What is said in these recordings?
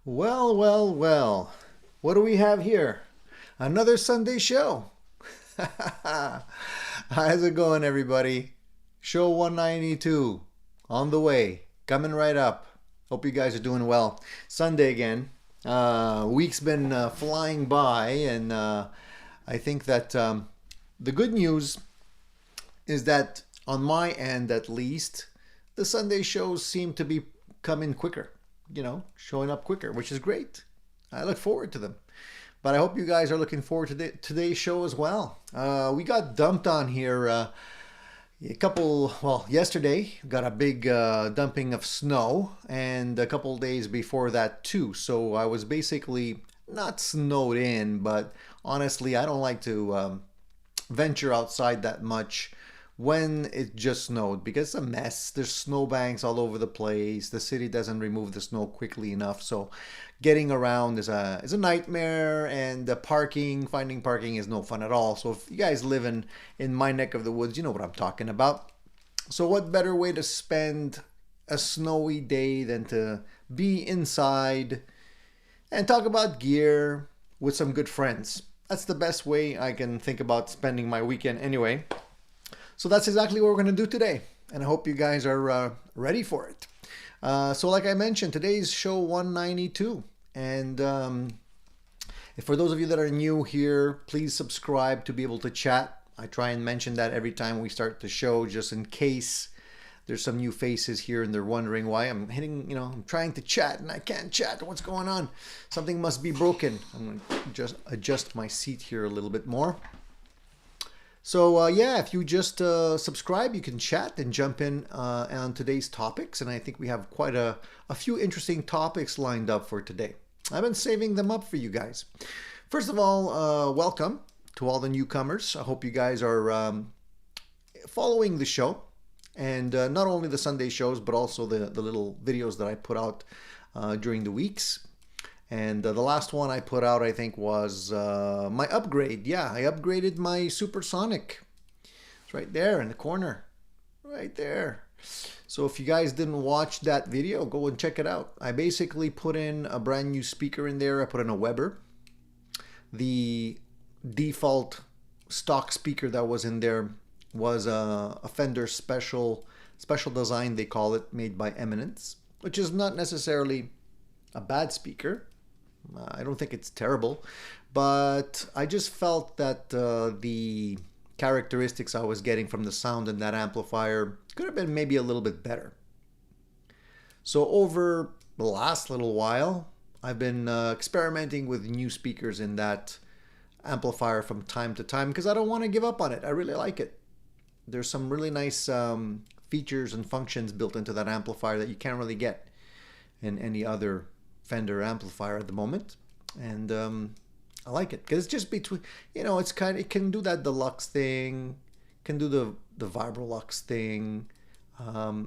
Well, well, well. What do we have here? Another Sunday show. How's it going, everybody? Show 192 on the way, coming right up. Hope you guys are doing well. Sunday again. Week's been flying by, and I think that the good news is that on my end, at least, the Sunday shows seem to be coming quicker. Showing up quicker, which is great. I look forward to them. But I hope you guys are looking forward to today's show as well. We got dumped on here yesterday got a big dumping of snow, and a couple days before that too. So I was basically not snowed in, but honestly, I don't like to venture outside that much when it just snowed because it's a mess. There's snowbanks all over the place. The city doesn't remove the snow quickly enough, so getting around is a nightmare. And the finding parking is no fun at all. So if you guys live in my neck of the woods, you know what I'm talking about. So what better way to spend a snowy day than to be inside and talk about gear with some good friends? That's the best way I can think about spending my weekend anyway. So that's exactly what we're going to do today. And I hope you guys are ready for it. So like I mentioned, today's show 192. And for those of you that are new here, please subscribe to be able to chat. I try and mention that every time we start the show, just in case there's some new faces here and they're wondering why I'm I'm trying to chat and I can't chat. What's going on? Something must be broken. I'm going to just adjust my seat here a little bit more. So if you just subscribe, you can chat and jump in on today's topics. And I think we have quite a few interesting topics lined up for today. I've been saving them up for you guys. First of all, welcome to all the newcomers. I hope you guys are following the show. And not only the Sunday shows, but also the little videos that I put out during the weeks. And the last one I put out, I think, was my upgrade. Yeah, I upgraded my Supersonic. It's right there in the corner. Right there. So if you guys didn't watch that video, go and check it out. I basically put in a brand new speaker in there. I put in a Weber. The default stock speaker that was in there was a Fender special design, they call it, made by Eminence, which is not necessarily a bad speaker. I don't think it's terrible, but I just felt that the characteristics I was getting from the sound in that amplifier could have been maybe a little bit better. So over the last little while, I've been experimenting with new speakers in that amplifier from time to time because I don't want to give up on it. I really like it. There's some really nice features and functions built into that amplifier that you can't really get in any other Fender amplifier at the moment, and I like it because it's just between, it can do that deluxe thing, can do the Vibrolux thing.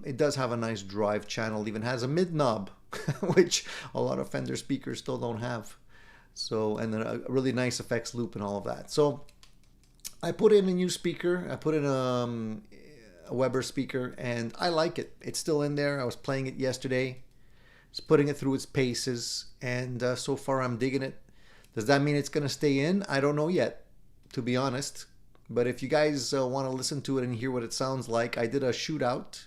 It does have a nice drive channel, even has a mid knob, which a lot of Fender speakers still don't have. So, and then a really nice effects loop and all of that. So I put in a new speaker. I put in a Weber speaker, and I like it. It's still in there. I was playing it yesterday. It's putting it through its paces, and so far I'm digging it. Does that mean it's going to stay in? I don't know yet, to be honest. But if you guys want to listen to it and hear what it sounds like, I did a shootout.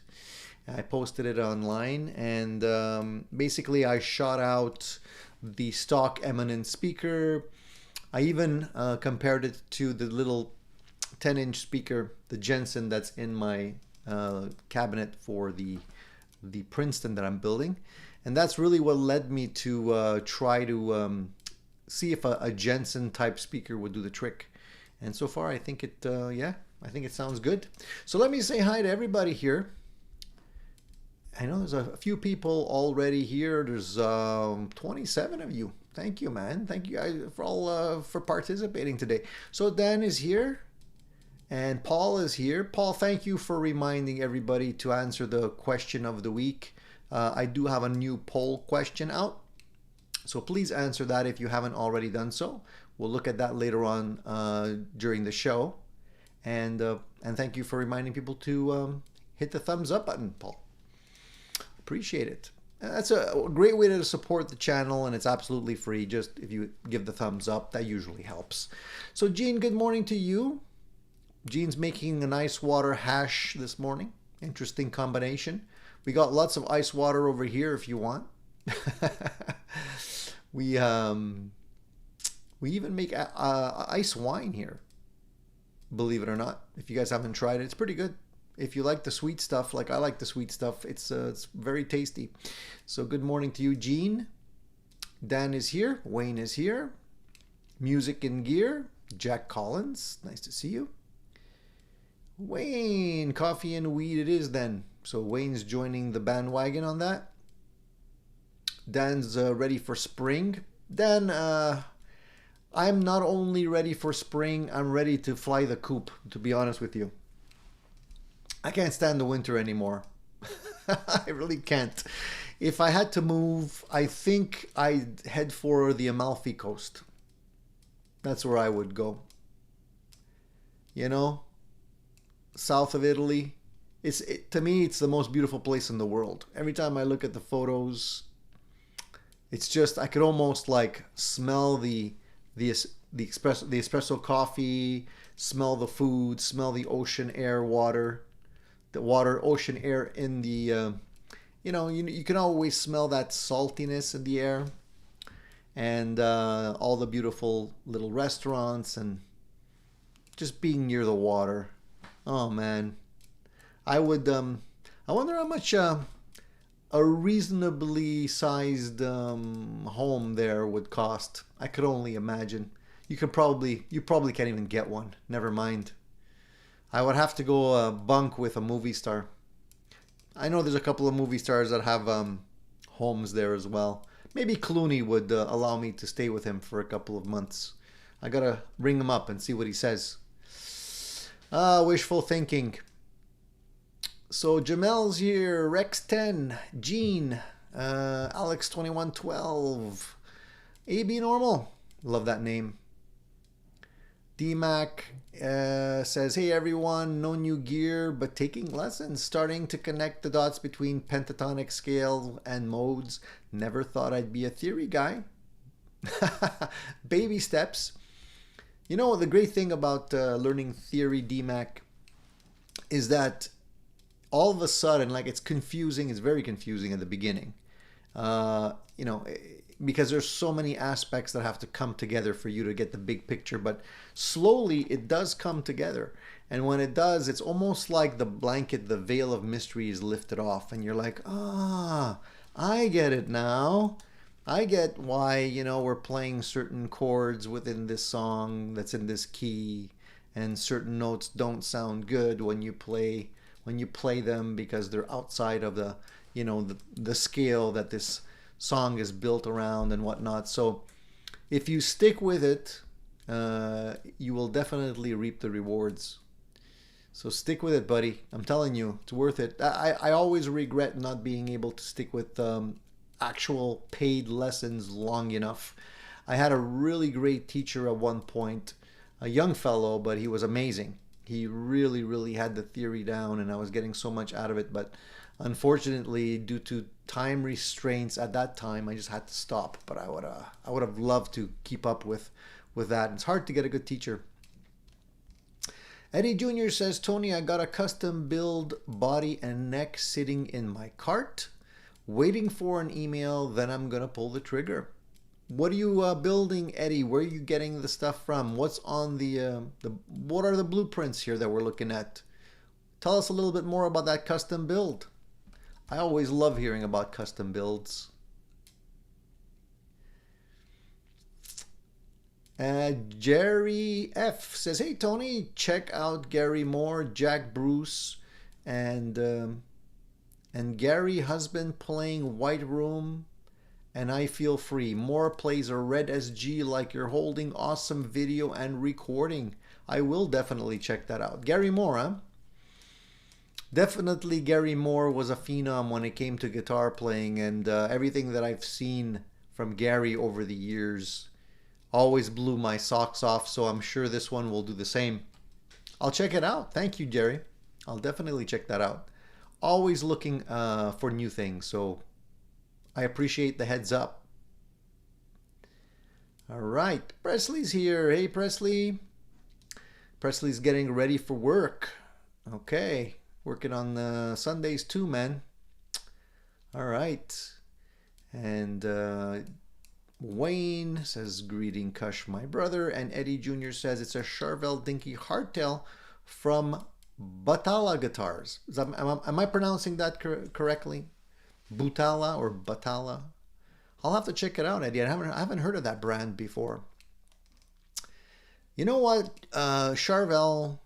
I posted it online, and basically I shot out the stock Eminence speaker. I even compared it to the little 10-inch speaker, the Jensen, that's in my cabinet for the Princeton that I'm building. And that's really what led me to try to see if a Jensen type speaker would do the trick. And so far, I think I think it sounds good. So let me say hi to everybody here. I know there's a few people already here. There's 27 of you. Thank you, man. Thank you guys for participating today. So Dan is here. And Paul is here. Paul, thank you for reminding everybody to answer the question of the week. I do have a new poll question out, so please answer that if you haven't already done so. We'll look at that later on during the show, and thank you for reminding people to hit the thumbs up button, Paul. Appreciate it. That's a great way to support the channel, and it's absolutely free. Just if you give the thumbs up, that usually helps. So Jean, good morning to you. Jean's making an ice water hash this morning. Interesting combination. We got lots of ice water over here if you want. we even make ice wine here, believe it or not. If you guys haven't tried it, it's pretty good. If you like the sweet stuff, like I like the sweet stuff, it's very tasty. So good morning to you, Jean. Dan is here. Wayne is here. Music and Gear. Jack Collins. Nice to see you. Wayne, coffee and weed it is then. So Wayne's joining the bandwagon on that. Dan's ready for spring. Dan, I'm not only ready for spring, I'm ready to fly the coop, to be honest with you. I can't stand the winter anymore. I really can't. If I had to move, I think I'd head for the Amalfi Coast. That's where I would go. You know, south of Italy. To me, it's the most beautiful place in the world. Every time I look at the photos, it's just, I could almost like smell the espresso coffee, smell the food, smell the ocean air, ocean air in the, you can always smell that saltiness in the air, and all the beautiful little restaurants and just being near the water. Oh man, I wonder how much a reasonably sized home there would cost. I could only imagine. You probably can't even get one. Never mind. I would have to go bunk with a movie star. I know there's a couple of movie stars that have homes there as well. Maybe Clooney would allow me to stay with him for a couple of months. I gotta ring him up and see what he says. Wishful thinking. So Jamel's here, Rex10, Gene, Alex2112, AB Normal, love that name. DMAC says, hey everyone, no new gear, but taking lessons, starting to connect the dots between pentatonic scale and modes. Never thought I'd be a theory guy. Baby steps. You know, the great thing about learning theory, DMAC, is that all of a sudden, like, it's confusing. It's very confusing at the beginning, because there's so many aspects that have to come together for you to get the big picture. But slowly it does come together. And when it does, it's almost like the blanket, the veil of mystery is lifted off. And you're like, I get it now. I get why, we're playing certain chords within this song that's in this key, and certain notes don't sound good when you play them because they're outside of the scale that this song is built around and whatnot. So if you stick with it, you will definitely reap the rewards. So stick with it, buddy. I'm telling you, it's worth it. I always regret not being able to stick with actual paid lessons long enough. I had a really great teacher at one point, a young fellow, but he was amazing. He really, really had the theory down, and I was getting so much out of it. But unfortunately, due to time restraints at that time, I just had to stop. But I would have loved to keep up with that. It's hard to get a good teacher. Eddie Jr. says, Tony, I got a custom build body and neck sitting in my cart, waiting for an email, then I'm gonna pull the trigger. What are you building, Eddie? Where are you getting the stuff from? What's on what are the blueprints here that we're looking at? Tell us a little bit more about that custom build. I always love hearing about custom builds. Jerry F says, hey Tony, check out Gary Moore, Jack Bruce, and Gary husband playing White Room, and I feel free. Moore plays a red SG like you're holding. Awesome video and recording. I will definitely check that out. Gary Moore, huh? Definitely Gary Moore was a phenom when it came to guitar playing, and everything that I've seen from Gary over the years always blew my socks off, so I'm sure this one will do the same. I'll check it out. Thank you, Jerry. I'll definitely check that out. Always looking for new things, so I appreciate the heads up. All right, Presley's here. Hey, Presley. Presley's getting ready for work. Okay, working on the Sundays too, man. All right. And Wayne says, greeting Kush, my brother. And Eddie Jr. says it's a Charvel Dinky hardtail from Batala Guitars. Am I pronouncing that correctly? Butala or Batala? I'll have to check it out, Eddie. I haven't heard of that brand before. You know what? Charvel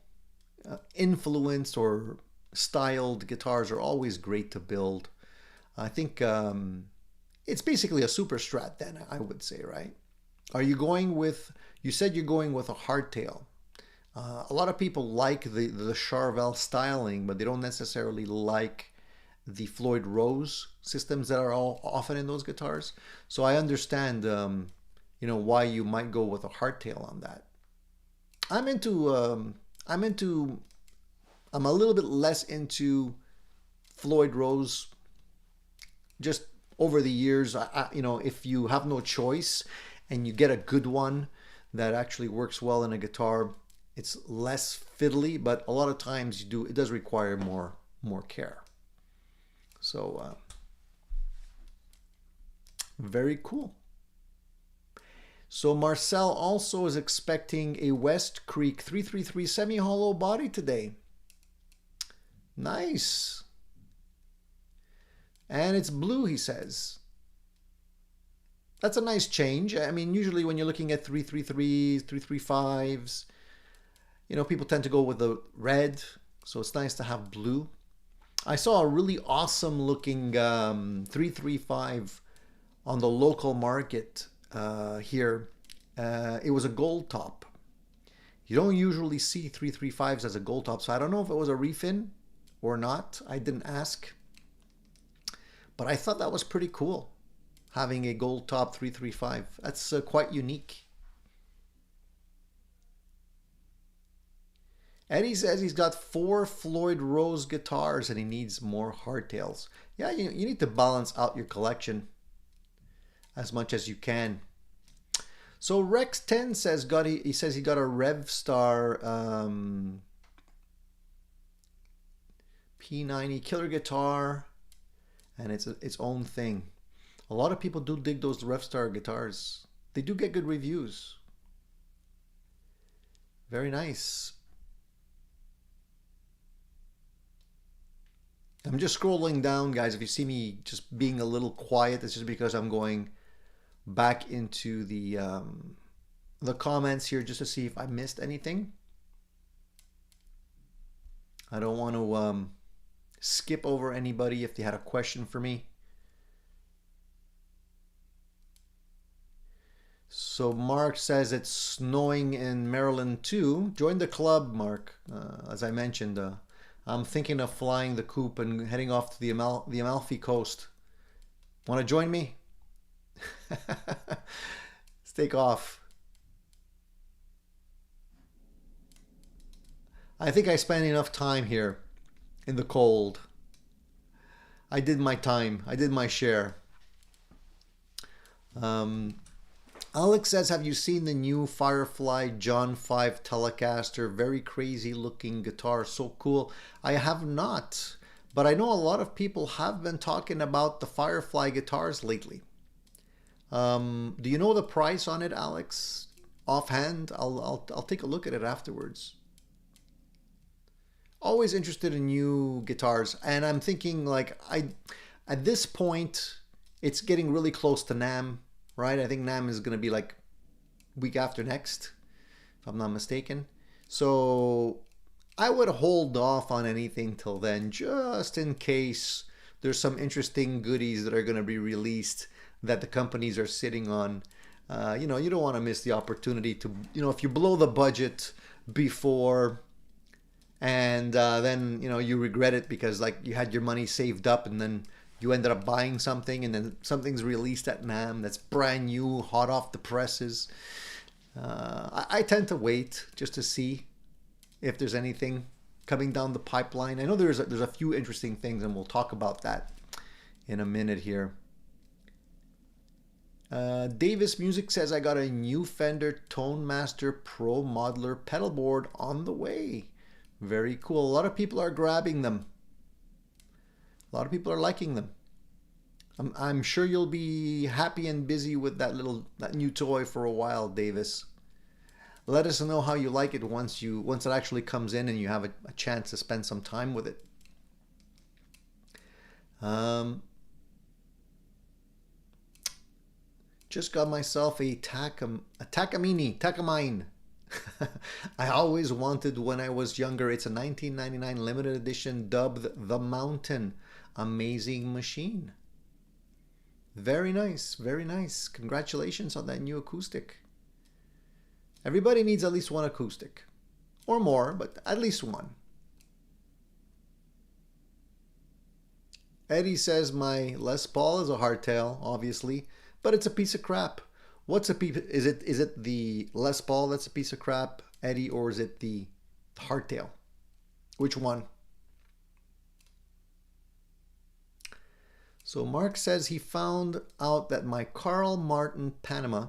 influenced or styled guitars are always great to build. I think it's basically a super strat then, I would say, right? Are you going with, you said you're going with a hardtail. A lot of people like the Charvel styling, but they don't necessarily like the Floyd Rose systems that are all often in those guitars. So I understand, you know, why you might go with a hardtail on that. I'm a little bit less into Floyd Rose. Just over the years, you know, if you have no choice and you get a good one that actually works well in a guitar, it's less fiddly, but a lot of times it does require more care. So very cool. So Marcel also is expecting a West Creek 333 semi-hollow body today. Nice. And it's blue, he says. That's a nice change. I mean, usually when you're looking at 333s, 335s, you know, people tend to go with the red. So it's nice to have blue. I saw a really awesome looking 335 on the local market here. It was a gold top. You don't usually see 335s as a gold top. So I don't know if it was a refin or not. I didn't ask. But I thought that was pretty cool, having a gold top 335. That's quite unique. Eddie says he's got 4 Floyd Rose guitars and he needs more hardtails. Yeah, you need to balance out your collection as much as you can. So Rex 10 says he says he got a Revstar P90 killer guitar. And it's its own thing. A lot of people do dig those Revstar guitars. They do get good reviews. Very nice. I'm just scrolling down, guys. If you see me just being a little quiet, it's just because I'm going back into the comments here just to see if I missed anything. I don't want to skip over anybody if they had a question for me. So Mark says it's snowing in Maryland too. Join the club, Mark. As I mentioned, I'm thinking of flying the coop and heading off to the Amalfi Coast. Want to join me? Let's take off. I think I spent enough time here in the cold. I did my time. I did my share. Alex says, have you seen the new Firefly John 5 Telecaster? Very crazy looking guitar. So cool. I have not, but I know a lot of people have been talking about the Firefly guitars lately. Do you know the price on it, Alex? Offhand? I'll take a look at it afterwards. Always interested in new guitars, and I'm thinking like at this point it's getting really close to NAMM, right? I think NAMM is going to be like week after next, if I'm not mistaken. So I would hold off on anything till then, just in case there's some interesting goodies that are going to be released that the companies are sitting on. You know, you don't want to miss the opportunity to, you know, if you blow the budget before and then, you know, you regret it because like you had your money saved up and then you ended up buying something and then something's released at NAMM that's brand new, hot off the presses. I tend to wait just to see if there's anything coming down the pipeline. I know there's a few interesting things and we'll talk about that in a minute here. Davis Music says, I got a new Fender Tone Master Pro Modeler pedal board on the way. Very cool. A lot of people are grabbing them. A lot of people are liking them. I'm sure you'll be happy and busy with that new toy for a while, Davis. Let us know how you like it once it actually comes in and you have a chance to spend some time with it. Just got myself a Takamine. I always wanted when I was younger. It's a 1999 limited edition dubbed The Mountain. Amazing machine. Very nice, very nice. Congratulations on that new acoustic. Everybody needs at least one acoustic. Or more, but at least one. Eddie says my Les Paul is a hardtail, obviously, but it's a piece of crap. What's a piece? Is it the Les Paul that's a piece of crap, Eddie, or is it the hardtail? Which one? So Mark says he found out that my Carl Martin Panama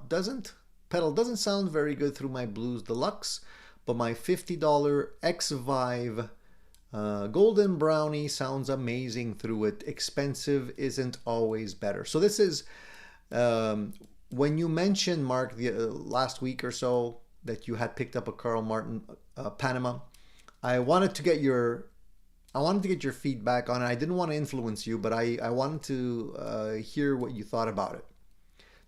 pedal doesn't sound very good through my Blues Deluxe, but my $50 X-Vive Golden Brownie sounds amazing through it. Expensive isn't always better. So this is when you mentioned, Mark, last week or so that you had picked up a Carl Martin Panama. I wanted to get your feedback on it. I didn't want to influence you, but I wanted to hear what you thought about it.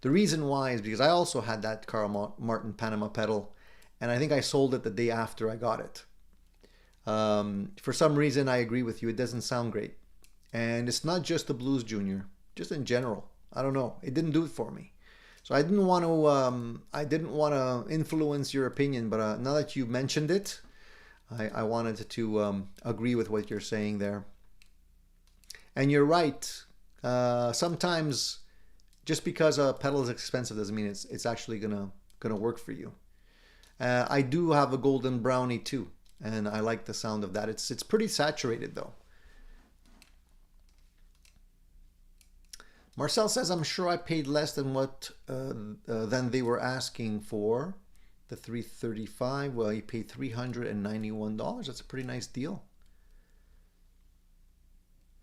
The reason why is because I also had that Carl Martin Panama pedal, and I think I sold it the day after I got it. For some reason, I agree with you. It doesn't sound great. And it's not just the Blues Junior, just in general. I don't know. It didn't do it for me. So I didn't want to influence your opinion, but now that you mentioned it, I wanted to agree with what you're saying there. And you're right. Sometimes just because a pedal is expensive doesn't mean it's actually gonna work for you. I do have a Golden Brownie too, and I like the sound of that. It's pretty saturated though. Marcel says, I'm sure I paid less than what than they were asking for. The $335. Well, he paid $391. That's a pretty nice deal.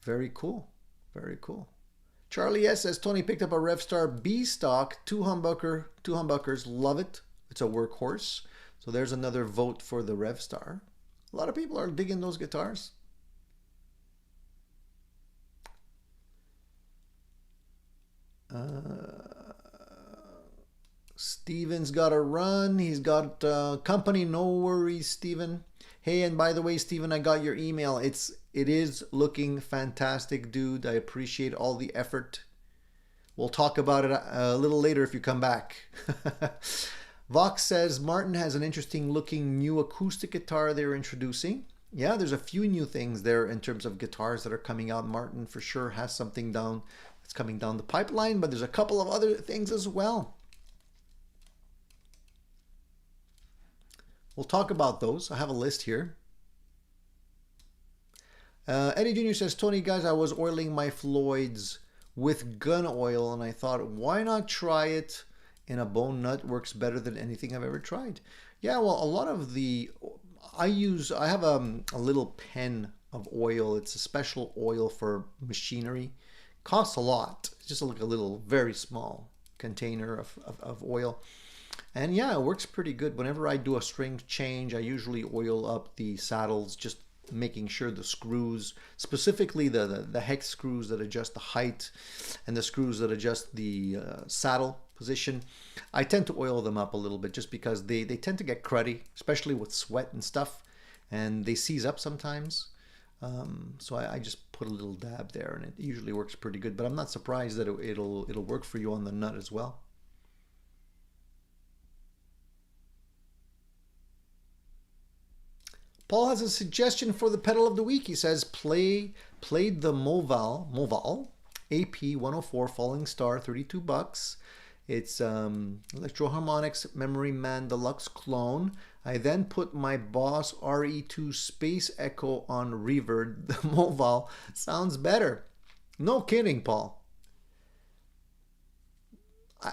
Very cool. Very cool. Charlie S says, Tony picked up a Revstar B stock, two humbuckers, love it. It's a workhorse. So there's another vote for the Revstar. A lot of people are digging those guitars. Steven's got a run. He's got company. No worries, Steven. Hey, and by the way, Steven, I got your email. It is looking fantastic, dude. I appreciate all the effort. We'll talk about it a little later if you come back. Vox says Martin has an interesting looking new acoustic guitar they're introducing. Yeah, there's a few new things there in terms of guitars that are coming out. Martin for sure has something that's coming down the pipeline, but there's a couple of other things as well. We'll talk about those. I have a list here. Eddie Jr. says, Tony, guys, I was oiling my Floyds with gun oil, and I thought, why not try it in a bone nut? Works better than anything I've ever tried. Yeah, well, a lot of I have a little pen of oil. It's a special oil for machinery. Costs a lot. It's just like a little, very small container of oil. And yeah, it works pretty good. Whenever I do a string change, I usually oil up the saddles, just making sure the screws, specifically the hex screws that adjust the height and the screws that adjust the saddle position, I tend to oil them up a little bit just because they tend to get cruddy, especially with sweat and stuff, and they seize up sometimes. So I just put a little dab there, and it usually works pretty good. But I'm not surprised that it'll work for you on the nut as well. Paul has a suggestion for the pedal of the week. He says, played the Moval AP 104 Falling Star, $32. It's Electro Harmonix Memory Man Deluxe clone. I then put my Boss RE2 Space Echo on reverb. The Moval sounds better. No kidding, Paul. I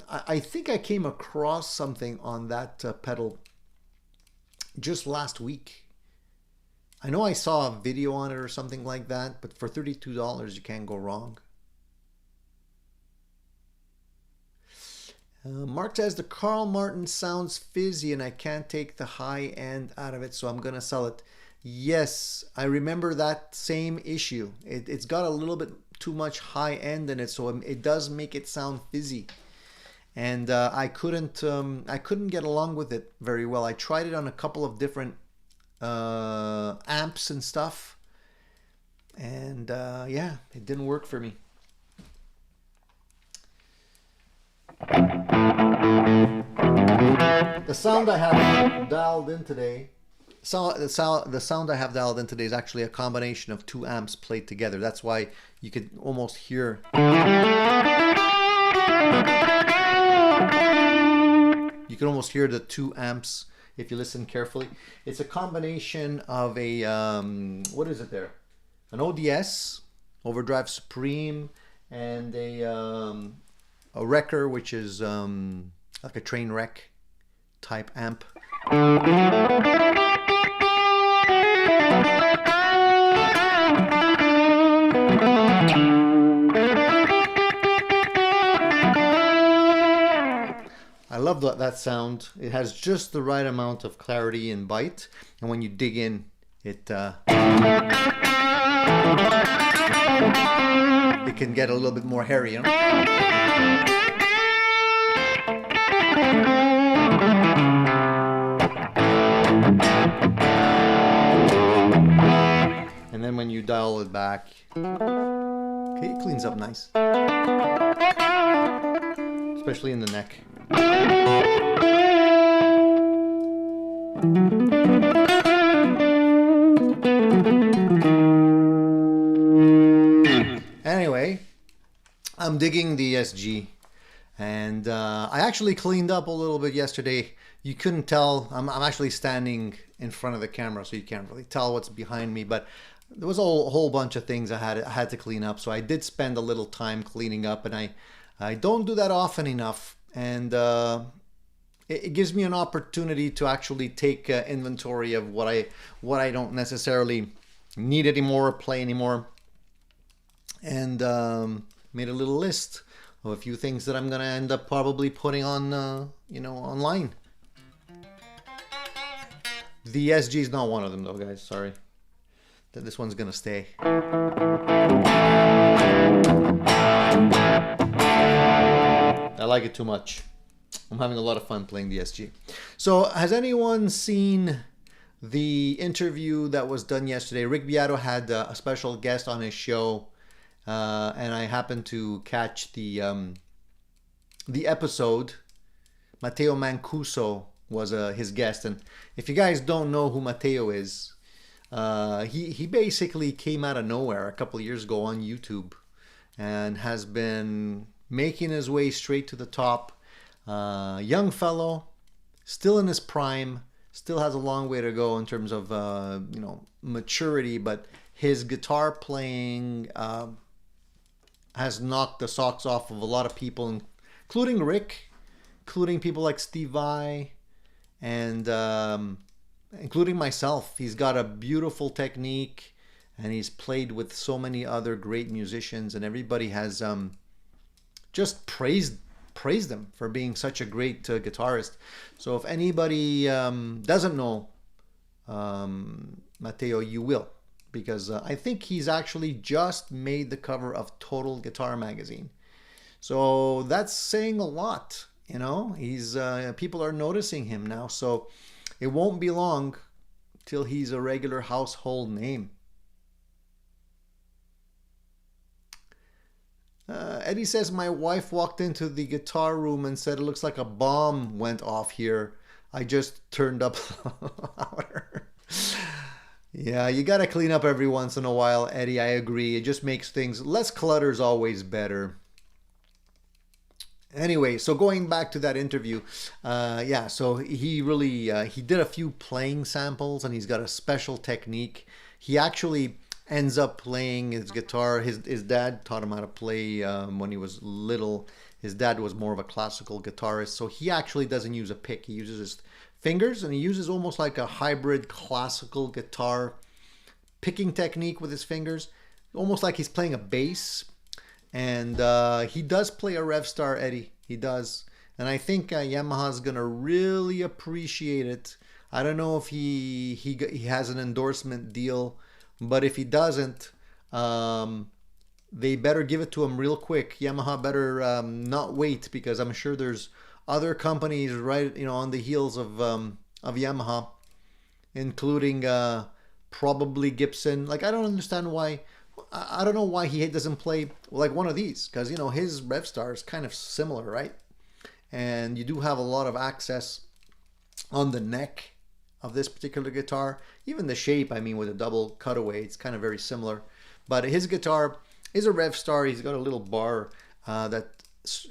I think I came across something on that pedal just last week. I know I saw a video on it or something like that, but for $32 you can't go wrong. Mark says the Carl Martin sounds fizzy and I can't take the high end out of it, so I'm gonna sell it. Yes, I remember that same issue. It's got a little bit too much high end in it, so it does make it sound fizzy. And I couldn't get along with it very well. I tried it on a couple of different amps and stuff, and yeah, it didn't work for me. The sound I have dialed in today, the sound I have dialed in today is actually a combination of two amps played together. That's why you could almost hear. You can almost hear the two amps if you listen carefully. It's a combination of a what is it there? An ODS, Overdrive Supreme, and a wrecker, which is like a train wreck type amp. I love that sound. It has just the right amount of clarity and bite, and when you dig in, it can get a little bit more hairy, you know? And then when you dial it back, okay, it cleans up nice, especially in the neck. Anyway, I'm digging the SG, and I actually cleaned up a little bit yesterday. You couldn't tell. I'm actually standing in front of the camera, so you can't really tell what's behind me, but there was a whole bunch of things I had to clean up, so I did spend a little time cleaning up, and I don't do that often enough, and it gives me an opportunity to actually take inventory of what I don't necessarily need anymore, play anymore, and made a little list of a few things that I'm gonna end up probably putting on you know, online. The SG is not one of them though, guys, sorry. This one's gonna stay. I like it too much. I'm having a lot of fun playing the SG. So has anyone seen the interview that was done yesterday? Rick Beato had a special guest on his show, and I happened to catch the episode. Matteo Mancuso was his guest, and if you guys don't know who Matteo is, he basically came out of nowhere a couple of years ago on YouTube and has been making his way straight to the top. Young fellow, still in his prime, still has a long way to go in terms of you know, maturity, but his guitar playing has knocked the socks off of a lot of people, including Rick, including people like Steve Vai, and including myself. He's got a beautiful technique, and he's played with so many other great musicians, and everybody has just praised him for being such a great guitarist. So if anybody doesn't know Matteo, you will, because I think he's actually just made the cover of Total Guitar magazine. So that's saying a lot, you know. He's people are noticing him now, so it won't be long till he's a regular household name. Eddie says, my wife walked into the guitar room and said it looks like a bomb went off here. I just turned up louder. Yeah, you got to clean up every once in a while, Eddie. I agree. It just makes things, less clutter is always better. Anyway, so going back to that interview, yeah, so he really, he did a few playing samples, and he's got a special technique. He actually, ends up playing his guitar. His dad taught him how to play when he was little. His dad was more of a classical guitarist, so he actually doesn't use a pick. He uses his fingers, and he uses almost like a hybrid classical guitar picking technique with his fingers, almost like he's playing a bass. And he does play a Revstar, Eddie. He does. And I think Yamaha's gonna really appreciate it. I don't know if he has an endorsement deal, but if he doesn't, they better give it to him real quick. Yamaha better not wait, because I'm sure there's other companies right, on the heels of Yamaha, including probably Gibson. Like, I don't understand why. I don't know why he doesn't play like one of these, because his Revstar is kind of similar, right? And you do have a lot of access on the neck of this particular guitar. Even the shape, I mean, with a double cutaway, it's kind of very similar. But his guitar is a Revstar. He's got a little bar that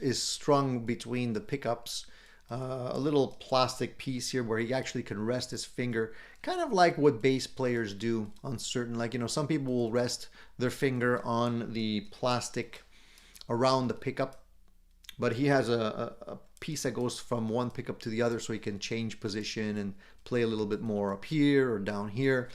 is strung between the pickups. A little plastic piece here where he actually can rest his finger, kind of like what bass players do on certain, like, some people will rest their finger on the plastic around the pickup, but he has a piece that goes from one pickup to the other, so he can change position and play a little bit more up here or down here.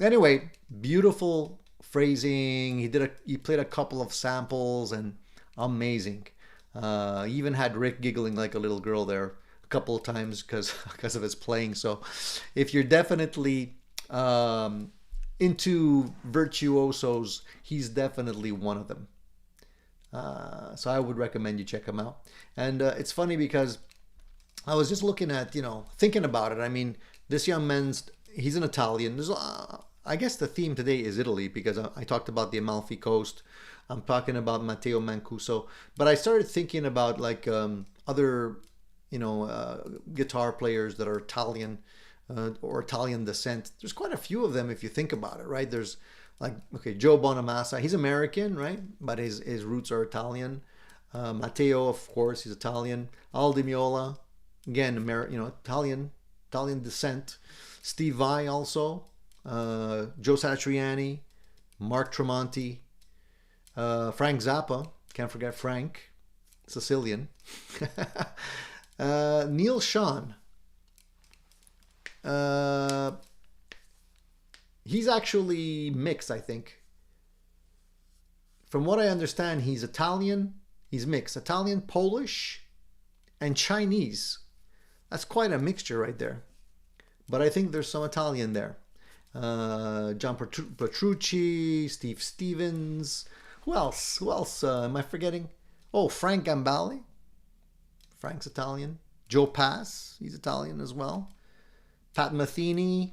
Anyway, beautiful phrasing. He played a couple of samples, and amazing. He even had Rick giggling like a little girl there a couple of times because of his playing. So if you're definitely into virtuosos, he's definitely one of them. So I would recommend you check him out. And it's funny because I was just looking at, thinking about it. I mean, this young man's, he's an Italian. I guess the theme today is Italy, because I talked about the Amalfi Coast. I'm talking about Matteo Mancuso. But I started thinking about like other, guitar players that are Italian or Italian descent. There's quite a few of them if you think about it, right? There's like, okay, Joe Bonamassa. He's American, right? But his roots are Italian. Matteo, of course, he's Italian. Al Di Meola, again, Italian descent. Steve Vai also. Joe Satriani, Mark Tremonti, Frank Zappa, can't forget Frank, Sicilian. Neil Sean, he's actually mixed, I think. From what I understand, he's Italian, he's mixed, Italian, Polish, and Chinese. That's quite a mixture right there. But I think there's some Italian there. John Petrucci, Steve Stevens. Who else? Who else am I forgetting? Oh, Frank Gambale. Frank's Italian. Joe Pass, he's Italian as well. Pat Metheny.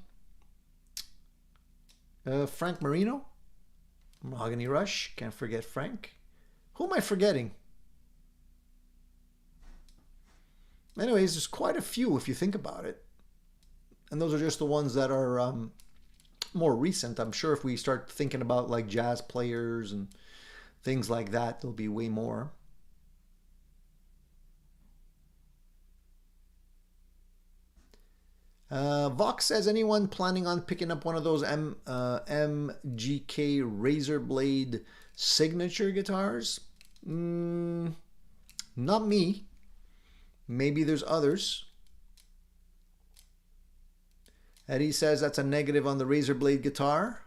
Frank Marino. Mahogany Rush, can't forget Frank. Who am I forgetting? Anyways, there's quite a few if you think about it. And those are just the ones that are more recent. I'm sure if we start thinking about like jazz players and things like that, there'll be way more. Vox says, anyone planning on picking up one of those MGK Razor Blade signature guitars? Not me. Maybe there's others. Eddie says that's a negative on the Razor Blade guitar.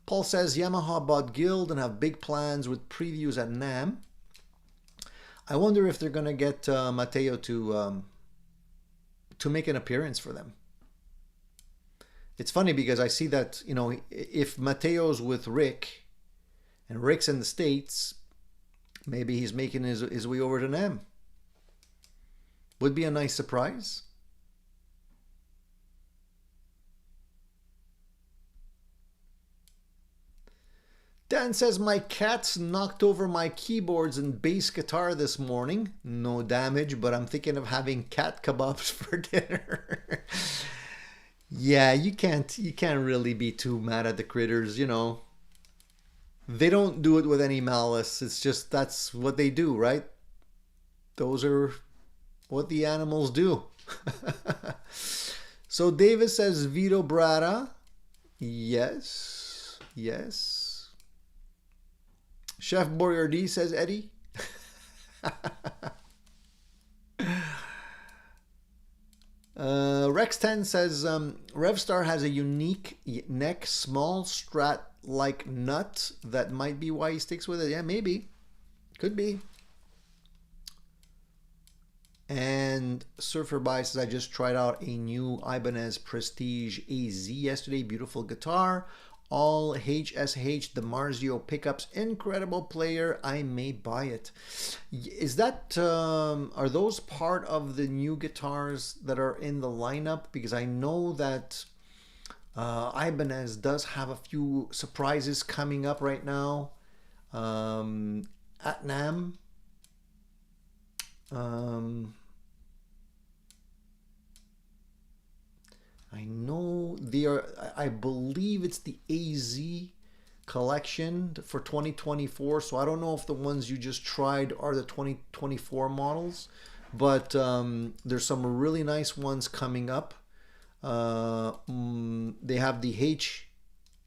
Paul says Yamaha bought Guild and have big plans with previews at NAMM. I wonder if they're going to get Matteo to make an appearance for them. It's funny because I see that, if Matteo's with Rick and Rick's in the States, maybe he's making his way over to NAMM. Would be a nice surprise. Dan says, my cats knocked over my keyboards and bass guitar this morning. No damage, but I'm thinking of having cat kebabs for dinner. Yeah, you can't really be too mad at the critters, They don't do it with any malice. It's just that's what they do, right? Those are what the animals do. So Davis says Vito Bratta. Yes. Yes. Chef Boyardee says Eddie. Rex10 says Revstar has a unique neck, small strat like nut. That might be why he sticks with it. Yeah, maybe. Could be. And Surfer By says, I just tried out a new Ibanez Prestige AZ yesterday. Beautiful guitar. All HSH, the Marzio pickups. Incredible player. I may buy it. Is that, are those part of the new guitars that are in the lineup? Because I know that Ibanez does have a few surprises coming up right now at NAMM. I know they are, I believe it's the AZ collection for 2024. So I don't know if the ones you just tried are the 2024 models, but there's some really nice ones coming up. They have the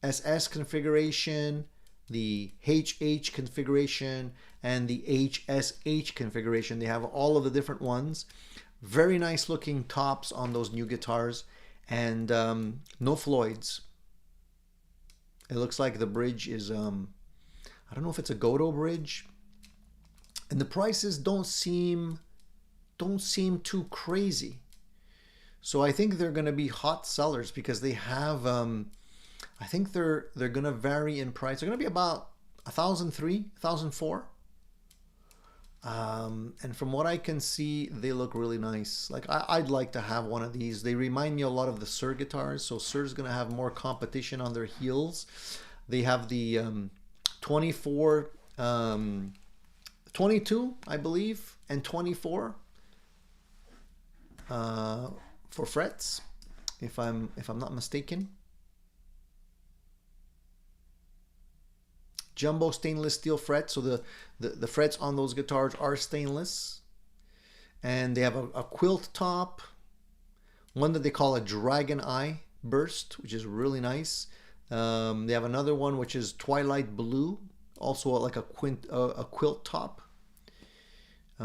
HSS configuration, the HH configuration, and the HSH configuration. They have all of the different ones. Very nice looking tops on those new guitars, and no Floyds. It looks like the bridge is, I don't know if it's a Godot bridge, and the prices don't seem too crazy. So I think they're going to be hot sellers because they have, I think they're going to vary in price. They're going to be about 1,003, 1,004. And from what I can see, they look really nice. Like I'd like to have one of these. They remind me a lot of the Sir guitars. So Sir's going to have more competition on their heels. They have the 24, 22, I believe, and 24 for frets, if I'm not mistaken. Jumbo stainless steel frets, so the frets on those guitars are stainless, and they have a quilt top, one that they call a dragon eye burst, which is really nice. They have another one which is twilight blue, also like a quilt top. They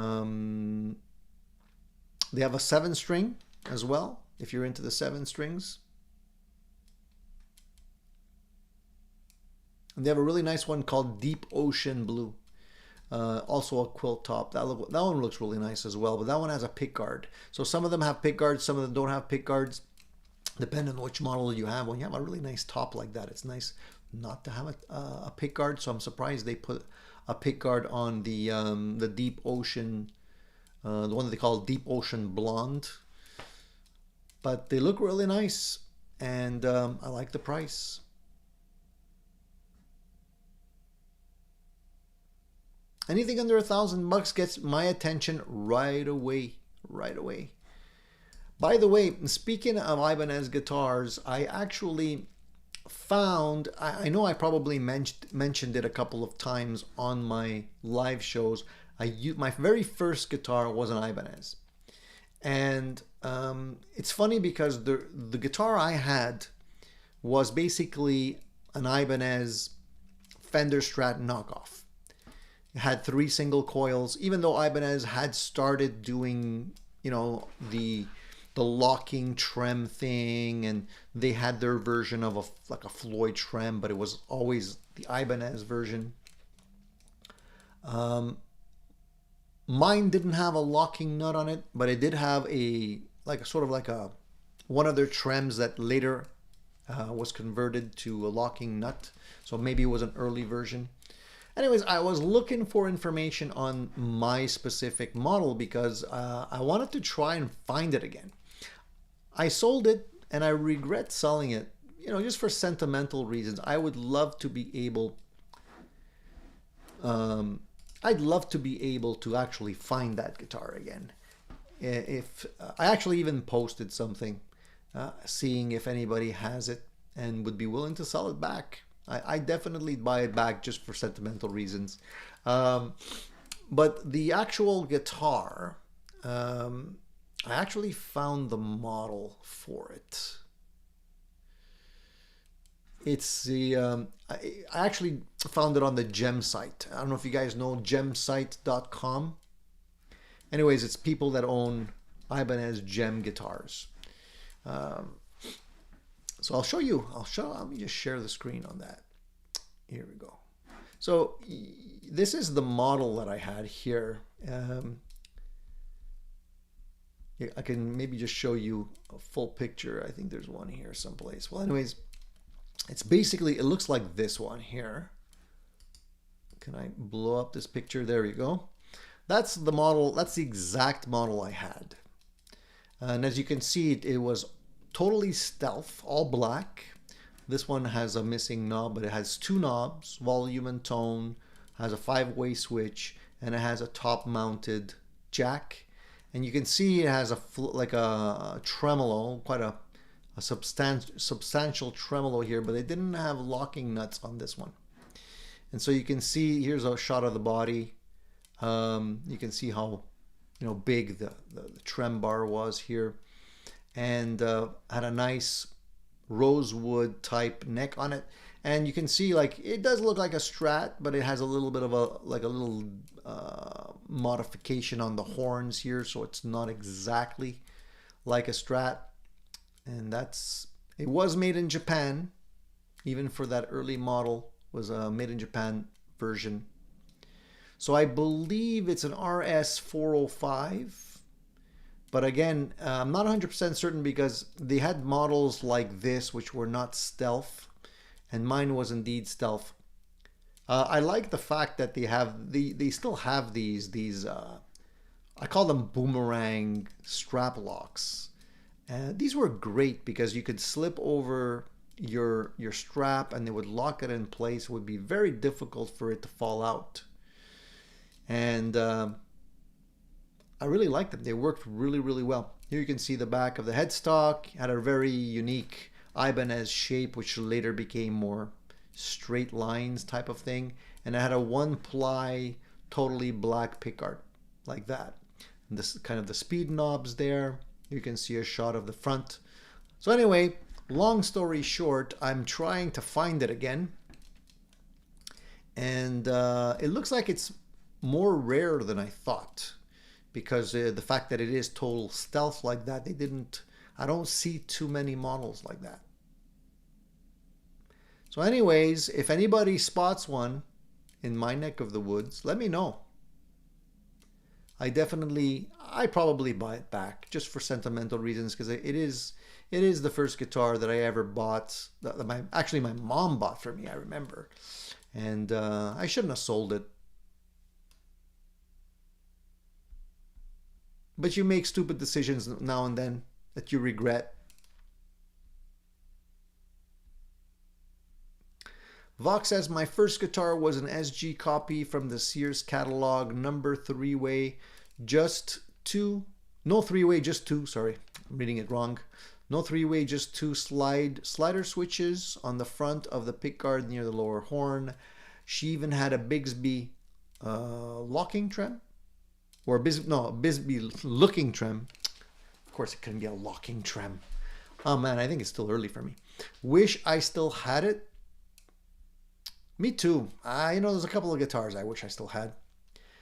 have a 7-string as well, if you're into the 7 strings. And they have a really nice one called Deep Ocean Blue. Also a quilt top. That one looks really nice as well, but that one has a pick guard. So some of them have pick guards, some of them don't have pick guards. Depending on which model you have. When you have a really nice top like that, it's nice not to have a pick guard. So I'm surprised they put a pick guard on the Deep Ocean, the one that they call Deep Ocean Blonde. But they look really nice, and I like the price. Anything under $1,000 gets my attention right away. Right away. By the way, speaking of Ibanez guitars, I actually found, I know I probably mentioned it a couple of times on my live shows. My very first guitar was an Ibanez. And it's funny because the guitar I had was basically an Ibanez Fender Strat knockoff. It had 3 single coils, even though Ibanez had started doing, you know, the locking trem thing, and they had their version of like a Floyd trem, but it was always the Ibanez version. Mine didn't have a locking nut on it, but it did have one of their trems that later was converted to a locking nut. So maybe it was an early version. Anyways, I was looking for information on my specific model because I wanted to try and find it again. I sold it and I regret selling it, you know, just for sentimental reasons. I would love to be able, I'd love to be able to actually find that guitar again. If I actually even posted something, seeing if anybody has it and would be willing to sell it back. I definitely buy it back just for sentimental reasons. But the actual guitar, I actually found the model for it. It's the I actually found it on the Gem site. I don't know if you guys know gemsite.com. Anyways, it's people that own Ibanez Gem guitars. Um, so I'll show you. Let me just share the screen on that. Here we go. So this is the model that I had here. I can maybe just show you a full picture. I think there's one here someplace. Well, anyways, it's basically, it looks like this one here. Can I blow up this picture? There you go. That's the model. That's the exact model I had. And as you can see, it was totally stealth, all black. This one has a missing knob, but it has two knobs, volume and tone, has a 5-way switch, and it has a top-mounted jack. And you can see it has like a tremolo, quite a substantial tremolo here, but they didn't have locking nuts on this one. And so you can see, here's a shot of the body. You can see how big the trem bar was here, and had a nice rosewood type neck on it. And you can see, like, it does look like a Strat, but it has a little bit of a little modification on the horns here, so it's not exactly like a Strat. And it was made in Japan. Even for that early model, was a made in Japan version. So I believe it's an RS405. But again, I'm not 100% certain, because they had models like this which were not stealth, and mine was indeed stealth. I like the fact that they still have these I call them boomerang strap locks. These were great because you could slip over your strap and they would lock it in place. It would be very difficult for it to fall out. And I really liked them. They worked really, really well. Here you can see the back of the headstock. Had a very unique Ibanez shape, which later became more straight lines type of thing. And it had a 1-ply, totally black pickguard, like that. And this kind of the speed knobs there. You can see a shot of the front. So anyway, long story short, I'm trying to find it again. And it looks like it's more rare than I thought, because the fact that it is total stealth like that, I don't see too many models like that. So anyways, if anybody spots one in my neck of the woods, let me know. I probably buy it back just for sentimental reasons, because it is the first guitar that I ever bought. Actually, my mom bought for me, I remember. And I shouldn't have sold it. But you make stupid decisions now and then that you regret. Vox says, my first guitar was an SG copy from the Sears catalog, number 3-way, just two. No 3-way, just two. Sorry, I'm reading it wrong. No 3-way, just two slider switches on the front of the pickguard near the lower horn. She even had a Bigsby locking trem. Or Bigsby looking trem. Of course, it couldn't be a locking trem. Oh man, I think it's still early for me. Wish I still had it. Me too. There's a couple of guitars I wish I still had.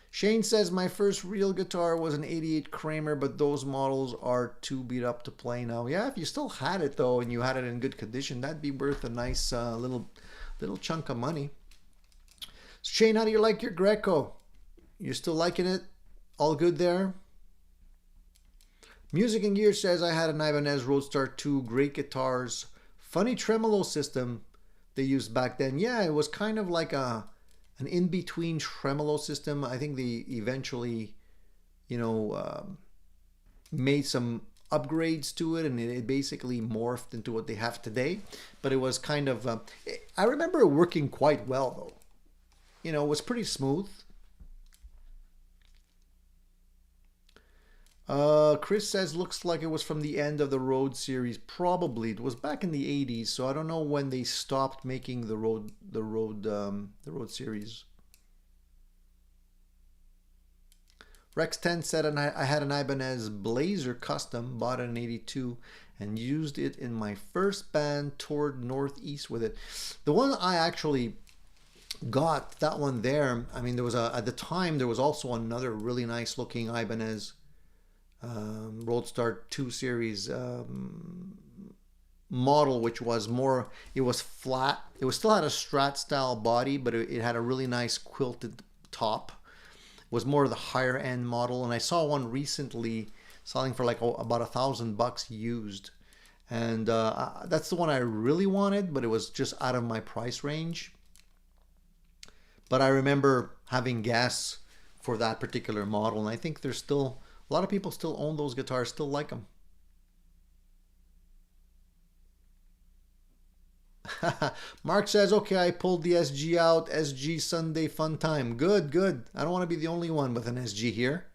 Shane says, my first real guitar was an 88 Kramer, but those models are too beat up to play now. Yeah, if you still had it though, and you had it in good condition, that'd be worth a nice little chunk of money. Shane, how do you like your Greco? You still liking it? All good there? Music and Gear says, I had an Ibanez Roadstar 2, great guitars. Funny tremolo system they used back then. Yeah, it was kind of like an in-between tremolo system. I think they eventually, made some upgrades to it, and it basically morphed into what they have today. But it was kind of, I remember it working quite well though. It was pretty smooth. Chris says, looks like it was from the end of the Road series. Probably. It was back in the 80s, so I don't know when they stopped making the Road series. Rex 10 said, and I had an Ibanez Blazer custom, bought it in '82, and used it in my first band, toured Northeast with it. The one I actually got, that one there, I mean, there was at the time, there was also another really nice looking Ibanez Roadstar 2 Series model, which was more, it was flat. It was still had a Strat style body, but it had a really nice quilted top. It was more of the higher end model, and I saw one recently selling for like about $1,000 used, and that's the one I really wanted, but it was just out of my price range. But I remember having gas for that particular model, and I think there's still a lot of people still own those guitars, still like them. Mark says, okay, I pulled the SG out. SG Sunday fun time. Good, good. I don't want to be the only one with an SG here.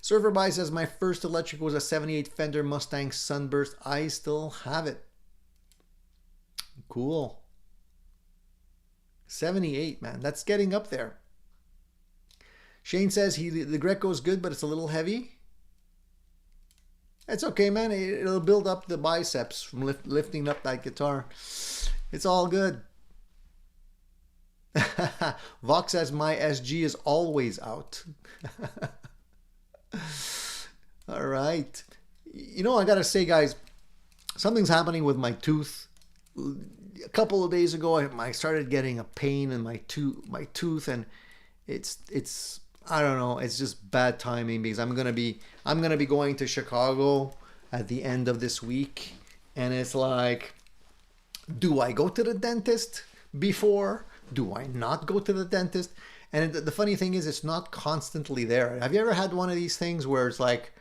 Surfer By says, my first electric was a '78 Fender Mustang Sunburst. I still have it. Cool. 78, man. That's getting up there. Shane says, the Greco's good, but it's a little heavy. It's okay, man. It'll build up the biceps from lifting up that guitar. It's all good. Vox says, my SG is always out. All right. You know, I got to say, guys, something's happening with my tooth. A couple of days ago, I started getting a pain in my tooth, and it's I don't know, it's just bad timing because I'm gonna be going to Chicago at the end of this week, and it's like, do I go to the dentist before? Do I not go to the dentist? And the funny thing is, it's not constantly there. Have you ever had one of these things where it's like,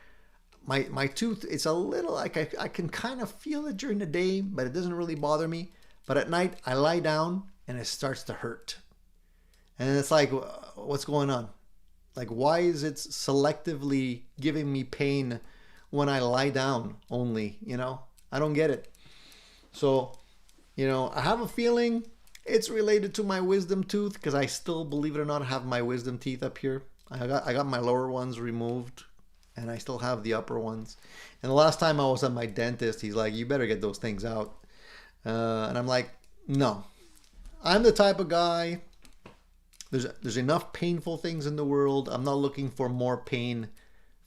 my tooth, it's a little like I can kind of feel it during the day, but it doesn't really bother me. But at night, I lie down and it starts to hurt. And it's like, what's going on? Like, why is it selectively giving me pain when I lie down only? You know, I don't get it. So, you know, I have a feeling it's related to my wisdom tooth, because I still, believe it or not, have my wisdom teeth up here. I got my lower ones removed, and I still have the upper ones. And the last time I was at my dentist, he's like, you better get those things out. And I'm like, no. I'm the type of guy, there's enough painful things in the world. I'm not looking for more pain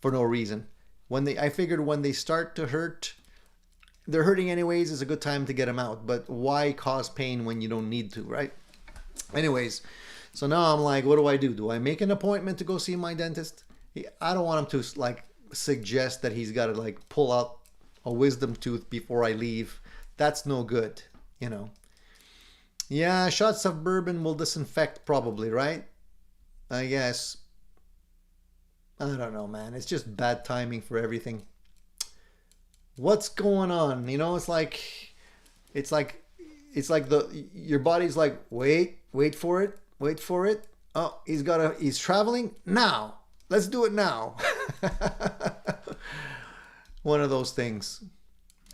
for no reason. I figured when they start to hurt, they're hurting anyways, it's a good time to get them out. But why cause pain when you don't need to, right? Anyways, so now I'm like, what do? Do I make an appointment to go see my dentist? I don't want him to like suggest that he's got to like pull out a wisdom tooth before I leave. That's no good, you know. Yeah, shots of bourbon will disinfect probably, right? I guess. I don't know, man. It's just bad timing for everything. What's going on? You know, it's like your body's like, wait for it. Oh, he's traveling now. Let's do it now. One of those things.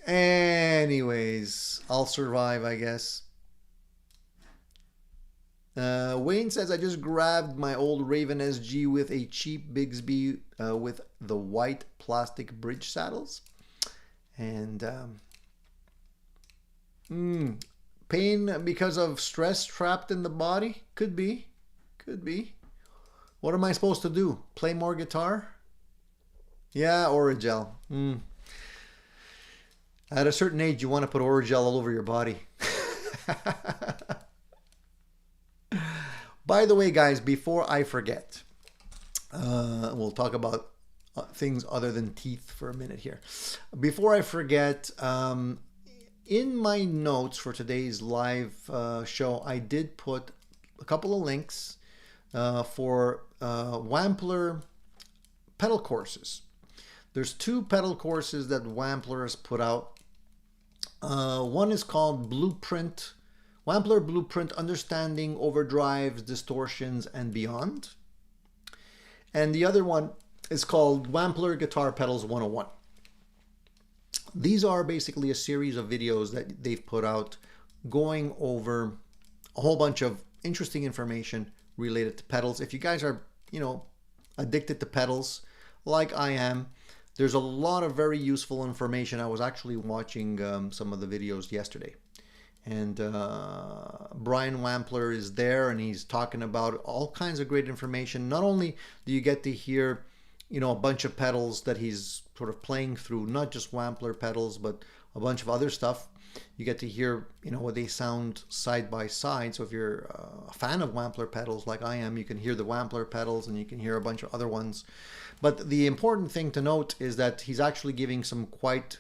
Anyways, I'll survive, I guess. Wayne says, I just grabbed my old Raven SG with a cheap Bigsby with the white plastic bridge saddles. And pain because of stress trapped in the body? Could be. What am I supposed to do? Play more guitar? Yeah, Oragel. At a certain age, you want to put Oragel all over your body. By the way, guys, before I forget, we'll talk about things other than teeth for a minute here. Before I forget, in my notes for today's live show, I did put a couple of links for Wampler pedal courses. There's 2 pedal courses that Wampler has put out. One is called Wampler Blueprint, Understanding Overdrives, Distortions, and Beyond. And the other one is called Wampler Guitar Pedals 101. These are basically a series of videos that they've put out going over a whole bunch of interesting information related to pedals. If you guys are, you know, addicted to pedals like I am. There's a lot of very useful information. I was actually watching some of the videos yesterday, and Brian Wampler is there, and he's talking about all kinds of great information. Not only do you get to hear, you know, a bunch of pedals that he's sort of playing through, not just Wampler pedals, but a bunch of other stuff. You get to hear, you know, what they sound side by side. So if you're a fan of Wampler pedals like I am, you can hear the Wampler pedals and you can hear a bunch of other ones. But the important thing to note is that he's actually giving some quite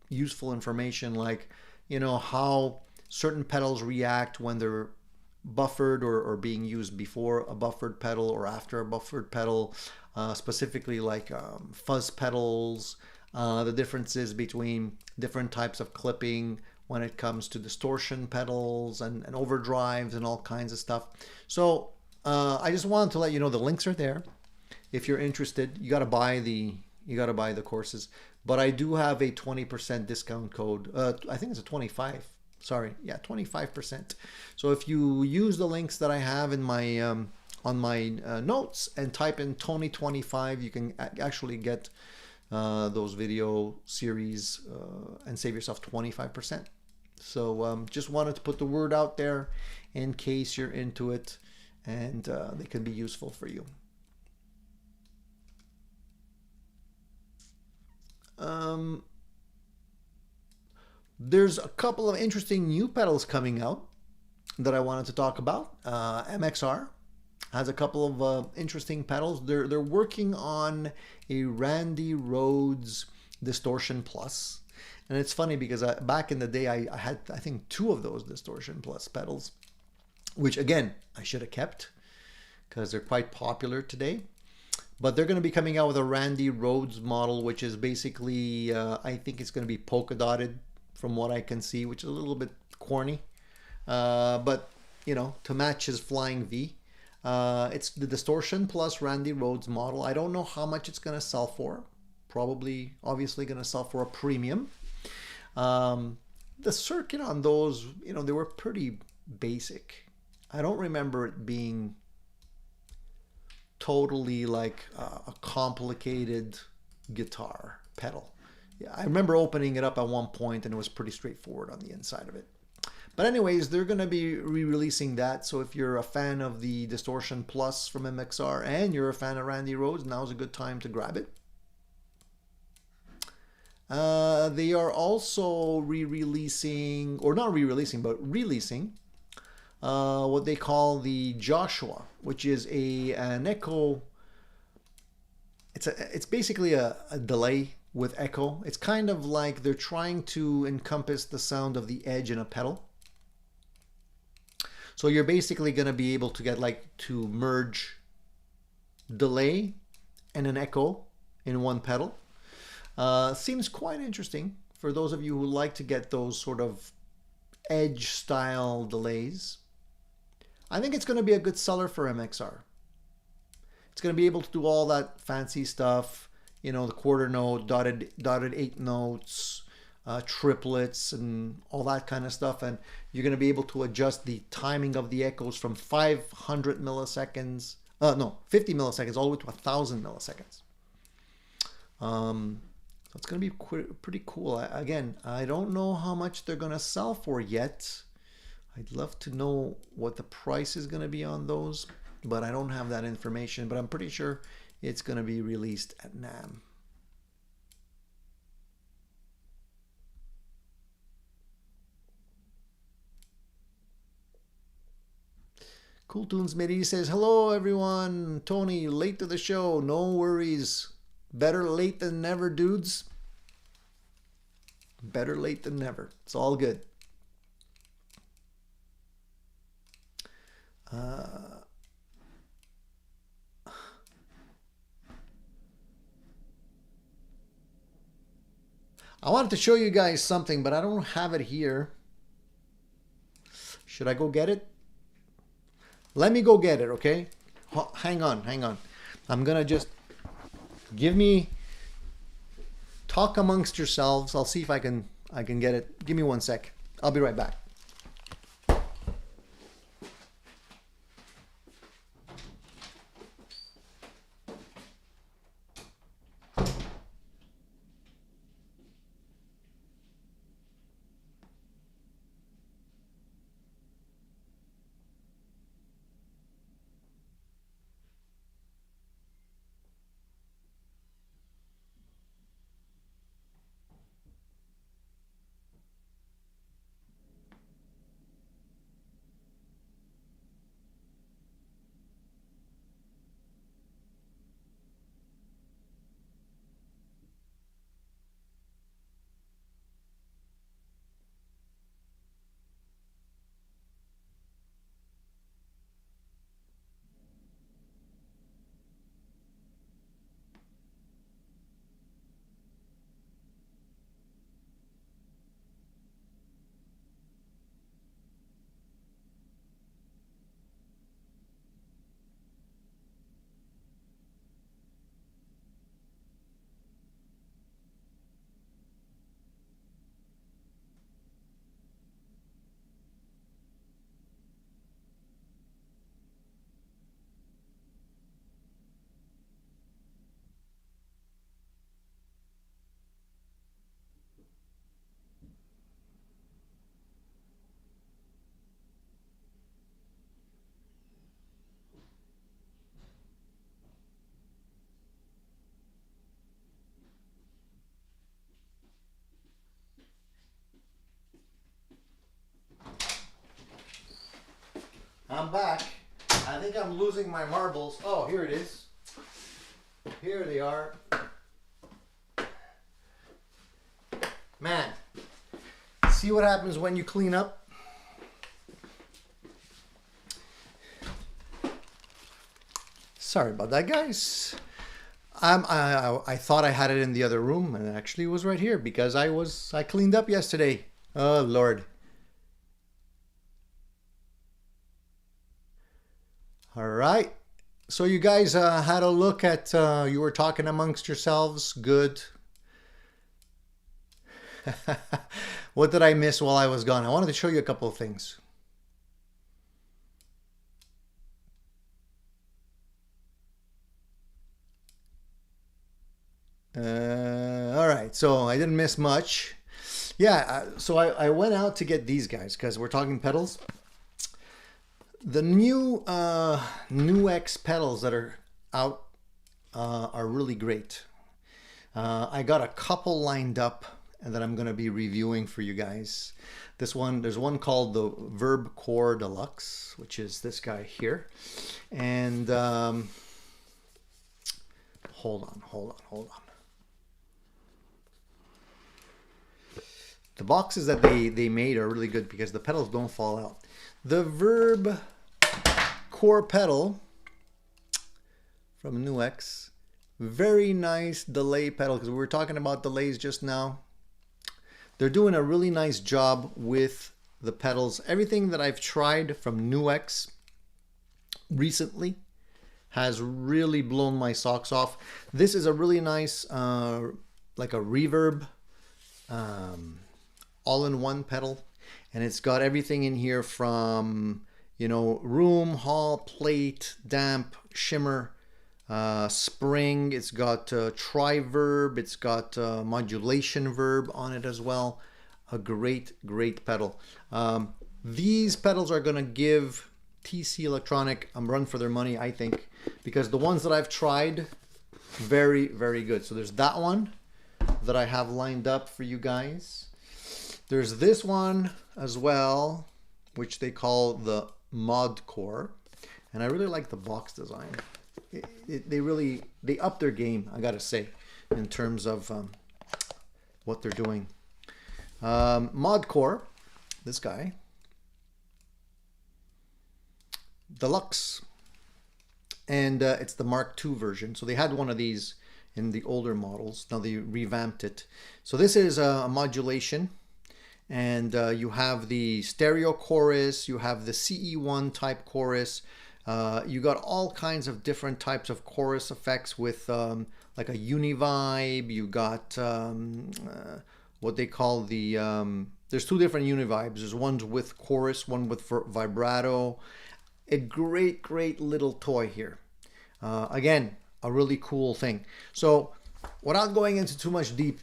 useful information, like, you know, how certain pedals react when they're buffered or being used before a buffered pedal or after a buffered pedal, specifically like fuzz pedals, the differences between different types of clipping when it comes to distortion pedals and overdrives and all kinds of stuff. So I just wanted to let you know the links are there. If you're interested, you got to buy the courses, but I do have a 20% discount code. I think it's a 25. Sorry, yeah, 25%. So if you use the links that I have in my on my notes and type in Tony25, you can actually get those video series and save yourself 25%. So just wanted to put the word out there in case you're into it, and they can be useful for you. There's a couple of interesting new pedals coming out that I wanted to talk about. MXR has a couple of interesting pedals. They're working on a Randy Rhoads Distortion Plus, and it's funny because back in the day I had, I think, 2 of those Distortion Plus pedals, which again I should have kept because they're quite popular today. But they're going to be coming out with a Randy Rhoads model, which is basically, I think it's going to be polka dotted from what I can see, which is a little bit corny. But, you know, to match his Flying V. It's the Distortion Plus Randy Rhoads model. I don't know how much it's going to sell for. Probably, obviously, going to sell for a premium. The circuit on those, you know, they were pretty basic. I don't remember it being totally like a complicated guitar pedal. Yeah, I remember opening it up at one point and it was pretty straightforward on the inside of it. But anyways, they're going to be re-releasing that. So if you're a fan of the Distortion Plus from MXR and you're a fan of Randy Rhoads, now's a good time to grab it. They are also re-releasing, or not re-releasing, but releasing what they call the Joshua, which is an echo. It's basically a delay with echo. It's kind of like they're trying to encompass the sound of the edge in a pedal. So you're basically going to be able to get to merge delay and an echo in one pedal. Seems quite interesting for those of you who like to get those sort of edge style delays. I think it's going to be a good seller for MXR. It's going to be able to do all that fancy stuff, you know, the quarter note, dotted 8 notes, triplets, and all that kind of stuff. And you're going to be able to adjust the timing of the echoes from 500 milliseconds, 50 milliseconds, all the way to 1,000 milliseconds. So it's going to be pretty cool. Again, I don't know how much they're going to sell for yet. I'd love to know what the price is going to be on those, but I don't have that information. But I'm pretty sure it's going to be released at NAMM. Cool Tunes Midi says, hello everyone. Tony, late to the show. No worries. Better late than never, dudes. Better late than never. It's all good. I wanted to show you guys something, but I don't have it here. Should I go get it? Let me go get it, okay? Hang on. I'm gonna just talk amongst yourselves. I'll see if I can get it. Give me 1 sec. I'll be right back. I'm back. I think I'm losing my marbles. Oh, here it is. Here they are. Man, see what happens when you clean up? Sorry about that, guys. I thought I had it in the other room, and it actually was right here because I cleaned up yesterday. Oh Lord. All right. So you guys had a look at, you were talking amongst yourselves. Good. What did I miss while I was gone? I wanted to show you a couple of things. All right, so I didn't miss much. Yeah, so I went out to get these guys because we're talking pedals. The new X pedals that are out are really great. I got a couple lined up and that I'm going to be reviewing for you guys. There's one called the Verb Core Deluxe, which is this guy here. And hold on. The boxes that they made are really good because the pedals don't fall out. The Verb Core pedal from New X, very nice delay pedal, because we were talking about delays just now. They're doing a really nice job with the pedals. Everything that I've tried from New X recently has really blown my socks off. This is a really nice, like a reverb, all-in-one pedal, and it's got everything in here from, you know, room, hall, plate, damp, shimmer, spring. It's got tri-verb. It's got modulation verb on it as well. A great pedal. These pedals are gonna give TC Electronic a run for their money, I think, because the ones that I've tried, very good. So there's that one that I have lined up for you guys. There's this one as well, which they call the Mod Core, and I really like the box design. They up their game, I gotta say, in terms of what they're doing. Mod Core, this guy, Deluxe, and it's the Mark II version. So they had one of these in the older models. Now they revamped it. So this is a modulation. And you have the stereo chorus, you have the CE1 type chorus, you got all kinds of different types of chorus effects with like a univibe. You got what they call the, there's two different univibes. There's ones with chorus, one with vibrato. A great little toy here. Again, a really cool thing. So without going into too much deep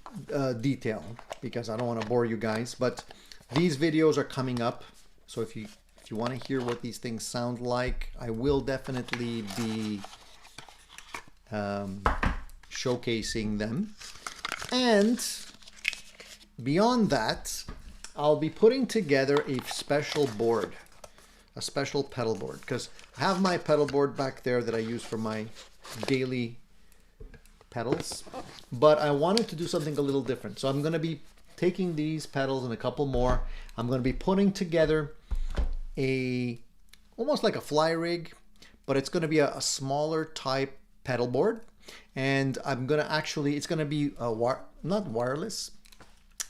detail, because I don't want to bore you guys, but these videos are coming up. So if you want to hear what these things sound like, I will definitely be showcasing them. And beyond that, I'll be putting together a special board, a special pedal board, because I have my pedal board back there that I use for my daily pedals, but I wanted to do something a little different. So I'm going to be taking these pedals and a couple more. I'm going to be putting together almost like a fly rig, but it's going to be a smaller type pedal board. And I'm going to actually, it's going to be not wireless.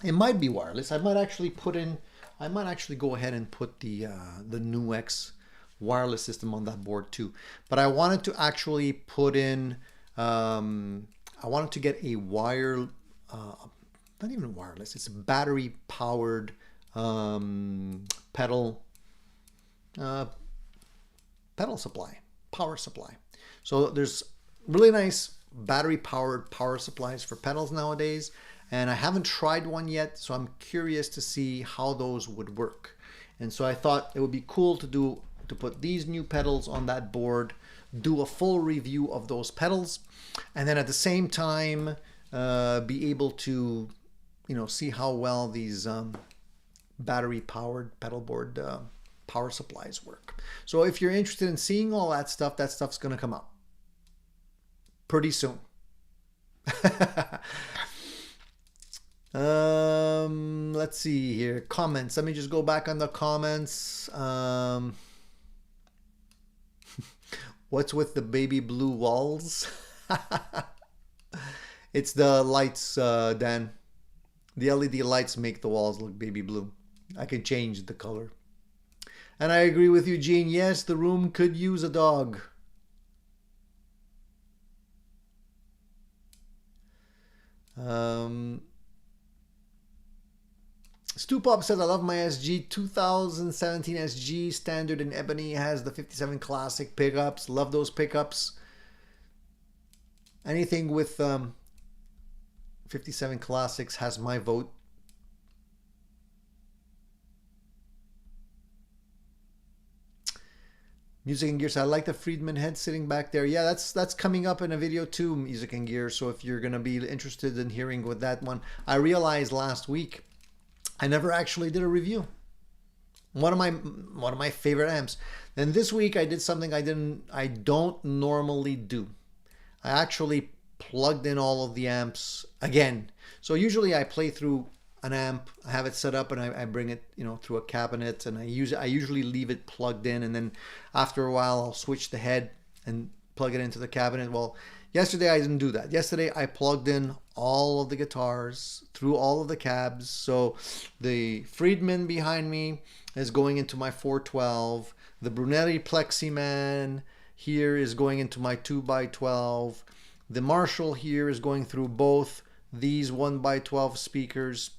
It might be wireless. I might actually go ahead and put the New X wireless system on that board too. But I wanted to actually put in, I wanted to get a wire, not even wireless, it's a battery powered pedal supply, power supply. So there's really nice battery powered power supplies for pedals nowadays, and I haven't tried one yet, so I'm curious to see how those would work. And so I thought it would be cool to put these new pedals on that board, do a full review of those pedals, and then at the same time be able to, you know, see how well these battery powered pedal board power supplies work. So if you're interested in seeing all that stuff's going to come out pretty soon. Let's see here. Comments. Let me just go back on the comments. What's with the baby blue walls? It's the lights, Dan. The LED lights make the walls look baby blue. I can change the color. And I agree with you, Gene. Yes, the room could use a dog. Stu Pop says, I love my SG. 2017 SG standard in ebony has the 57 classic pickups. Love those pickups. Anything with 57 classics has my vote. Music and Gear. So I like the Friedman head sitting back there. Yeah, that's coming up in a video too, Music and Gear. So if you're gonna be interested in hearing with that one, I realized last week I never actually did a review. One of my favorite amps. Then this week I did something I don't normally do. I actually plugged in all of the amps again. So usually I play through an amp, I have it set up, and I bring it, through a cabinet, and I usually leave it plugged in, and then after a while I'll switch the head and plug it into the cabinet. Well, yesterday I didn't do that. Yesterday I plugged in all of the guitars through all of the cabs. So the Friedman behind me is going into my 412. The Brunelli Pleximan here is going into my 2x12. The Marshall here is going through both these 1x12 speakers,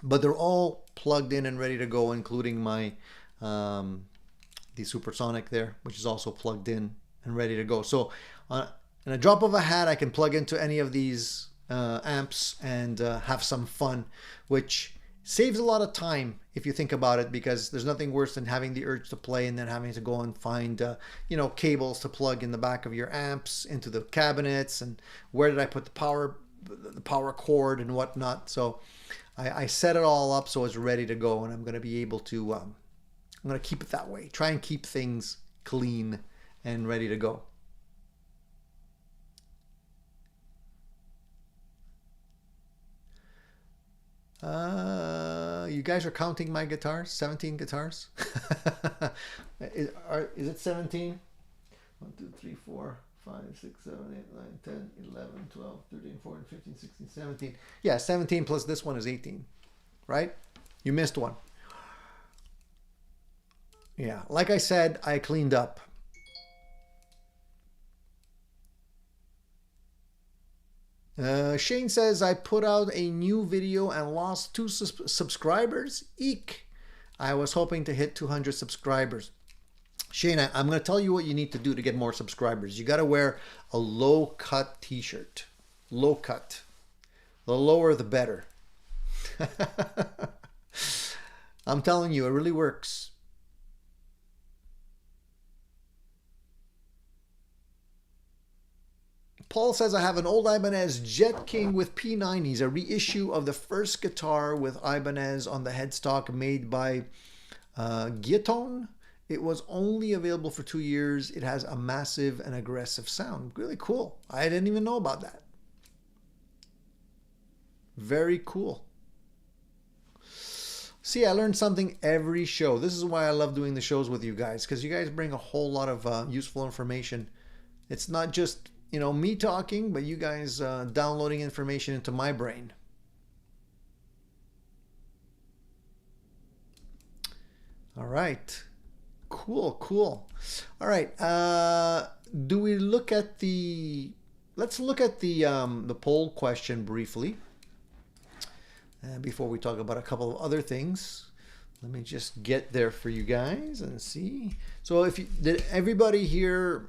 but they're all plugged in and ready to go, including my the Supersonic there, which is also plugged in and ready to go. So in a drop of a hat, I can plug into any of these amps and have some fun, which saves a lot of time if you think about it, because there's nothing worse than having the urge to play and then having to go and find cables to plug in the back of your amps into the cabinets, and where did I put the power cord and whatnot. So I set it all up so it's ready to go, and I'm going to be able to I'm going to keep it that way. Try and keep things clean and ready to go. You guys are counting my guitars? 17 guitars? Is it 17? 1, 2, 3, 4, 5, 6, 7, 8, 9, 10, 11, 12, 13, 14, 15, 16, 17. Yeah, 17 plus this one is 18, right? You missed one. Yeah, like I said, I cleaned up. Shane says, I put out a new video and lost 2 subscribers. Eek! I was hoping to hit 200 subscribers. Shane, I'm going to tell you what you need to do to get more subscribers. You got to wear a low-cut t-shirt. Low cut. The lower, the better. I'm telling you, it really works. Paul says, I have an old Ibanez Jet King with P90s, a reissue of the first guitar with Ibanez on the headstock made by Guillotone. It was only available for 2 years. It has a massive and aggressive sound. Really cool. I didn't even know about that. Very cool. See, I learned something every show. This is why I love doing the shows with you guys, because you guys bring a whole lot of useful information. It's not just me talking, but you guys downloading information into my brain. All right. Cool. All right. Do we look at let's look at the poll question briefly before we talk about a couple of other things. Let me just get there for you guys and see. So did everybody here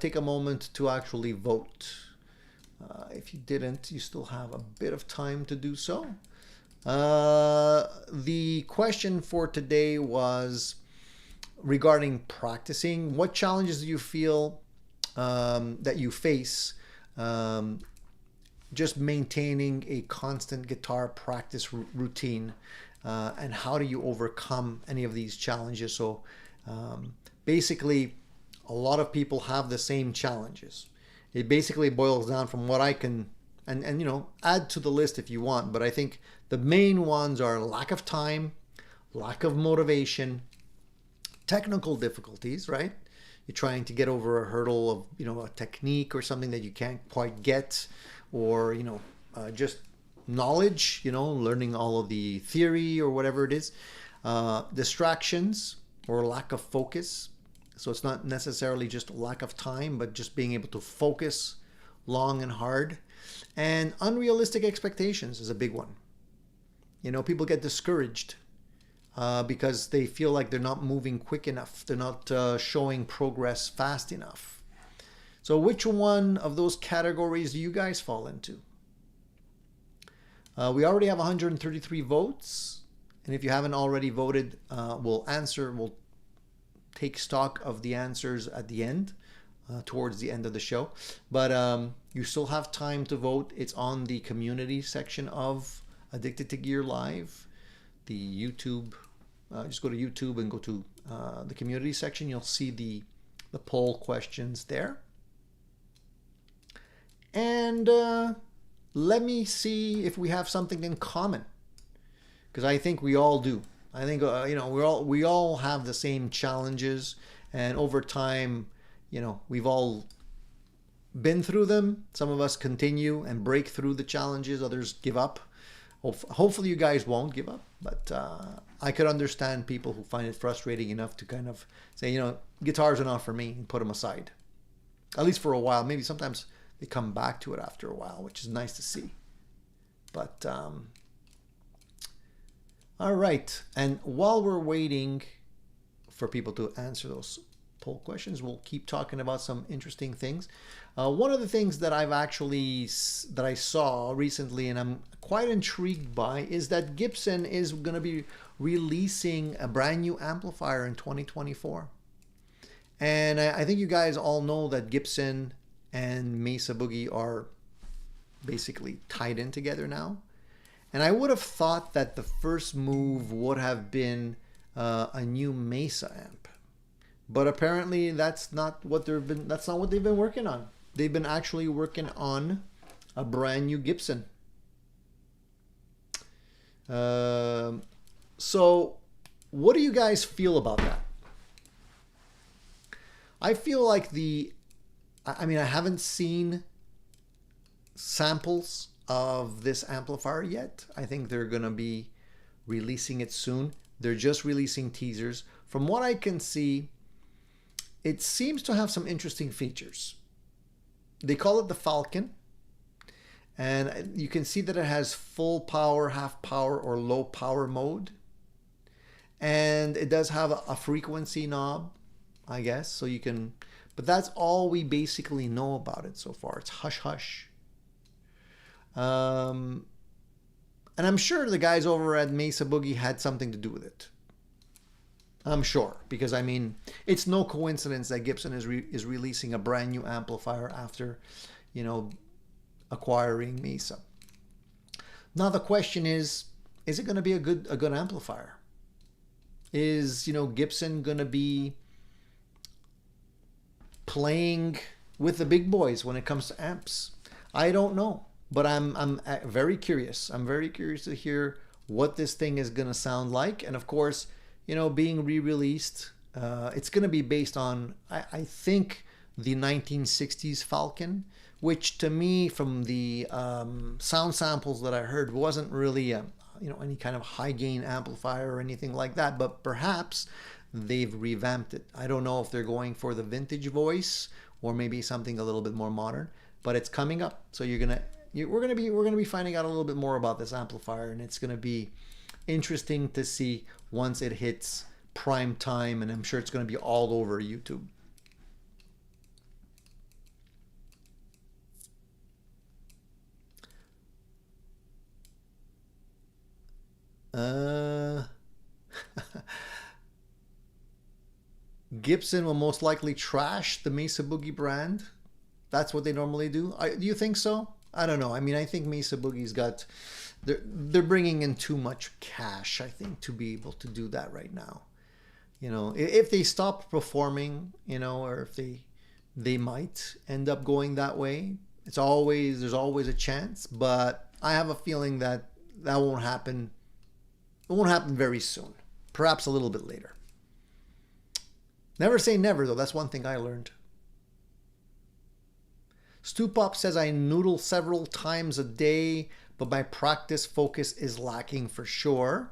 take a moment to actually vote? If you didn't, you still have a bit of time to do so. The question for today was regarding practicing. What challenges do you feel that you face just maintaining a constant guitar practice routine? and how do you overcome any of these challenges. So basically, a lot of people have the same challenges. It basically boils down from what I can, and you know, add to the list if you want, but I think the main ones are lack of time, lack of motivation, technical difficulties, right? You're trying to get over a hurdle of, you know, a technique or something that you can't quite get, or, you know, just knowledge, you know, learning all of the theory or whatever it is. Distractions or lack of focus. So it's not necessarily just lack of time, but just being able to focus long and hard. And unrealistic expectations is a big one. You know, people get discouraged because they feel like they're not moving quick enough. They're not showing progress fast enough. So which one of those categories do you guys fall into? We already have 133 votes. And if you haven't already voted, we'll take stock of the answers at the end, towards the end of the show. But you still have time to vote. It's on the community section of Addicted to Gear Live, the YouTube. Just go to YouTube and go to the community section. You'll see the poll questions there. And let me see if we have something in common, because I think we all do. I think you know, we all have the same challenges, and over time, you know, we've all been through them. Some of us continue and break through the challenges. Others give up. Hopefully, you guys won't give up. But I could understand people who find it frustrating enough to kind of say, you know, guitars are not for me, and put them aside, at least for a while. Maybe sometimes they come back to it after a while, which is nice to see. But all right, and while we're waiting for people to answer those poll questions, we'll keep talking about some interesting things. One of the things that I saw recently, and I'm quite intrigued by, is that Gibson is going to be releasing a brand new amplifier in 2024. And I think you guys all know that Gibson and Mesa Boogie are basically tied in together now. And I would have thought that the first move would have been a new Mesa amp, but apparently that's not what they've been working on. They've been actually working on a brand new Gibson. So what do you guys feel about that? I feel like I mean, I haven't seen samples of this amplifier yet. I think they're going to be releasing it soon. They're just releasing teasers. From what I can see, it seems to have some interesting features. They call it the Falcon, and you can see that it has full power, half power, or low power mode. And it does have a frequency knob, I guess, so you can, but that's all we basically know about it so far. It's hush hush. And I'm sure the guys over at Mesa Boogie had something to do with it. I'm sure, because I mean, it's no coincidence that Gibson is releasing a brand new amplifier after, you know, acquiring Mesa. Now the question is it going to be a good amplifier? Is, you know, Gibson going to be playing with the big boys when it comes to amps? I don't know. But I'm very curious. I'm very curious to hear what this thing is going to sound like. And of course, you know, being re-released, it's going to be based on, I think, the 1960s Falcon, which to me, from the sound samples that I heard, wasn't really, you know, any kind of high gain amplifier or anything like that. But perhaps they've revamped it. I don't know if they're going for the vintage voice or maybe something a little bit more modern. But it's coming up, so we're gonna be finding out a little bit more about this amplifier, and it's gonna be interesting to see once it hits prime time, and I'm sure it's gonna be all over YouTube. Gibson will most likely trash the Mesa Boogie brand. That's what they normally do. Do you think so? I don't know. I mean, I think Mesa Boogie's got, they're bringing in too much cash, I think, to be able to do that right now. You know, if they stop performing, you know, or if they might end up going that way. There's always a chance, but I have a feeling that that won't happen. It won't happen very soon. Perhaps a little bit later. Never say never, though. That's one thing I learned. Stu Pop says I noodle several times a day, but my practice focus is lacking for sure.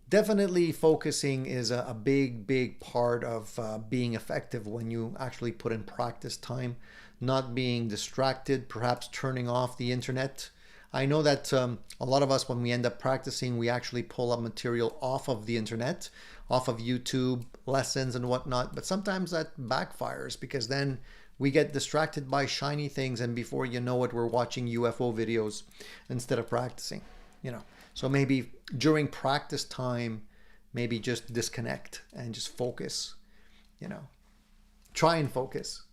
Definitely focusing is a big part of being effective when you actually put in practice time, not being distracted, perhaps turning off the internet. I know that a lot of us, when we end up practicing, we actually pull up material off of the internet, off of YouTube, lessons and whatnot. But sometimes that backfires because then we get distracted by shiny things, and before you know it, we're watching UFO videos instead of practicing, you know. So maybe during practice time, maybe just disconnect and just focus, you know. Try and focus.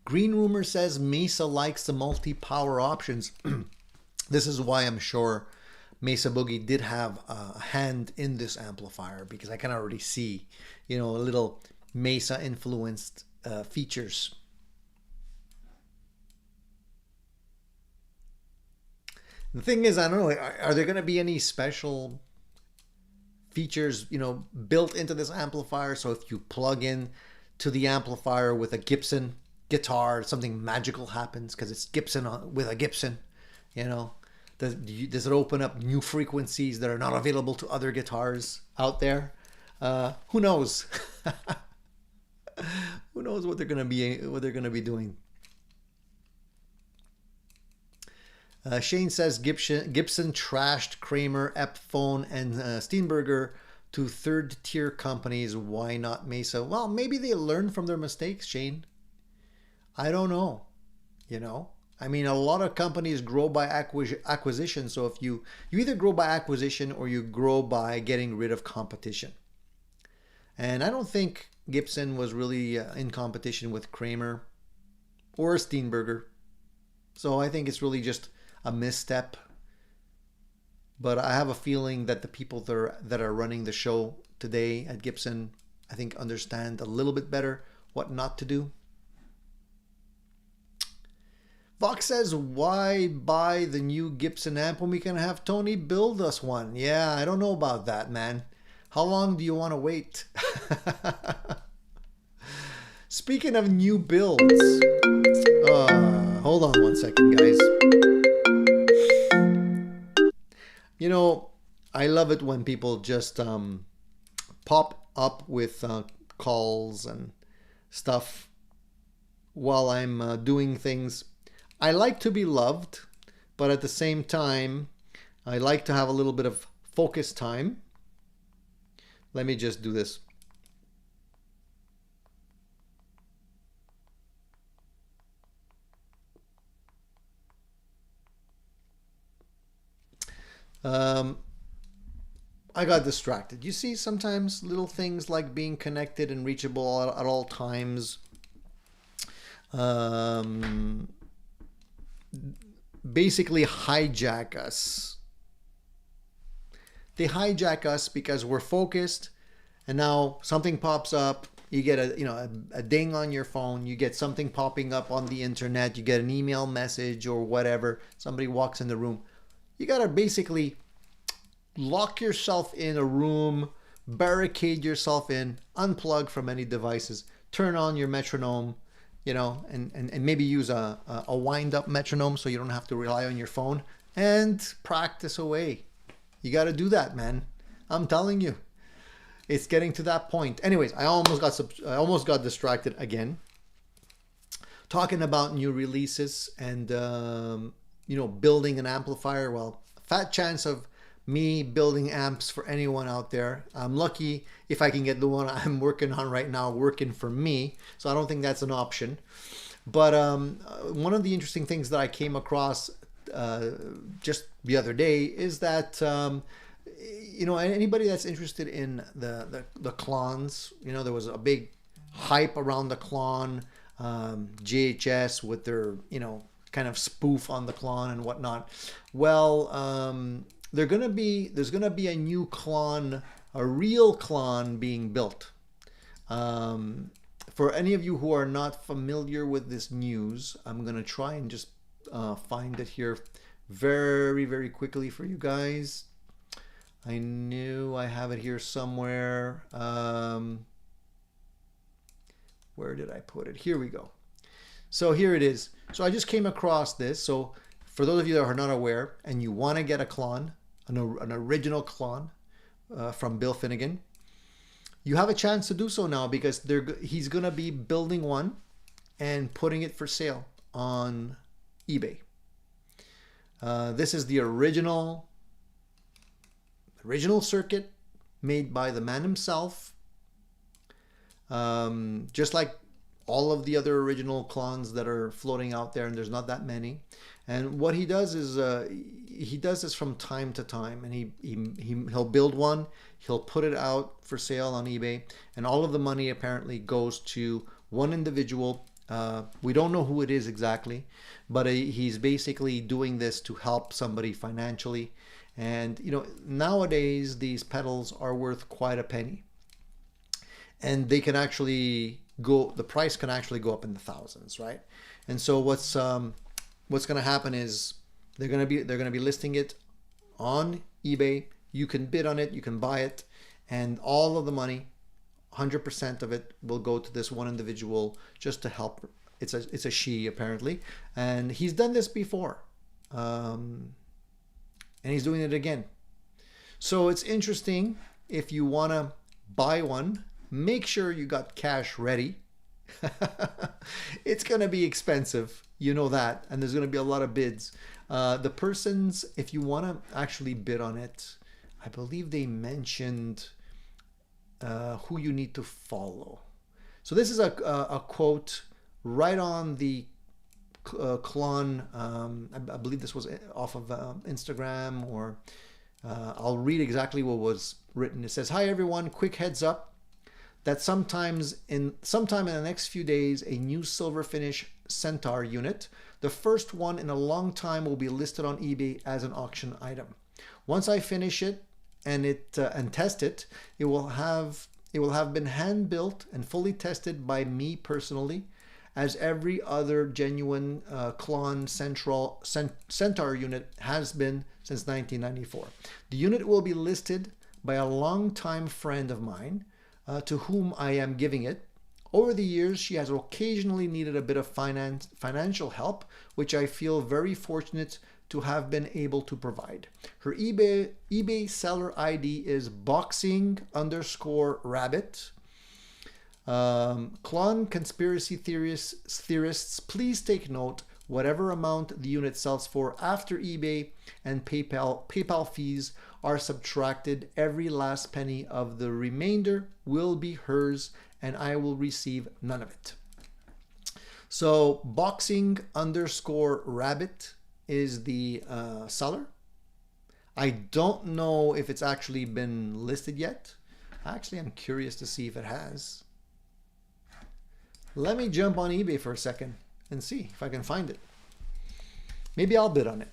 Green Rumor says Mesa likes the multi-power options. This is why I'm sure Mesa Boogie did have a hand in this amplifier, because I can already see, you know, a little Mesa influenced features. The thing is, I don't know, are there going to be any special features, you know, built into this amplifier? So if you plug in to the amplifier with a Gibson guitar, something magical happens because it's Gibson with a Gibson, you know? Does it open up new frequencies that are not available to other guitars out there? Who knows? Who knows what they're going to be doing? Shane says Gibson trashed Kramer, Epiphone, and Steenberger to third-tier companies. Why not Mesa? Well, maybe they learned from their mistakes, Shane. I don't know. You know? I mean, a lot of companies grow by acquisition. So if you either grow by acquisition or you grow by getting rid of competition. And I don't think Gibson was really in competition with Kramer or Steenberger. So I think it's really just a misstep. But I have a feeling that the people that are running the show today at Gibson, I think, understand a little bit better what not to do. Vox says, why buy the new Gibson amp when we can have Tony build us one? Yeah, I don't know about that, man. How long do you want to wait? Speaking of new builds, hold on one second, guys. You know, I love it when people just pop up with calls and stuff while I'm doing things. I like to be loved, but at the same time, I like to have a little bit of focus time. Let me just do this. I got distracted. You see, sometimes little things like being connected and reachable at all times basically hijack us. They hijack us because we're focused, and now something pops up. You get a ding on your phone. You get something popping up on the internet. You get an email message or whatever. Somebody walks in the room. You gotta basically lock yourself in a room, barricade yourself in, unplug from any devices, turn on your metronome, you know, and maybe use a wind-up metronome so you don't have to rely on your phone, and practice away. You got to do that, man. I'm telling you. It's getting to that point. Anyways, I almost got distracted again. Talking about new releases and, you know, building an amplifier. Well, fat chance of me building amps for anyone out there. I'm lucky if I can get the one I'm working on right now working for me. So I don't think that's an option. But one of the interesting things that I came across just the other day is that, you know, anybody that's interested in the clones, you know, there was a big hype around the Klon, JHS with their, kind of spoof on the Klon and whatnot. Well, there's gonna be a new Klon, a real Klon being built. For any of you who are not familiar with this news, I'm gonna try and just find it here very, very quickly for you guys. I knew I have it here somewhere. Where did I put it? Here we go. So here it is. So I just came across this. So for those of you that are not aware and you want to get a Klon, an original Klon from Bill Finnegan, you have a chance to do so now, because he's going to be building one and putting it for sale on eBay. This is the original circuit made by the man himself. Just like all of the other original Klons that are floating out there, and there's not that many. And what he does is he does this from time to time, and he'll build one, he'll put it out for sale on eBay, and all of the money apparently goes to one individual. We don't know who it is exactly, but he's basically doing this to help somebody financially. And nowadays these pedals are worth quite a penny, and they can actually the price can actually go up in the thousands, right? And so what's going to happen is they're going to be listing it on eBay. You can bid on it, you can buy it, and all of the money, 100% of it, will go to this one individual just to help. It's a she, apparently, and he's done this before, and he's doing it again. So it's interesting. If you want to buy one, make sure you got cash ready. It's going to be expensive, you know that, and there's going to be a lot of bids. The persons, if you want to actually bid on it, I believe they mentioned who you need to follow. So this is a quote right on the Klon. I believe this was off of Instagram, or I'll read exactly what was written. It says, "Hi everyone, quick heads up that sometime in the next few days, a new silver finish Centaur unit, the first one in a long time, will be listed on eBay as an auction item. Once I finish it and test it, it will have been hand built and fully tested by me personally, as every other genuine Klon Centaur unit has been since 1994. The unit will be listed by a longtime friend of mine, to whom I am giving it. Over the years, she has occasionally needed a bit of financial help, which I feel very fortunate to have been able to provide. Her eBay seller ID is boxing_rabbit. Klon conspiracy theorists, please take note. Whatever amount the unit sells for after eBay and PayPal fees are subtracted, every last penny of the remainder will be hers, and I will receive none of it." So boxing_rabbit is the seller. I don't know if it's actually been listed yet. Actually, I'm curious to see if it has. Let me jump on eBay for a second and see if I can find it. Maybe I'll bid on it.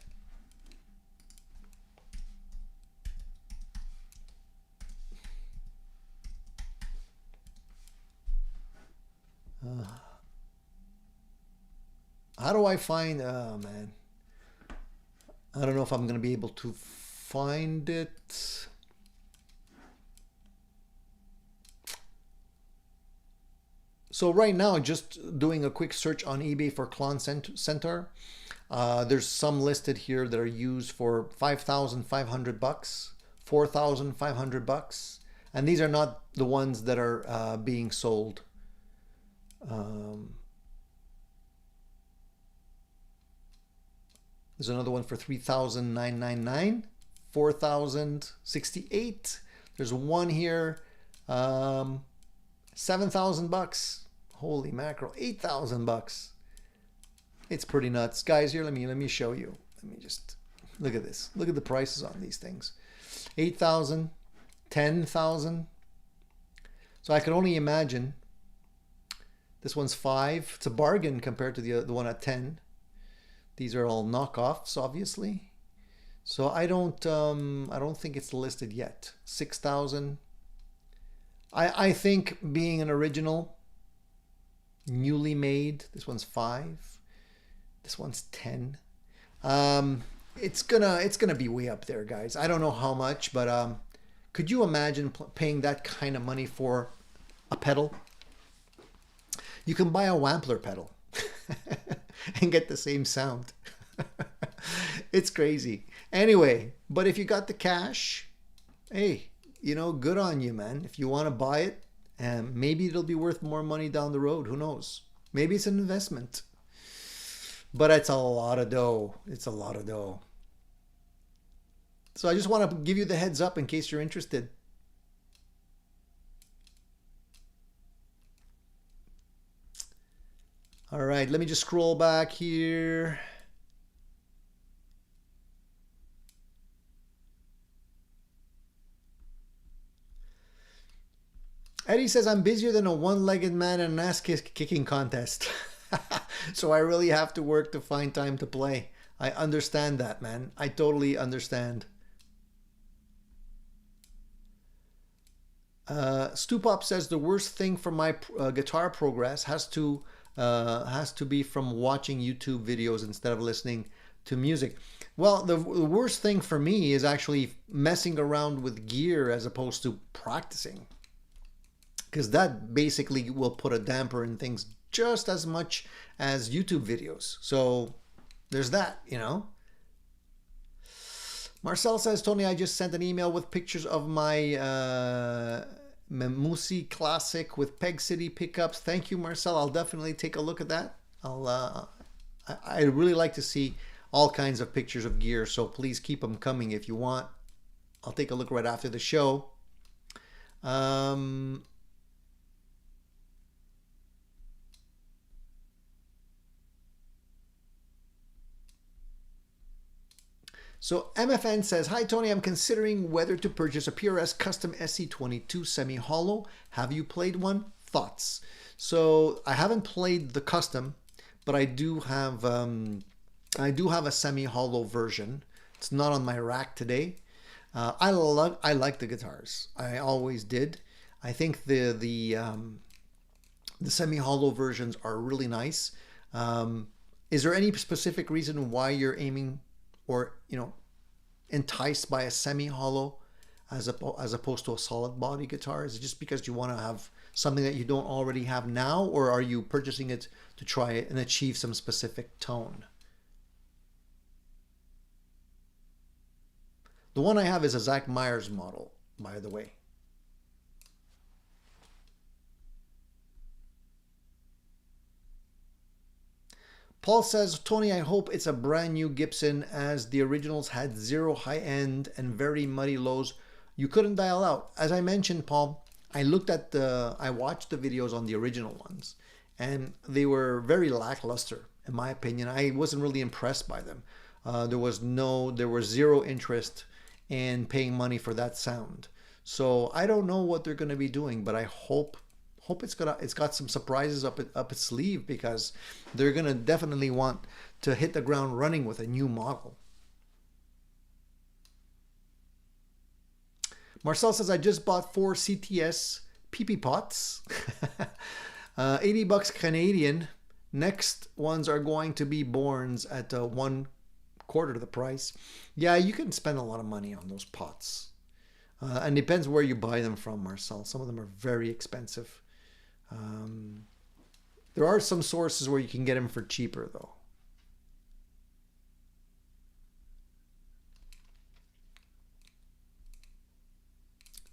How do I find, oh man, I don't know if I'm going to be able to find it. So right now, just doing a quick search on eBay for Klon Centaur, there's some listed here that are used for $5,500, $4,500, and these are not the ones that are being sold. There's another one for $3,999, $4,068. There's one here, $7,000. Holy mackerel, $8,000. It's pretty nuts, guys. Here, let me show you. Let me just look at this. Look at the prices on these things. 8,000, 10,000. So I could only imagine This one's 5. It's a bargain compared to the one at 10. These are all knockoffs, obviously. So I don't think it's listed yet. 6,000. I think being an original, newly made. This one's 5. This one's 10. It's gonna be way up there, guys. I don't know how much, but could you imagine paying that kind of money for a pedal? You can buy a Wampler pedal and get the same sound. It's crazy. Anyway, but if you got the cash, hey, you know, good on you, man. If you want to buy it, and maybe it'll be worth more money down the road. Who knows? Maybe it's an investment. But it's a lot of dough. It's a lot of dough. So I just want to give you the heads up in case you're interested. All right, let me just scroll back here. Eddie says, I'm busier than a one-legged man in an ass-kicking contest. So I really have to work to find time to play. I understand that, man. I totally understand. Stupop says, the worst thing for my guitar progress has to be from watching YouTube videos instead of listening to music. Well, the worst thing for me is actually messing around with gear as opposed to practicing. Because that basically will put a damper in things just as much as YouTube videos. So there's that, you know. Marcel says, Tony, I just sent an email with pictures of my Memusi Classic with Peg City pickups. Thank you, Marcel. I'll definitely take a look at that. I really like to see all kinds of pictures of gear, so please keep them coming if you want. I'll take a look right after the show. So MFN says, hi Tony, I'm considering whether to purchase a PRS Custom SC22 semi-hollow. Have you played one? Thoughts? So I haven't played the custom, but I do have a semi-hollow version. It's not on my rack today. I like the guitars. I always did. I think the semi-hollow versions are really nice. Is there any specific reason why you're aiming or, you know, enticed by a semi-hollow as opposed to a solid body guitar? Is it just because you want to have something that you don't already have now, or are you purchasing it to try it and achieve some specific tone? The one I have is a Zach Myers model, by the way. Paul says, Tony, I hope it's a brand new Gibson, as the originals had zero high end and very muddy lows you couldn't dial out. As I mentioned, Paul, I watched the videos on the original ones, and they were very lackluster, in my opinion. I wasn't really impressed by them. There was zero interest in paying money for that sound. So I don't know what they're going to be doing, but I hope it's got some surprises up its sleeve, because they're gonna definitely want to hit the ground running with a new model. Marcel says, I just bought 4 CTS PP pots, 80 bucks Canadian. Next ones are going to be Borns at 1/4 the price. Yeah, you can spend a lot of money on those pots, and depends where you buy them from, Marcel. Some of them are very expensive. There are some sources where you can get them for cheaper, though.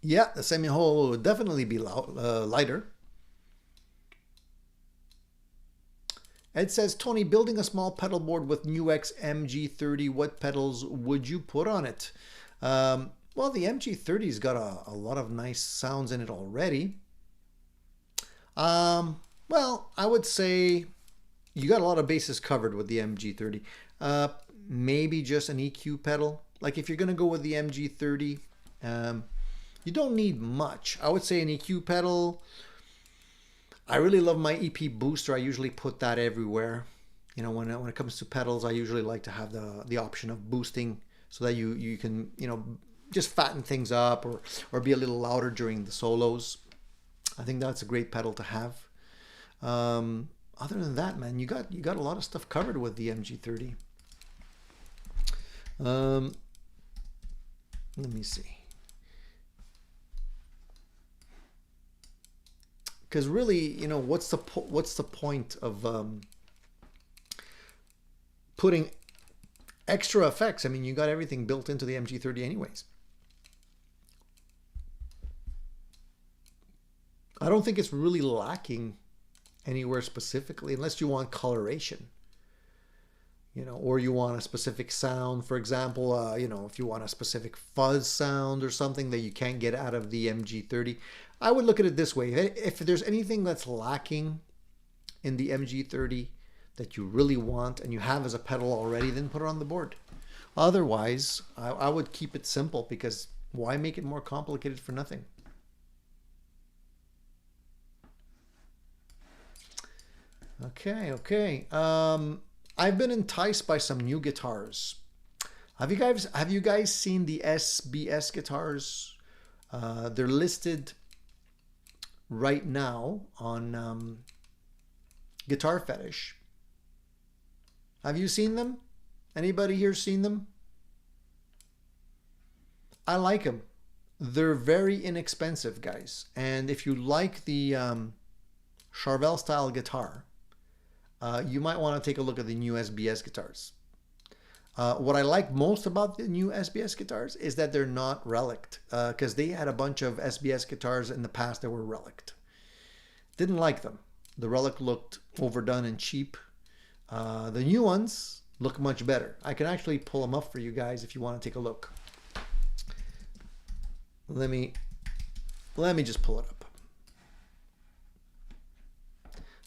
Yeah, the semi-hollow would definitely be lighter. Ed says, Tony, building a small pedal board with NuX MG30, what pedals would you put on it? Well, the MG30's got a lot of nice sounds in it already. Well, I would say you got a lot of bases covered with the MG30. Maybe just an EQ pedal. Like if you're going to go with the MG30, you don't need much. I would say an EQ pedal, I really love my EP booster. I usually put that everywhere. You know, when it comes to pedals, I usually like to have the option of boosting so that you can, you know, just fatten things up or be a little louder during the solos. I think that's a great pedal to have. Other than that, man, you got a lot of stuff covered with the MG30. Let me see. Because really, you know, what's the point of putting extra effects? I mean, you got everything built into the MG30 anyways. I don't think it's really lacking anywhere specifically, unless you want coloration, you know, or you want a specific sound. For example, you know, if you want a specific fuzz sound or something that you can't get out of the MG30, I would look at it this way. If there's anything that's lacking in the MG30 that you really want and you have as a pedal already, then put it on the board. Otherwise, I would keep it simple, because why make it more complicated for nothing? Okay. I've been enticed by some new guitars. Have you guys seen the SBS guitars? They're listed right now on Guitar Fetish. Have you seen them? Anybody here seen them? I like them. They're very inexpensive, guys. And if you like the Charvel style guitar, you might want to take a look at the new SBS guitars. What I like most about the new SBS guitars is that they're not relict, because they had a bunch of SBS guitars in the past that were relict. Didn't like them. The relic looked overdone and cheap. The new ones look much better. I can actually pull them up for you guys if you want to take a look. Let me just pull it up.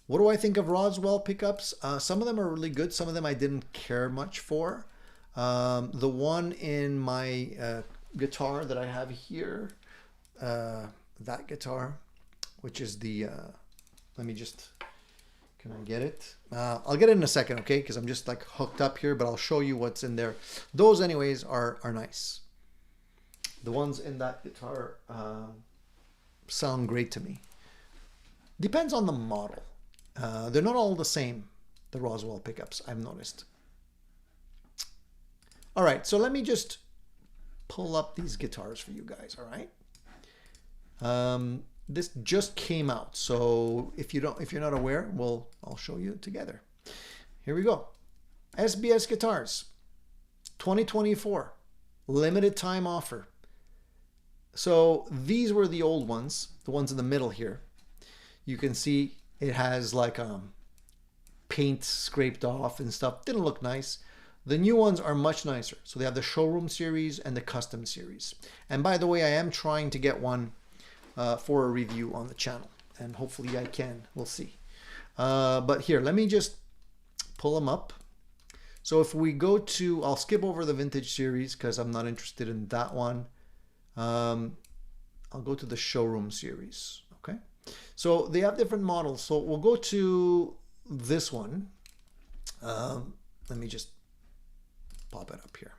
What do I think of Roswell pickups? Some of them are really good. Some of them I didn't care much for. The one in my guitar that I have here, that guitar, which is the, let me just, can I get it? I'll get it in a second, okay? Because I'm just like hooked up here, but I'll show you what's in there. Those anyways are nice. The ones in that guitar sound great to me. Depends on the model. They're not all the same, the Roswell pickups, I've noticed. All right, so let me just pull up these guitars for you guys, all right? This just came out, so if you're not aware, I'll show you together. Here we go. SBS guitars, 2024, limited time offer. So these were the old ones, the ones in the middle here. You can see it has like paint scraped off and stuff. Didn't look nice. The new ones are much nicer. So they have the showroom series and the custom series. And by the way, I am trying to get one for a review on the channel, and hopefully I can. We'll see. But here, let me just pull them up. So if we go to, I'll skip over the vintage series because I'm not interested in that one. I'll go to the showroom series. Okay. So they have different models. So we'll go to this one. Let me just pop it up here.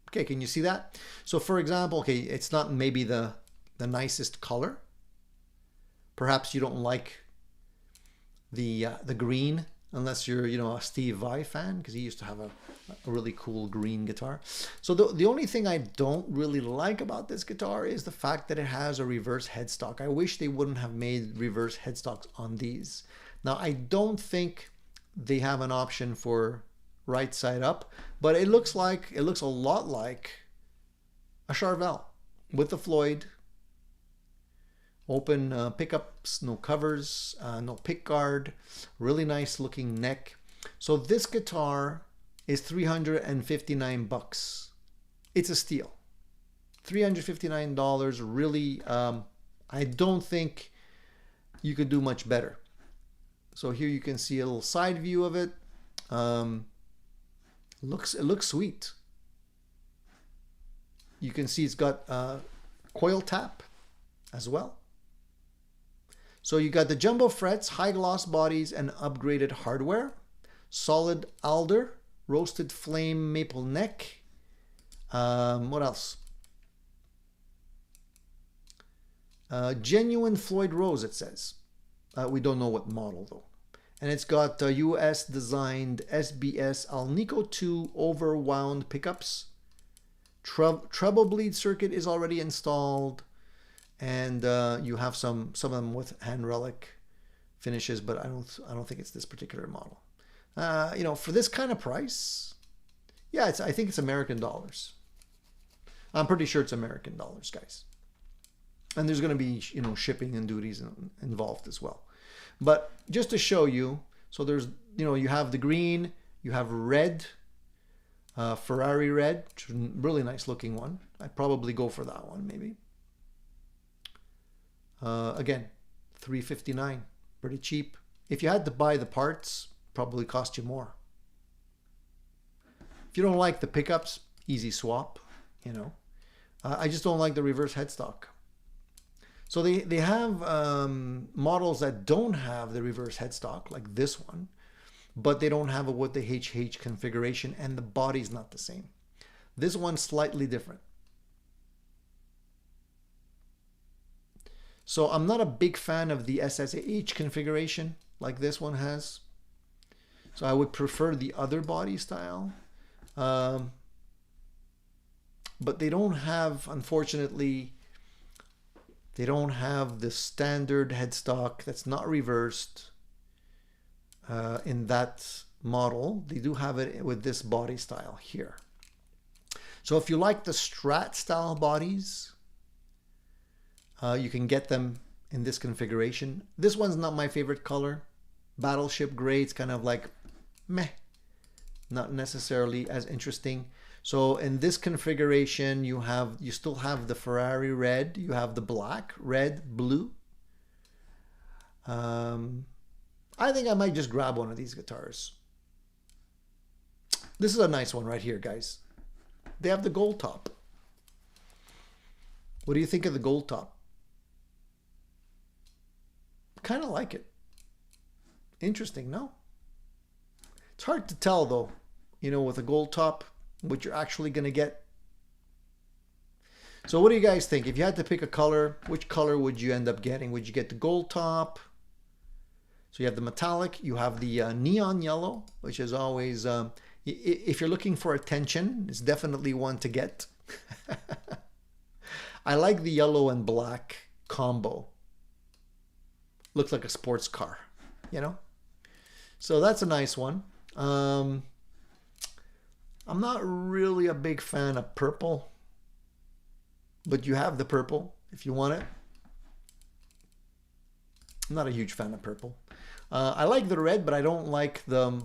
Okay, can you see that? So for example, okay, it's not maybe the nicest color. Perhaps you don't like the green, unless you're, you know, a Steve Vai fan, because he used to have a really cool green guitar. So the only thing I don't really like about this guitar is the fact that it has a reverse headstock. I wish they wouldn't have made reverse headstocks on these. Now, I don't think they have an option for right side up, but it looks a lot like a Charvel with the Floyd. Open pickups, no covers, no pick guard, really nice looking neck. So this guitar is $359. It's a steal. $359, really. I don't think you could do much better. So here you can see a little side view of it. It looks sweet. You can see it's got coil tap as well. So you got the jumbo frets, high gloss bodies, and upgraded hardware. Solid alder, roasted flame maple neck. What else? Genuine Floyd Rose, it says. We don't know what model though. And it's got US designed SBS Alnico 2 overwound pickups. Treble bleed circuit is already installed. And you have some of them with hand relic finishes, but I don't think it's this particular model. You know, for this kind of price, yeah, I think it's American dollars. I'm pretty sure it's American dollars, guys. And there's going to be, you know, shipping and duties involved as well. But just to show you, so there's, you know, you have the green, you have red, Ferrari red, which is a really nice looking one. I'd probably go for that one, maybe. Again, $3.59, pretty cheap. If you had to buy the parts, probably cost you more. If you don't like the pickups, easy swap, you know. I just don't like the reverse headstock. So they have models that don't have the reverse headstock, like this one, but they don't have with the HH configuration, and the body's not the same. This one's slightly different. So I'm not a big fan of the SSH configuration like this one has. So I would prefer the other body style. But they don't have, unfortunately, they don't have the standard headstock that's not reversed in that model. They do have it with this body style here. So if you like the Strat style bodies, you can get them in this configuration. This one's not my favorite color. Battleship gray, it's kind of like meh, not necessarily as interesting. So in this configuration, you still have the Ferrari red, you have the black, red, blue. I think I might just grab one of these guitars. This is a nice one right here, guys. They have the gold top. What do you think of the gold top? Kind of like it. Interesting, no? It's hard to tell though, you know, with a gold top, what you're actually going to get. So what do you guys think? If you had to pick a color, which color would you end up getting? Would you get the gold top? So you have the metallic, you have the neon yellow, which is always, if you're looking for attention, it's definitely one to get. I like the yellow and black combo. Looks like a sports car, you know? So that's a nice one. I'm not really a big fan of purple, but you have the purple if you want it. I'm not a huge fan of purple. I like the red, but I don't like the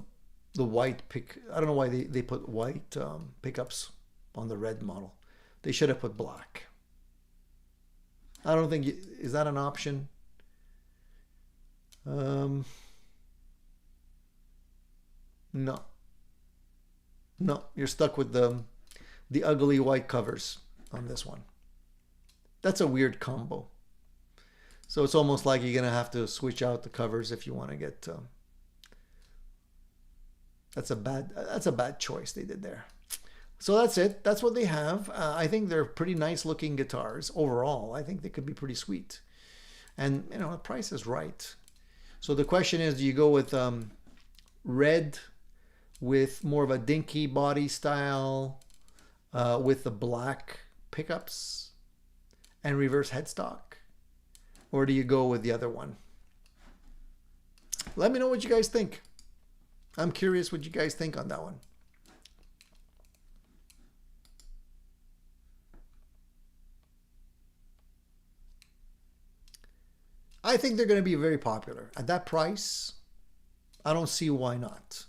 white pick. I don't know why they put white pickups on the red model. They should have put black. I don't think, is that an option? No. No, you're stuck with the ugly white covers on this one. That's a weird combo. So it's almost like you're gonna have to switch out the covers if you want to get. That's a bad choice they did there. So that's it. That's what they have. I think they're pretty nice looking guitars overall. I think they could be pretty sweet, and you know the price is right. So the question is, do you go with red with more of a dinky body style with the black pickups and reverse headstock? Or do you go with the other one? Let me know what you guys think. I'm curious what you guys think on that one. I think they're going to be very popular. At that price, I don't see why not.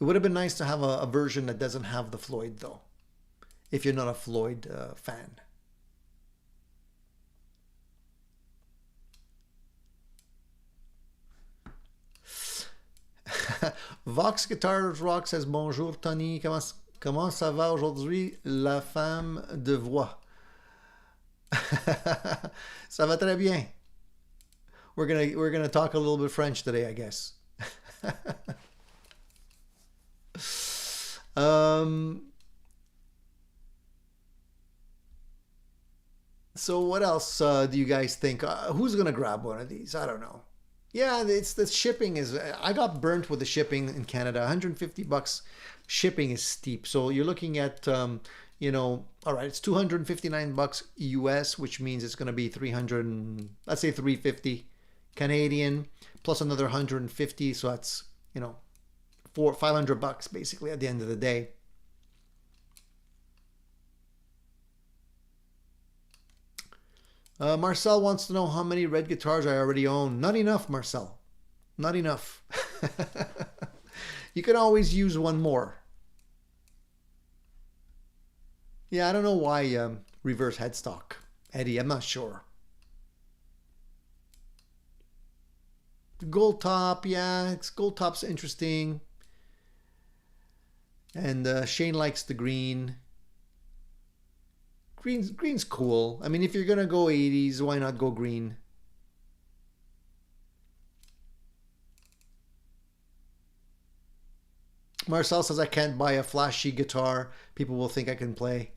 It would have been nice to have a version that doesn't have the Floyd, though, if you're not a Floyd fan. Vox Guitars Rock says bonjour Tony, comment ça va aujourd'hui la femme de voix? Ça va très bien. we're gonna talk a little bit French today, I guess. um. So what else do you guys think? Who's gonna grab one of these? I don't know. Yeah, it's the shipping is. I got burnt with the shipping in Canada. 150 bucks shipping is steep. So you're looking at, all right, it's 259 bucks US, which means it's gonna be 300, let's say 350 Canadian plus another 150. So that's 500 bucks basically at the end of the day. Marcel wants to know how many red guitars I already own. Not enough, Marcel. Not enough. You can always use one more. Yeah, I don't know why reverse headstock. Eddie, I'm not sure. Gold top, yeah, gold top's interesting. And Shane likes the green. Green's cool. I mean, if you're gonna go 80s, why not go green? Marcel says I can't buy a flashy guitar. People will think I can play.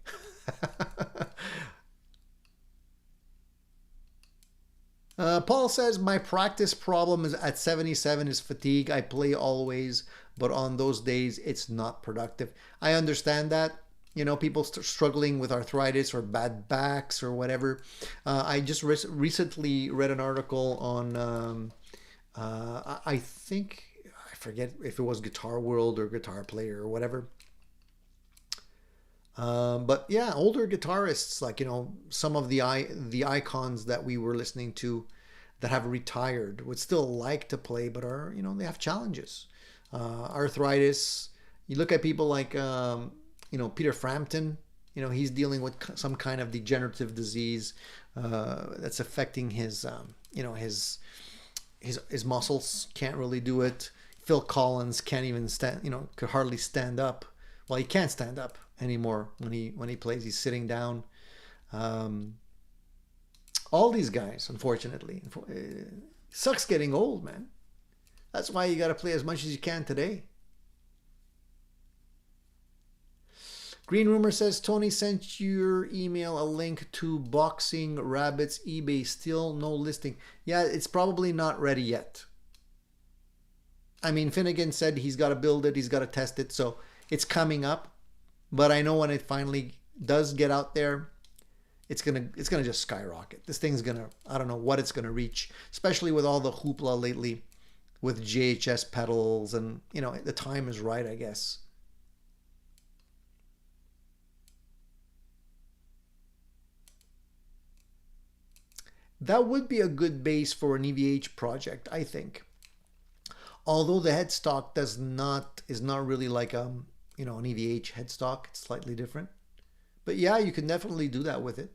Paul says my practice problem is at 77 is fatigue. I play always, but on those days it's not productive. I understand that. People struggling with arthritis or bad backs or whatever. I just recently read an article on, I think, I forget if it was Guitar World or Guitar Player or whatever. But yeah, older guitarists, like, some of the icons that we were listening to that have retired would still like to play, but are, they have challenges. Arthritis. You look at people like, Peter Frampton, he's dealing with some kind of degenerative disease that's affecting his muscles. Can't really do it. Phil Collins can't even stand, could hardly stand up. Well, he can't stand up anymore when he plays. He's sitting down. All these guys, unfortunately, sucks getting old, man. That's why you got to play as much as you can today. Green Rumor says, Tony sent your email a link to Boxing Rabbits eBay. Still no listing. Yeah, it's probably not ready yet. I mean, Finnegan said he's got to build it. He's got to test it. So it's coming up. But I know when it finally does get out there, it's gonna just skyrocket. This thing's gonna, I don't know what it's gonna reach, especially with all the hoopla lately with JHS pedals, and the time is right, I guess. That would be a good base for an EVH project, I think. Although the headstock is not really like an EVH headstock. It's slightly different. But yeah, you can definitely do that with it.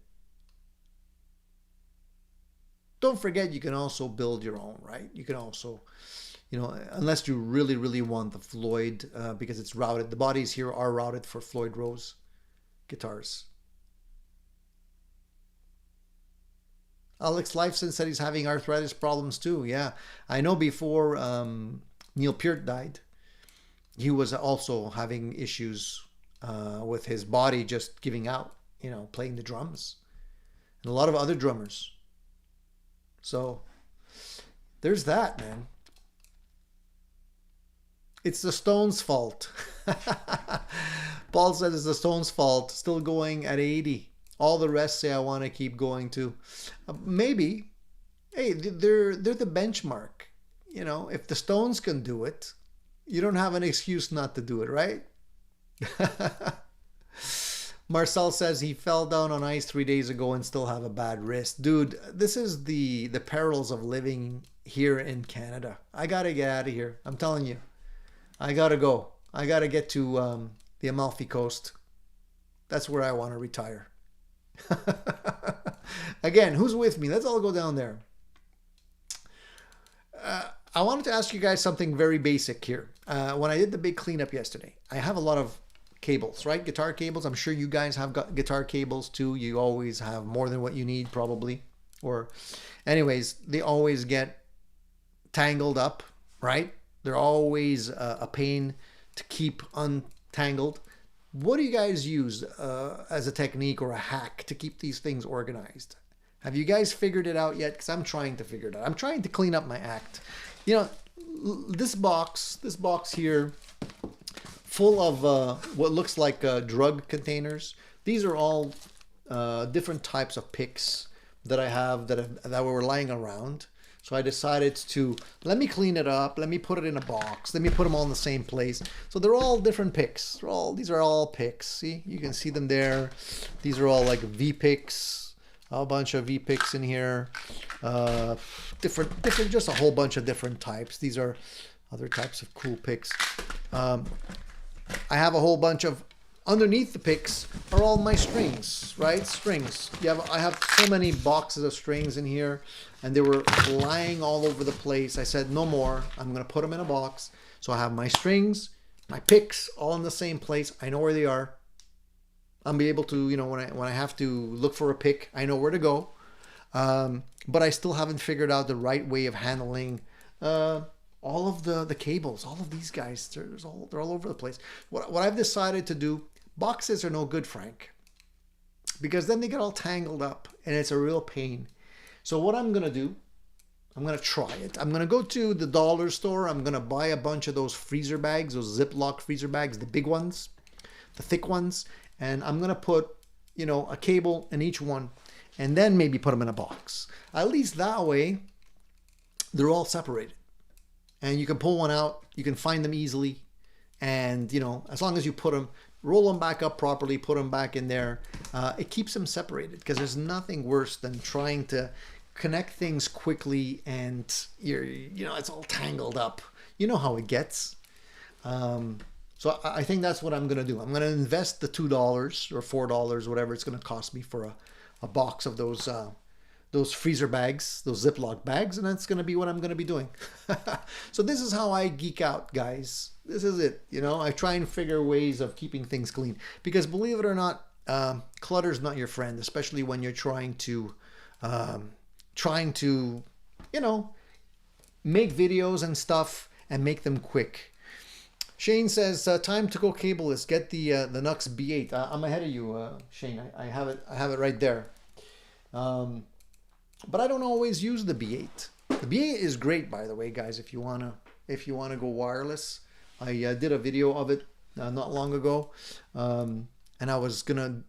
Don't forget, you can also build your own, right? You can also, unless you really, really want the Floyd, because it's routed. The bodies here are routed for Floyd Rose guitars. Alex Lifeson said he's having arthritis problems too. Yeah, I know before Neil Peart died, he was also having issues with his body just giving out, playing the drums. And a lot of other drummers. So there's that, man. It's the Stones' fault. Paul says it's the Stones' fault. Still going at 80. All the rest say I want to keep going too. Maybe. Hey, they're the benchmark. If the Stones can do it, you don't have an excuse not to do it, right? Marcel says he fell down on ice 3 days ago and still have a bad wrist. Dude, this is the perils of living here in Canada. I gotta get out of here. I'm telling you. I gotta go. I gotta get to the Amalfi Coast. That's where I want to retire. Again, who's with me? Let's all go down there. I wanted to ask you guys something very basic here. When I did the big cleanup yesterday, I have a lot of cables, right? Guitar cables. I'm sure you guys have got guitar cables too. You always have more than what you need, probably. Or anyways, they always get tangled up, right? They're always a pain to keep untangled. What do you guys use as a technique or a hack to keep these things organized? Have you guys figured it out yet? Because I'm trying to figure it out. I'm trying to clean up my act. You know, this box here, full of what looks like drug containers. These are all different types of picks that I have that were lying around. So I decided to, let me clean it up. Let me put it in a box. Let me put them all in the same place. So they're all different picks. These are all picks. See, you can see them there. These are all like V picks. A bunch of V picks in here. Different, just a whole bunch of different types. These are other types of cool picks. I have a whole bunch of, underneath the picks are all my strings, right? Strings. I have so many boxes of strings in here, and they were lying all over the place. I said, no more. I'm going to put them in a box. So I have my strings, my picks, all in the same place. I know where they are. I'll be able to, when I have to look for a pick, I know where to go. But I still haven't figured out the right way of handling all of the cables. All of these guys, they're all over the place. What I've decided to do, boxes are no good, Frank, because then they get all tangled up and it's a real pain. So what I'm going to do, I'm going to try it. I'm going to go to the dollar store. I'm going to buy a bunch of those freezer bags, those Ziploc freezer bags, the big ones, the thick ones. And I'm going to put, a cable in each one and then maybe put them in a box. At least that way, they're all separated. And you can pull one out. You can find them easily. And, as long as you put them, roll them back up properly, put them back in there, it keeps them separated, because there's nothing worse than trying to connect things quickly and it's all tangled up. You know how it gets. So I think that's what I'm going to do. I'm going to invest the $2 or $4, whatever it's going to cost me for a box of those freezer bags, those Ziploc bags, and that's going to be what I'm going to be doing. So this is how I geek out, guys. This is it. I try and figure ways of keeping things clean, because believe it or not, clutter's not your friend, especially when you're trying to make videos and stuff and make them quick. Shane says, time to go cableless. Get the Nux B8. I'm ahead of you, Shane. I have it right there. But I don't always use the B8. The B8 is great, by the way, guys. If you wanna go wireless, I did a video of it not long ago, and I was gonna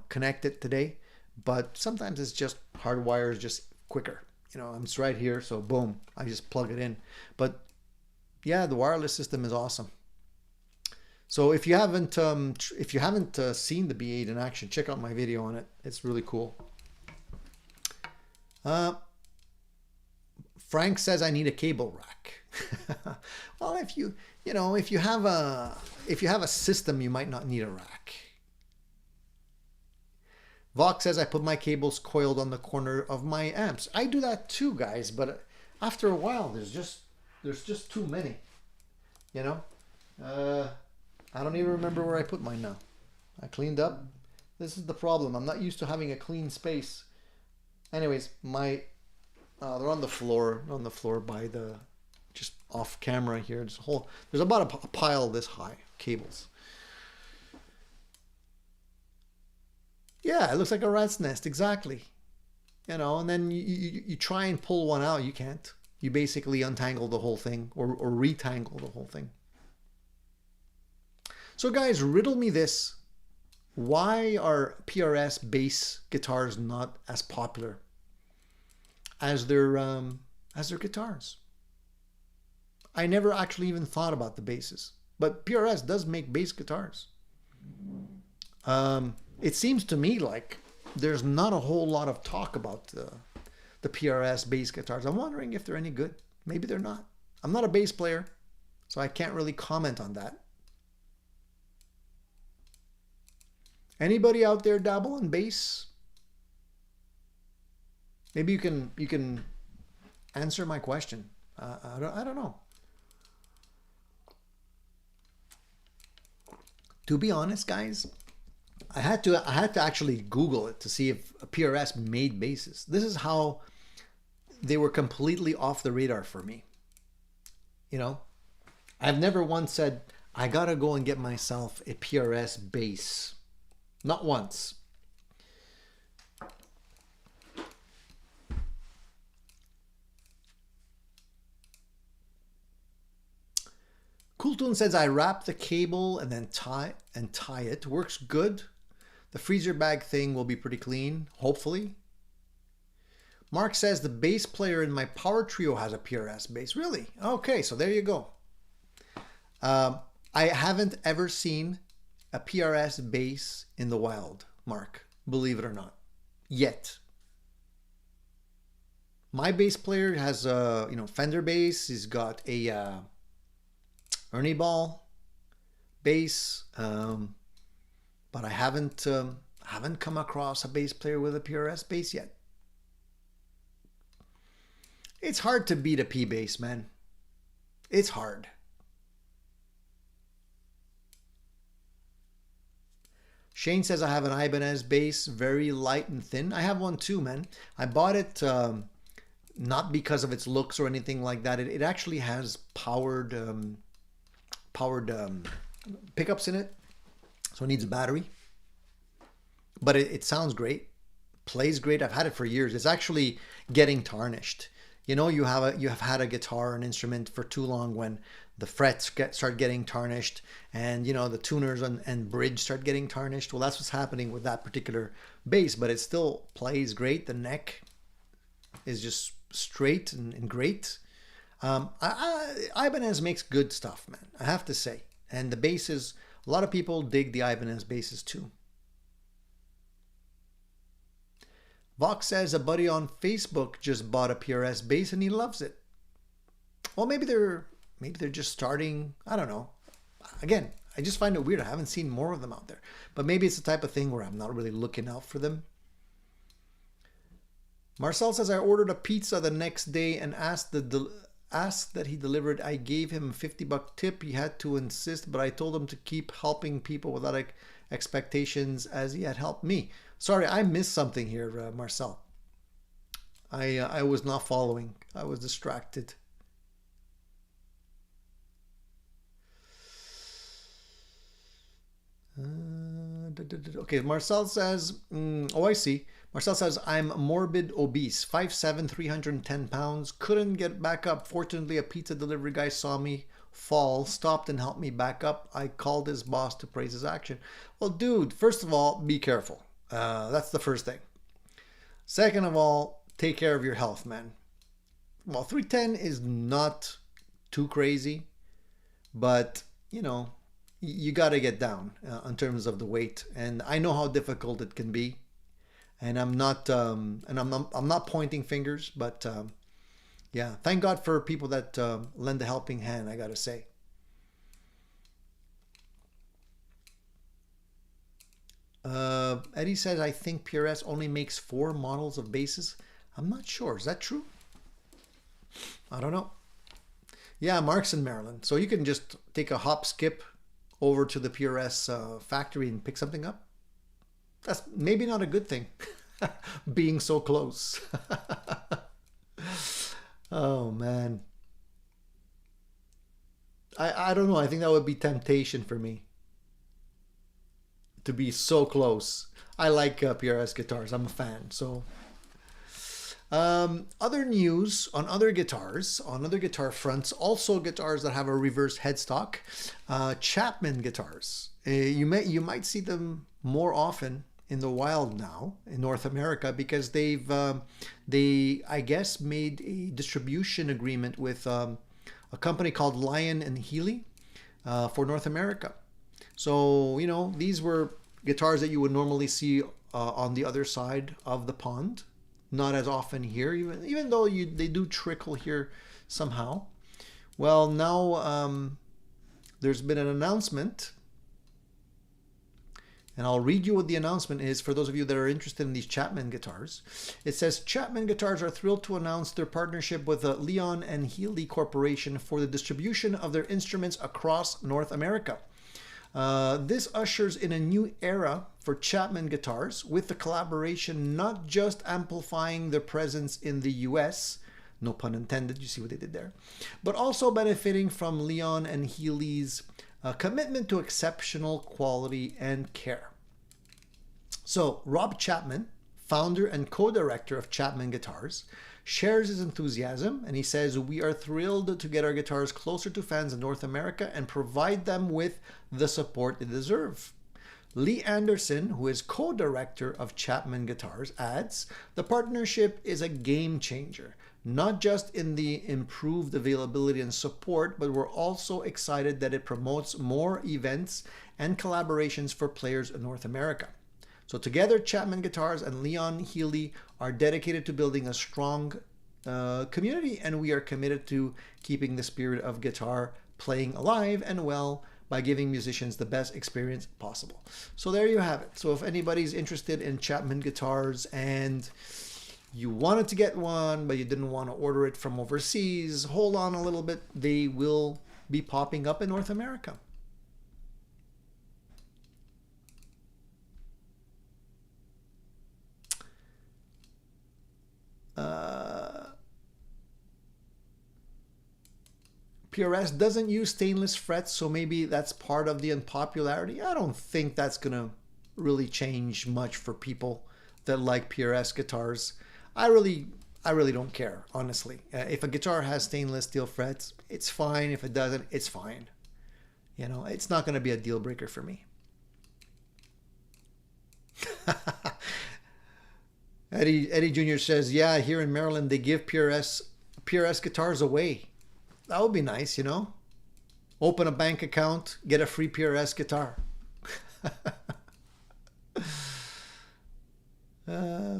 connect it today. But sometimes it's just hardwire is just quicker. I'm just right here, so boom, I just plug it in. But yeah, the wireless system is awesome. So if you haven't seen the B8 in action, check out my video on it. It's really cool. Frank says I need a cable rack. Well, if you have a system, you might not need a rack. Vox says I put my cables coiled on the corner of my amps. I do that too, guys, but after a while there's just too many. I don't even remember where I put mine now. I cleaned up. This is the problem. I'm not used to having a clean space. Anyways, they're on the floor by the, just off camera here. There's about a pile this high, cables. Yeah, it looks like a rat's nest, exactly. And then you try and pull one out, you can't. You basically untangle the whole thing or retangle the whole thing. So guys, riddle me this. Why are PRS bass guitars not as popular as their guitars? I never actually even thought about the basses, but PRS does make bass guitars. It seems to me like there's not a whole lot of talk about the PRS bass guitars. I'm wondering if they're any good. Maybe they're not. I'm not a bass player, so I can't really comment on that. Anybody out there dabble in bass? Maybe you can answer my question. I don't know. To be honest, guys, I had to actually Google it to see if PRS made basses. This is how they were completely off the radar for me. You know, I've never once said I gotta go and get myself a PRS bass. Not once. Cool Tune says I wrap the cable and then tie it. Works good. The freezer bag thing will be pretty clean, hopefully. Mark says the bass player in my power trio has a PRS bass. Really? Okay, so there you go. I haven't ever seen a PRS bass in the wild, Mark, believe it or not, yet. My bass player has a Fender bass. He's got a Ernie Ball bass, but I haven't come across a bass player with a PRS bass yet. It's hard to beat a P bass, man. It's hard. Shane says I have an Ibanez bass, very light and thin. I have one too, man. I bought it not because of its looks or anything like that. It actually has powered pickups in it, so it needs a battery. But it sounds great, plays great. I've had it for years. It's actually getting tarnished. You know, you have had a guitar, an instrument for too long when the frets start getting tarnished, and the tuners and bridge start getting tarnished. Well, that's what's happening with that particular bass, but it still plays great. The neck is just straight and great. Ibanez makes good stuff, man, I have to say. And the basses, a lot of people dig the Ibanez basses too. Vox says a buddy on Facebook just bought a PRS bass and he loves it. Well, maybe they're just starting. I don't know. Again, I just find it weird. I haven't seen more of them out there. But maybe it's the type of thing where I'm not really looking out for them. Marcel says I ordered a pizza the next day and asked that he delivered. I gave him a $50 tip. He had to insist, but I told him to keep helping people without expectations as he had helped me. Sorry, I missed something here, Marcel. I was not following. I was distracted. Okay, Marcel says, I see. Marcel says, I'm morbid obese, 5'7", 310 pounds. Couldn't get back up. Fortunately, a pizza delivery guy saw me fall, stopped and helped me back up. I called his boss to praise his action. Well, dude, first of all, be careful. That's the first thing. Second of all, take care of your health, man. Well, 310 is not too crazy, but, you got to get down in terms of the weight. And I know how difficult it can be. And I'm not pointing fingers, but yeah, thank God for people that lend a helping hand, I gotta say. Eddie says, I think PRS only makes 4 models of basses. I'm not sure. Is that true? I don't know. Yeah, Mark's in Maryland. So you can just take a hop skip over to the PRS factory and pick something up. That's maybe not a good thing, being so close. Oh, man. I don't know. I think that would be temptation for me to be so close. I like PRS guitars. I'm a fan. So other news on other guitars, on other guitar fronts, also guitars that have a reverse headstock, Chapman guitars. You might see them more often in the wild now in North America because they I guess made a distribution agreement with a company called Lion and Healy for North America. So these were guitars that you would normally see on the other side of the pond, not as often here, even though they do trickle here somehow. Well, now there's been an announcement. And I'll read you what the announcement is for those of you that are interested in these Chapman guitars. It says, Chapman Guitars are thrilled to announce their partnership with the Leon and Healy Corporation for the distribution of their instruments across North America. This ushers in a new era for Chapman guitars, with the collaboration not just amplifying their presence in the US, no pun intended, you see what they did there, but also benefiting from Leon and Healy's commitment to exceptional quality and care. So Rob Chapman, founder and co-director of Chapman Guitars, shares his enthusiasm, and he says, "We are thrilled to get our guitars closer to fans in North America and provide them with the support they deserve." Lee Anderson, who is co-director of Chapman Guitars, adds, "The partnership is a game changer, not just in the improved availability and support, but we're also excited that it promotes more events and collaborations for players in North America." So together, Chapman Guitars and Leon Healy are dedicated to building a strong community, and we are committed to keeping the spirit of guitar playing alive and well by giving musicians the best experience possible. So there you have it. So if anybody's interested in Chapman Guitars and you wanted to get one, but you didn't want to order it from overseas, hold on a little bit. They will be popping up in North America. PRS doesn't use stainless frets, so maybe that's part of the unpopularity. I don't think that's gonna really change much for people that like PRS guitars. I really don't care, honestly. If a guitar has stainless steel frets, it's fine. If it doesn't, it's fine. You know, it's not gonna be a deal breaker for me. Eddie Jr. says, "Yeah, here in Maryland they give PRS guitars away." That would be nice, you know? Open a bank account, get a free PRS guitar.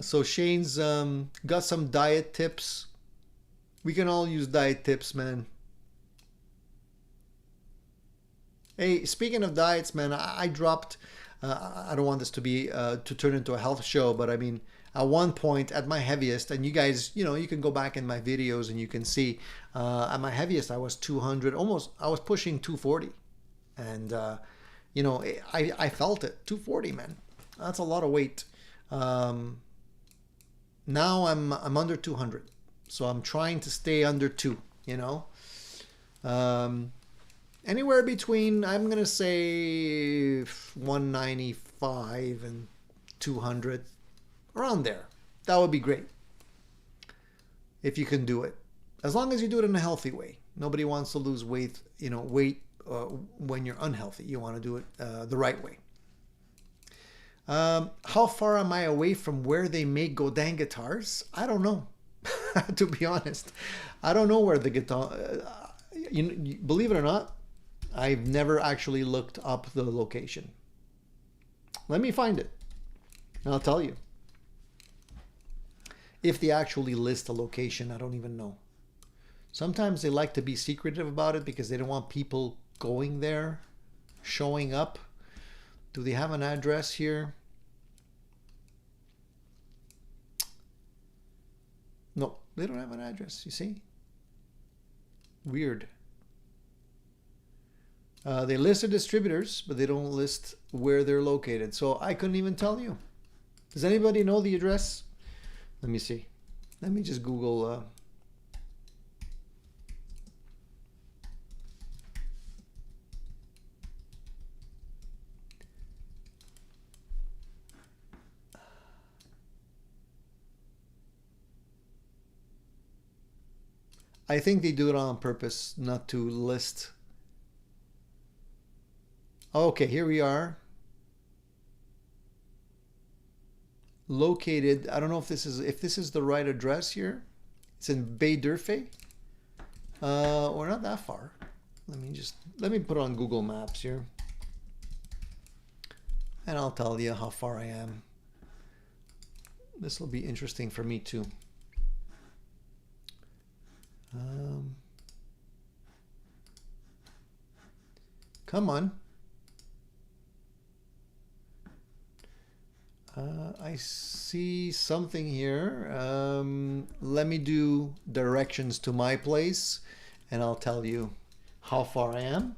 So Shane's got some diet tips. We can all use diet tips, man. Hey, speaking of diets, man, I dropped, I don't want this to be, to turn into a health show, but I mean, at one point at my heaviest, and you guys, you know, you can go back in my videos and you can see, at my heaviest, I was 200, almost, I was pushing 240. And, you know, I felt it, 240, man. That's a lot of weight. Now I'm under 200. So I'm trying to stay under 2, you know. Anywhere between, I'm going to say 195 and 200. Around there. That would be great. If you can do it. As long as you do it in a healthy way. Nobody wants to lose weight, you know, when you're unhealthy. You want to do it the right way. How far am I away from where they make Godin guitars? I don't know. To be honest. I don't know where the guitar... believe it or not, I've never actually looked up the location. Let me find it. And I'll tell you. If they actually list a location, I don't even know. Sometimes they like to be secretive about it because they don't want people going there, showing up. Do they have an address here? No, they don't have an address, you see? Weird. They list the distributors, but they don't list where they're located. So I couldn't even tell you. Does anybody know the address? Let me see. Let me just Google. I think they do it on purpose, not to list. Okay, here we are. Located, I don't know if this is the right address here. It's in Bay d'Urfé. We're not that far. Let me put on Google Maps here. And I'll tell you how far I am. This will be interesting for me too. Come on. I see something here. Let me do directions to my place and I'll tell you how far I am.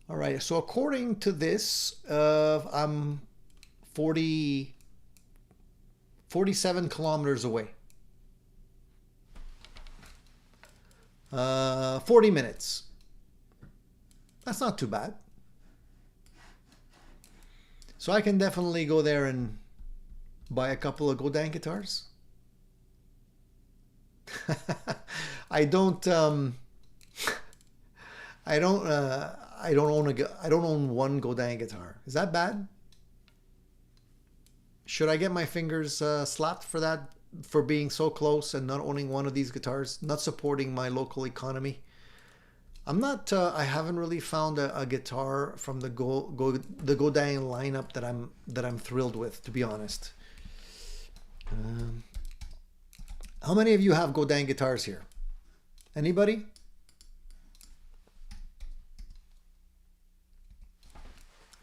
All right, so according to this, I'm 47 kilometers away. 40 minutes. That's not too bad. So I can definitely go there and buy a couple of Godin guitars. I don't I don't I don't own one Godin guitar. Is that bad? Should I get my fingers slapped for that, for being so close and not owning one of these guitars, not supporting my local economy? I'm not. I haven't really found a guitar from the Godin lineup that I'm thrilled with, to be honest. How many of you have Godin guitars here? Anybody?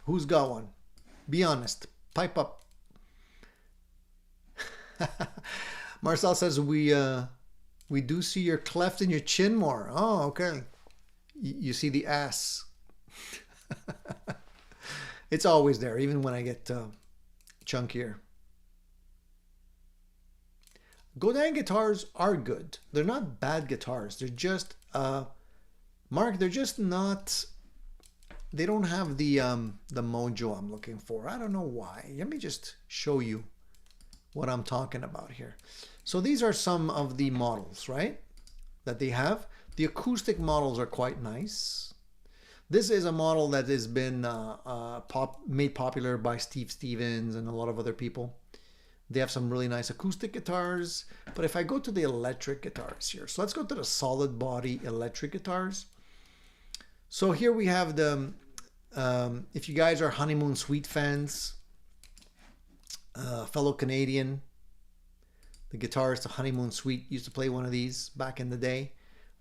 Who's got one? Be honest. Pipe up. Marcel says we do see your cleft in your chin more. Oh, okay. You see the ass. It's always there, even when I get chunkier. Godin guitars are good. They're not bad guitars. They're just, Mark, they're just not, they don't have the mojo I'm looking for. I don't know why. Let me just show you what I'm talking about here. So these are some of the models, right, that they have. The acoustic models are quite nice. This is a model that has been made popular by Steve Stevens and a lot of other people. They have some really nice acoustic guitars. But if I go to the electric guitars here, so let's go to the solid body electric guitars. So here we have the, if you guys are Honeymoon Suite fans, fellow Canadian, the guitarist of Honeymoon Suite used to play one of these back in the day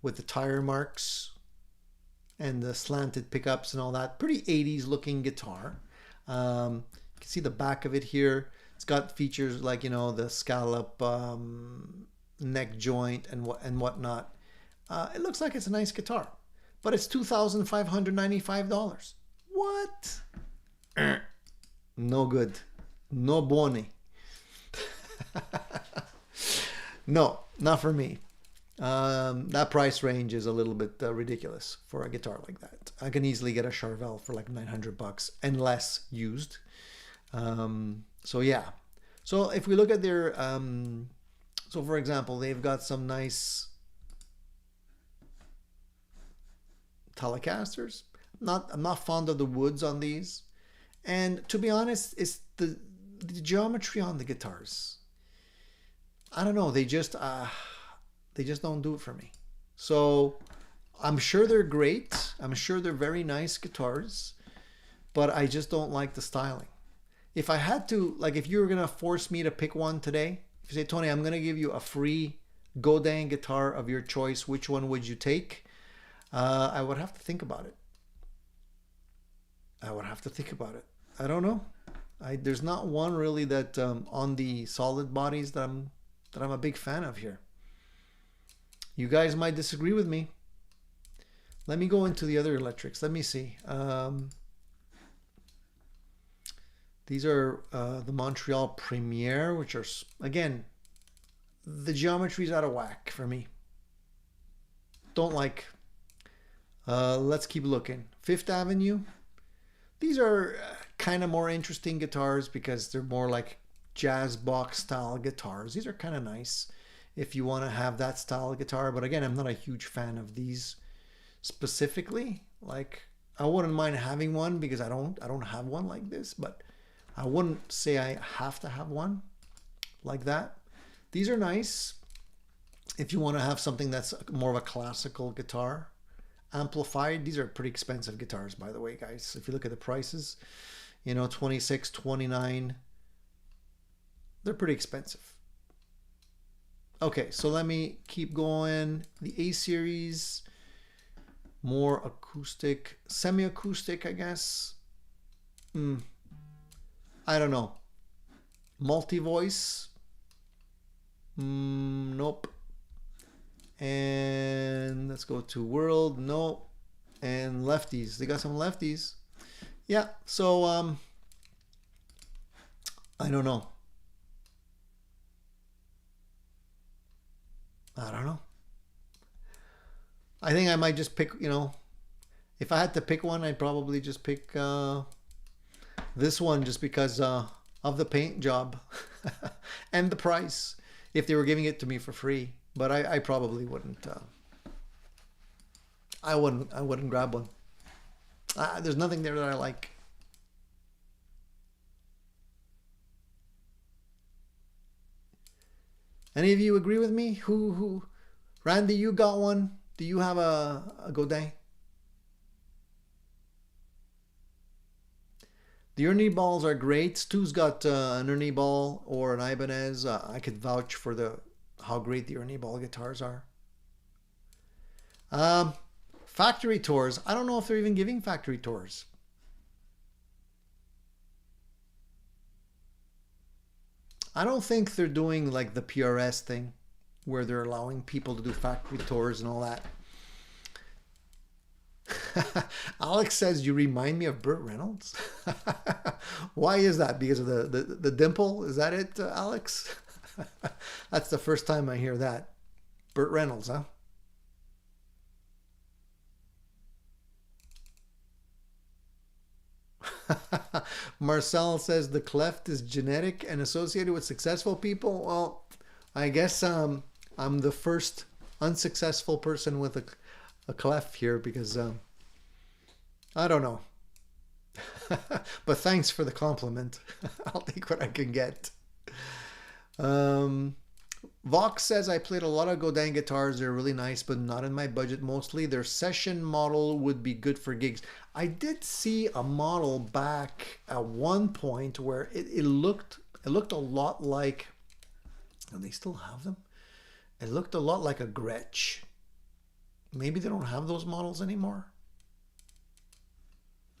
with the tire marks and the slanted pickups and all that. Pretty 80s looking guitar. You can see the back of it here. It's got features like, you know, the scallop neck joint and whatnot. It looks like it's a nice guitar, but it's $2,595. What? No good. No buoni. No, not for me. That price range is a little bit ridiculous for a guitar like that. I can easily get a Charvel for like $900 and less used. So yeah. So if we look at their, so for example, they've got some nice Telecasters. I'm not fond of the woods on these. And to be honest, it's the geometry on the guitars. I don't know. They just don't do it for me. So I'm sure they're great. I'm sure they're very nice guitars, but I just don't like the styling. If I had to, like, if you were going to force me to pick one today, if you say, Tony, I'm going to give you a free Godin guitar of your choice, which one would you take? I would have to think about it. I would have to think about it. I don't know. There's not one really that on the solid bodies that I'm a big fan of here. You guys might disagree with me. Let me go into the other electrics. Let me see. These are the Montreal Premier, which are, again, the geometry's out of whack for me. Don't like. Let's keep looking. Fifth Avenue. These are kind of more interesting guitars because they're more like jazz box style guitars. These are kind of nice if you want to have that style of guitar. But again, I'm not a huge fan of these specifically. Like, I wouldn't mind having one because I don't have one like this, but I wouldn't say I have to have one like that. These are nice if you want to have something that's more of a classical guitar. Amplified. These are pretty expensive guitars, by the way, guys. If you look at the prices, you know, 26, 29, they're pretty expensive. Okay, so let me keep going. The A series, more acoustic, semi-acoustic, I guess. I don't know. Multi-voice. Nope. And let's go to World. No. And lefties. They got some lefties. Yeah. So I don't know. I don't know. I think I might just pick, if I had to pick one, I'd probably just pick this one just because of the paint job and the price if they were giving it to me for free. But I probably wouldn't. I wouldn't grab one. There's nothing there that I like. Any of you agree with me? Randy, you got one? Do you have a Godin? The Ernie balls are great. Stu's got an Ernie ball or an Ibanez. I could vouch for how great the Ernie ball guitars are. Factory tours. I don't know if they're even giving factory tours. I don't think they're doing like the PRS thing where they're allowing people to do factory tours and all that. Alex says you remind me of Burt Reynolds. Why is that? Because of the dimple? Is that it, Alex? That's the first time I hear that. Burt Reynolds, huh? Marcel says the cleft is genetic and associated with successful people. Well, I guess I'm the first unsuccessful person with a cleft here because I don't know. But thanks for the compliment. I'll take what I can get. Vox says I played a lot of Godin guitars. They're really nice, but not in my budget mostly. Their session model would be good for gigs. I did see a model back at one point where it looked a lot like, and they still have them. It looked a lot like a Gretsch. Maybe they don't have those models anymore.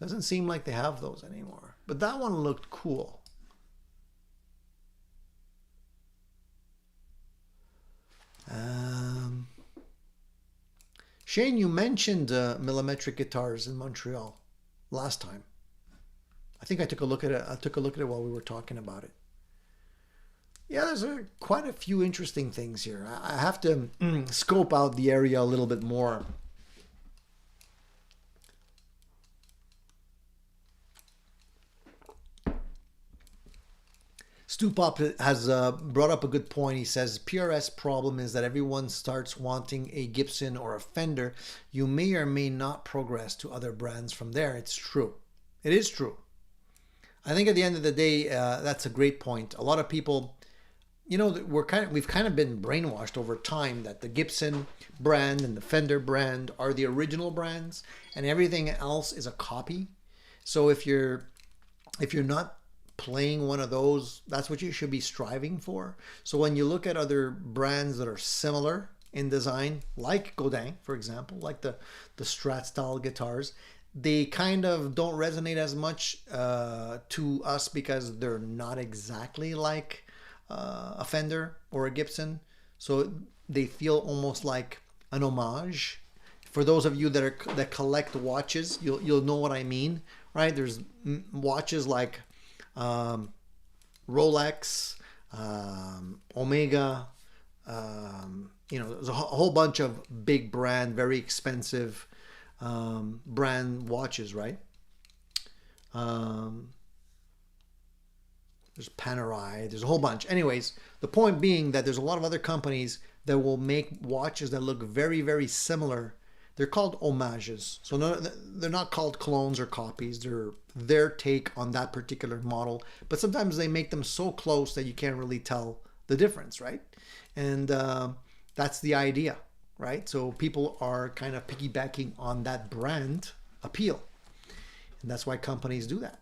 Doesn't seem like they have those anymore. But that one looked cool. Shane, you mentioned millimetric guitars in Montreal last time. I think I took a look at it. I took a look at it while we were talking about it. Yeah, there's quite a few interesting things here. I have to scope out the area a little bit more. Stu Pop has brought up a good point. He says PRS problem is that everyone starts wanting a Gibson or a Fender. You may or may not progress to other brands from there. It's true. It is true. I think at the end of the day, that's a great point. A lot of people, we've kind of been brainwashed over time that the Gibson brand and the Fender brand are the original brands, and everything else is a copy. So if you're not playing one of those, that's what you should be striving for. So when you look at other brands that are similar in design, like Godin, for example, like the Strat style guitars, they kind of don't resonate as much to us because they're not exactly like a Fender or a Gibson. So they feel almost like an homage. For those of you that collect watches, you'll know what I mean, right? There's watches like Rolex, Omega, there's a whole bunch of big brand, very expensive brand watches, right? There's Panerai, there's a whole bunch. Anyways, the point being that there's a lot of other companies that will make watches that look very, very similar. They're called homages. So no, they're not called clones or copies. They're their take on that particular model. But sometimes they make them so close that you can't really tell the difference, right? And that's the idea, right? So people are kind of piggybacking on that brand appeal. And that's why companies do that.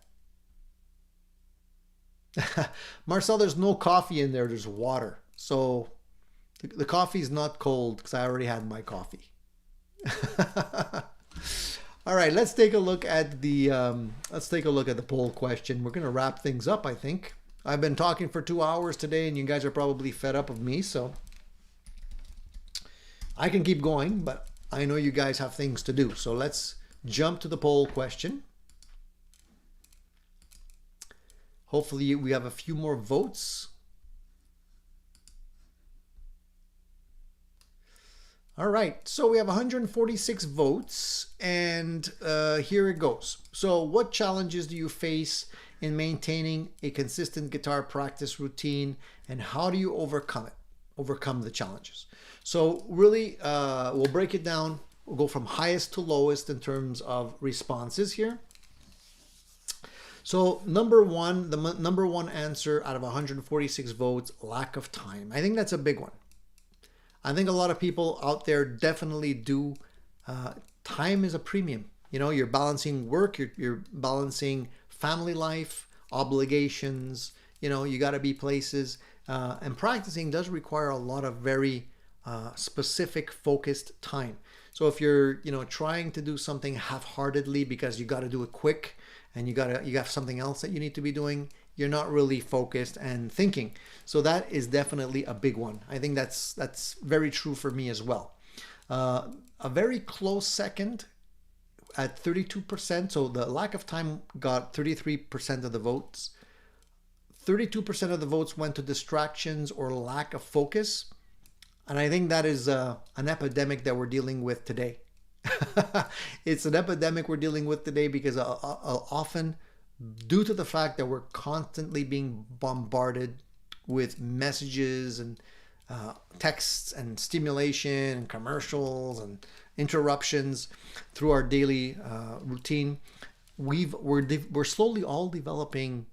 Marcel, there's no coffee in there. There's water. So the coffee is not cold because I already had my coffee. All right, let's take a look at the poll question. We're gonna wrap things up, I think. I've been talking for 2 hours today, and you guys are probably fed up of me, so I can keep going, but I know you guys have things to do. So let's jump to the poll question. Hopefully we have a few more votes. All right, so we have 146 votes, and here it goes. So what challenges do you face in maintaining a consistent guitar practice routine, and how do you overcome the challenges? So really, we'll break it down. We'll go from highest to lowest in terms of responses here. So number one, the number one answer out of 146 votes, lack of time. I think that's a big one. I think a lot of people out there definitely do. Time is a premium. You know, you're balancing work, you're balancing family life, obligations, you know, you got to be places. And practicing does require a lot of very specific, focused time. So if you're, you know, trying to do something half-heartedly because you got to do it quick and you have something else that you need to be doing, you're not really focused and thinking. So that is definitely a big one. I think that's very true for me as well. A very close second at 32%. So the lack of time got 33% of the votes. 32% of the votes went to distractions or lack of focus. And I think that is an epidemic that we're dealing with today. It's an epidemic we're dealing with today because often, due to the fact that we're constantly being bombarded with messages and texts and stimulation and commercials and interruptions through our daily routine, we're slowly all developing,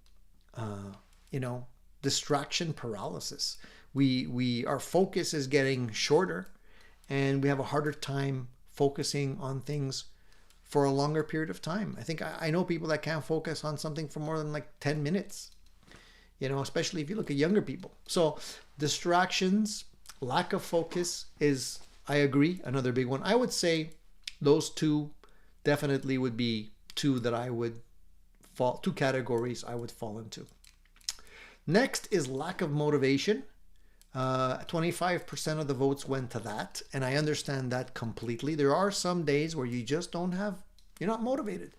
you know, distraction paralysis. Our focus is getting shorter, and we have a harder time focusing on things for a longer period of time. I think I know people that can't focus on something for more than like 10 minutes, you know, especially if you look at younger people. So distractions, lack of focus is, I agree, another big one. I would say those two definitely would be two categories I would fall into. Next is lack of motivation. 25% of the votes went to that, and I understand that completely. There are some days where you just you're not motivated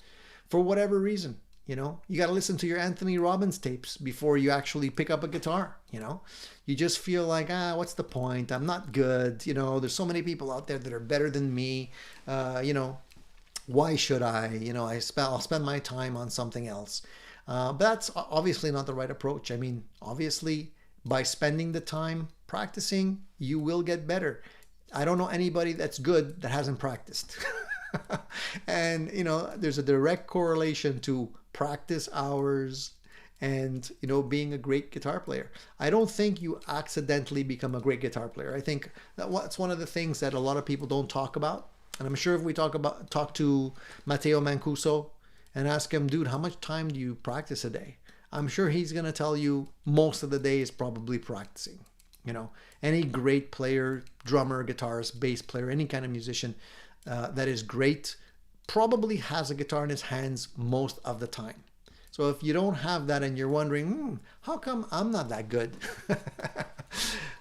for whatever reason. You know, you got to listen to your Anthony Robbins tapes before you actually pick up a guitar. You know, you just feel like, what's the point? I'm not good. You know, there's so many people out there that are better than me. You know, why should I? You know, I'll spend my time on something else. But that's obviously not the right approach. I mean, obviously, by spending the time practicing, you will get better. I don't know anybody that's good that hasn't practiced. And, you know, there's a direct correlation to practice hours and, you know, being a great guitar player. I don't think you accidentally become a great guitar player. I think that's one of the things that a lot of people don't talk about. And I'm sure if we talk to Matteo Mancuso and ask him, dude, how much time do you practice a day? I'm sure he's going to tell you most of the day is probably practicing. You know, any great player, drummer, guitarist, bass player, any kind of musician that is great probably has a guitar in his hands most of the time. So if you don't have that and you're wondering, how come I'm not that good?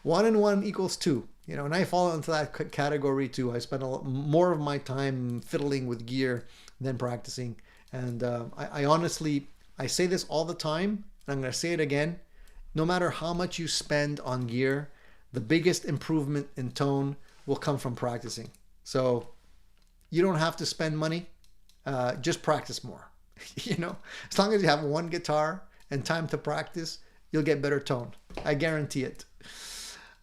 1 and 1 equals 2. You know, and I fall into that category too. I spend more of my time fiddling with gear than practicing. And I honestly, I say this all the time, and I'm going to say it again. No matter how much you spend on gear, the biggest improvement in tone will come from practicing. So you don't have to spend money. Just practice more. You know, as long as you have one guitar and time to practice, you'll get better tone. I guarantee it.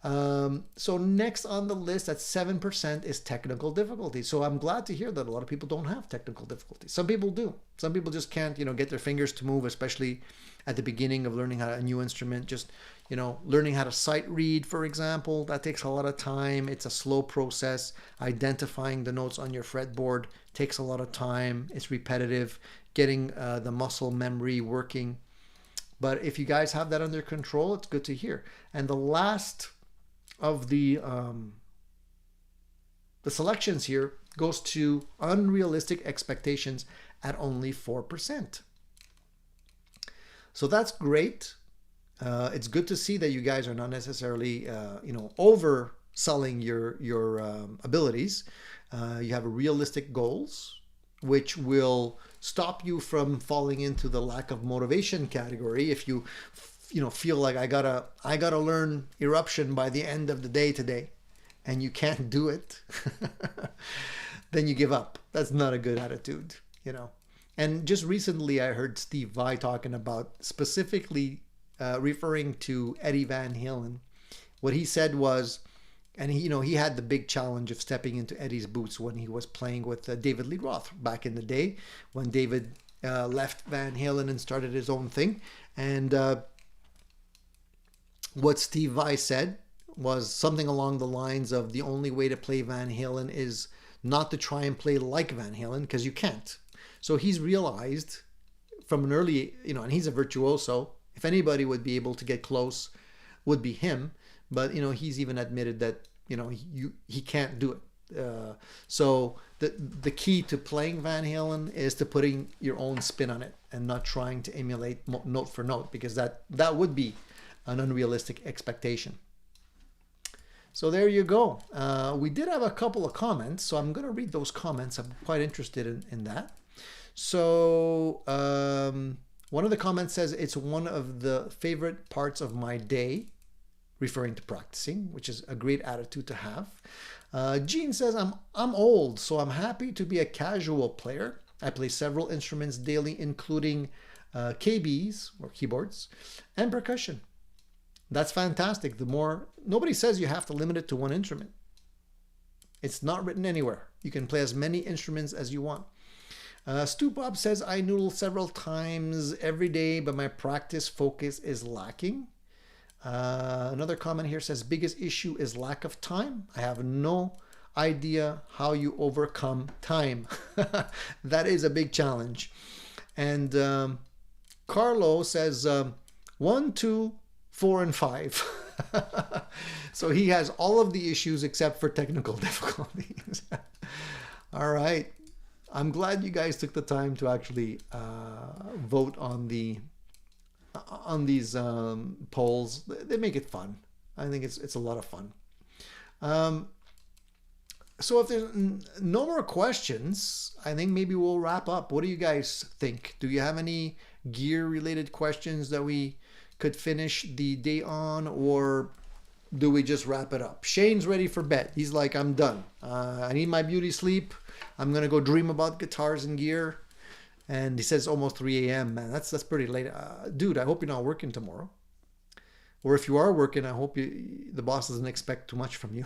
So next on the list at 7% is technical difficulties. So I'm glad to hear that a lot of people don't have technical difficulties. Some people do. Some people just can't, you know, get their fingers to move, especially at the beginning of learning a new instrument. Just, you know, learning how to sight read, for example, that takes a lot of time. It's a slow process. Identifying the notes on your fretboard takes a lot of time. It's repetitive. Getting the muscle memory working. But if you guys have that under control, it's good to hear. And the last of the selections here goes to unrealistic expectations at only 4%. So that's great. It's good to see that you guys are not necessarily, you know, overselling your abilities. You have realistic goals. which will stop you from falling into the lack of motivation category. If you feel like I gotta learn eruption by the end of the day today, and you can't do it, then you give up. That's not a good attitude, And just recently, I heard Steve Vai talking about, specifically referring to Eddie Van Halen. What he said was, and he had the big challenge of stepping into Eddie's boots when he was playing with David Lee Roth back in the day, when David left Van Halen and started his own thing. And what Steve Vai said was something along the lines of, the only way to play Van Halen is not to try and play like Van Halen, because you can't. So he's realized from an early, and he's a virtuoso. If anybody would be able to get close, would be him. But, he's even admitted that, he can't do it. So the key to playing Van Halen is to putting your own spin on it and not trying to emulate note for note, because that would be an unrealistic expectation. So there you go. We did have a couple of comments, so I'm going to read those comments. I'm quite interested in that. So one of the comments says, it's one of the favorite parts of my day, referring to practicing, which is a great attitude to have. Gene says, I'm old, so I'm happy to be a casual player. I play several instruments daily, including KBs, or keyboards, and percussion. That's fantastic. Nobody says you have to limit it to one instrument. It's not written anywhere. You can play as many instruments as you want. Stu Bob says, I noodle several times every day, but my practice focus is lacking. Another comment here says, biggest issue is lack of time. I have no idea how you overcome time. That is a big challenge. And Carlo says, 1, 2, 4, and 5. So he has all of the issues except for technical difficulties. All right. I'm glad you guys took the time to actually vote on these polls. They make it fun. I think it's a lot of fun. So if there's no more questions, I think maybe we'll wrap up. What do you guys think? Do you have any gear related questions that we could finish the day on, or do we just wrap it up? Shane's ready for bed. He's like, I'm done. I need my beauty sleep. I'm going to go dream about guitars and gear. And he says almost 3 a.m. Man, that's pretty late. Dude, I hope you're not working tomorrow. Or if you are working, I hope the boss doesn't expect too much from you.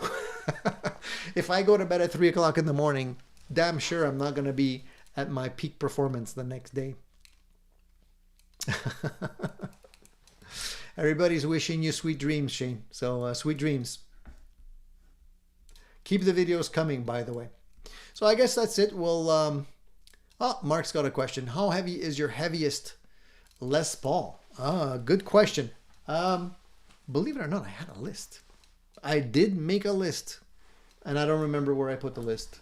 If I go to bed at 3 o'clock in the morning, damn sure I'm not going to be at my peak performance the next day. Everybody's wishing you sweet dreams, Shane. So sweet dreams. Keep the videos coming, by the way. So I guess that's it. We'll... Oh, Mark's got a question. How heavy is your heaviest Les Paul? Good question. Believe it or not, I had a list. I did make a list, and I don't remember where I put the list.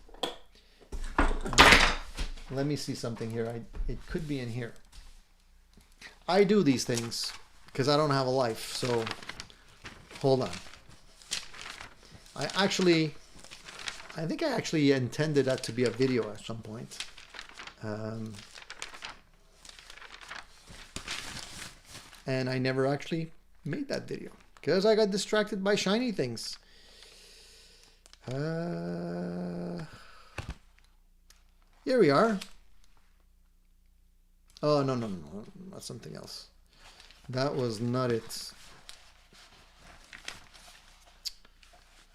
Let me see something here. It could be in here. I do these things because I don't have a life, so hold on. I think I actually intended that to be a video at some point. And I never actually made that video because I got distracted by shiny things. Here we are. Oh, no, that's something else. That was not it.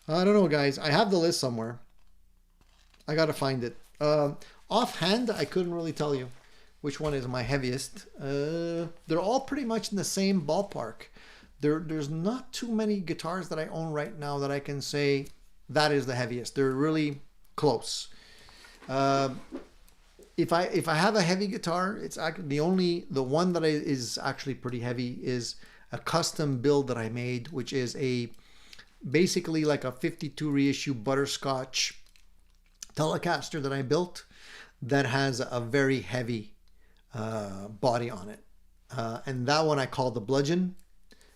I don't know, guys. I have the list somewhere. I gotta find it. Offhand, I couldn't really tell you which one is my heaviest. They're all pretty much in the same ballpark. There's not too many guitars that I own right now that I can say that is the heaviest. They're really close. If I have a heavy guitar, it's actually the one that is actually pretty heavy is a custom build that I made, which is basically like a 52 reissue butterscotch Telecaster that I built that has a very heavy body on it. And that one I call the bludgeon,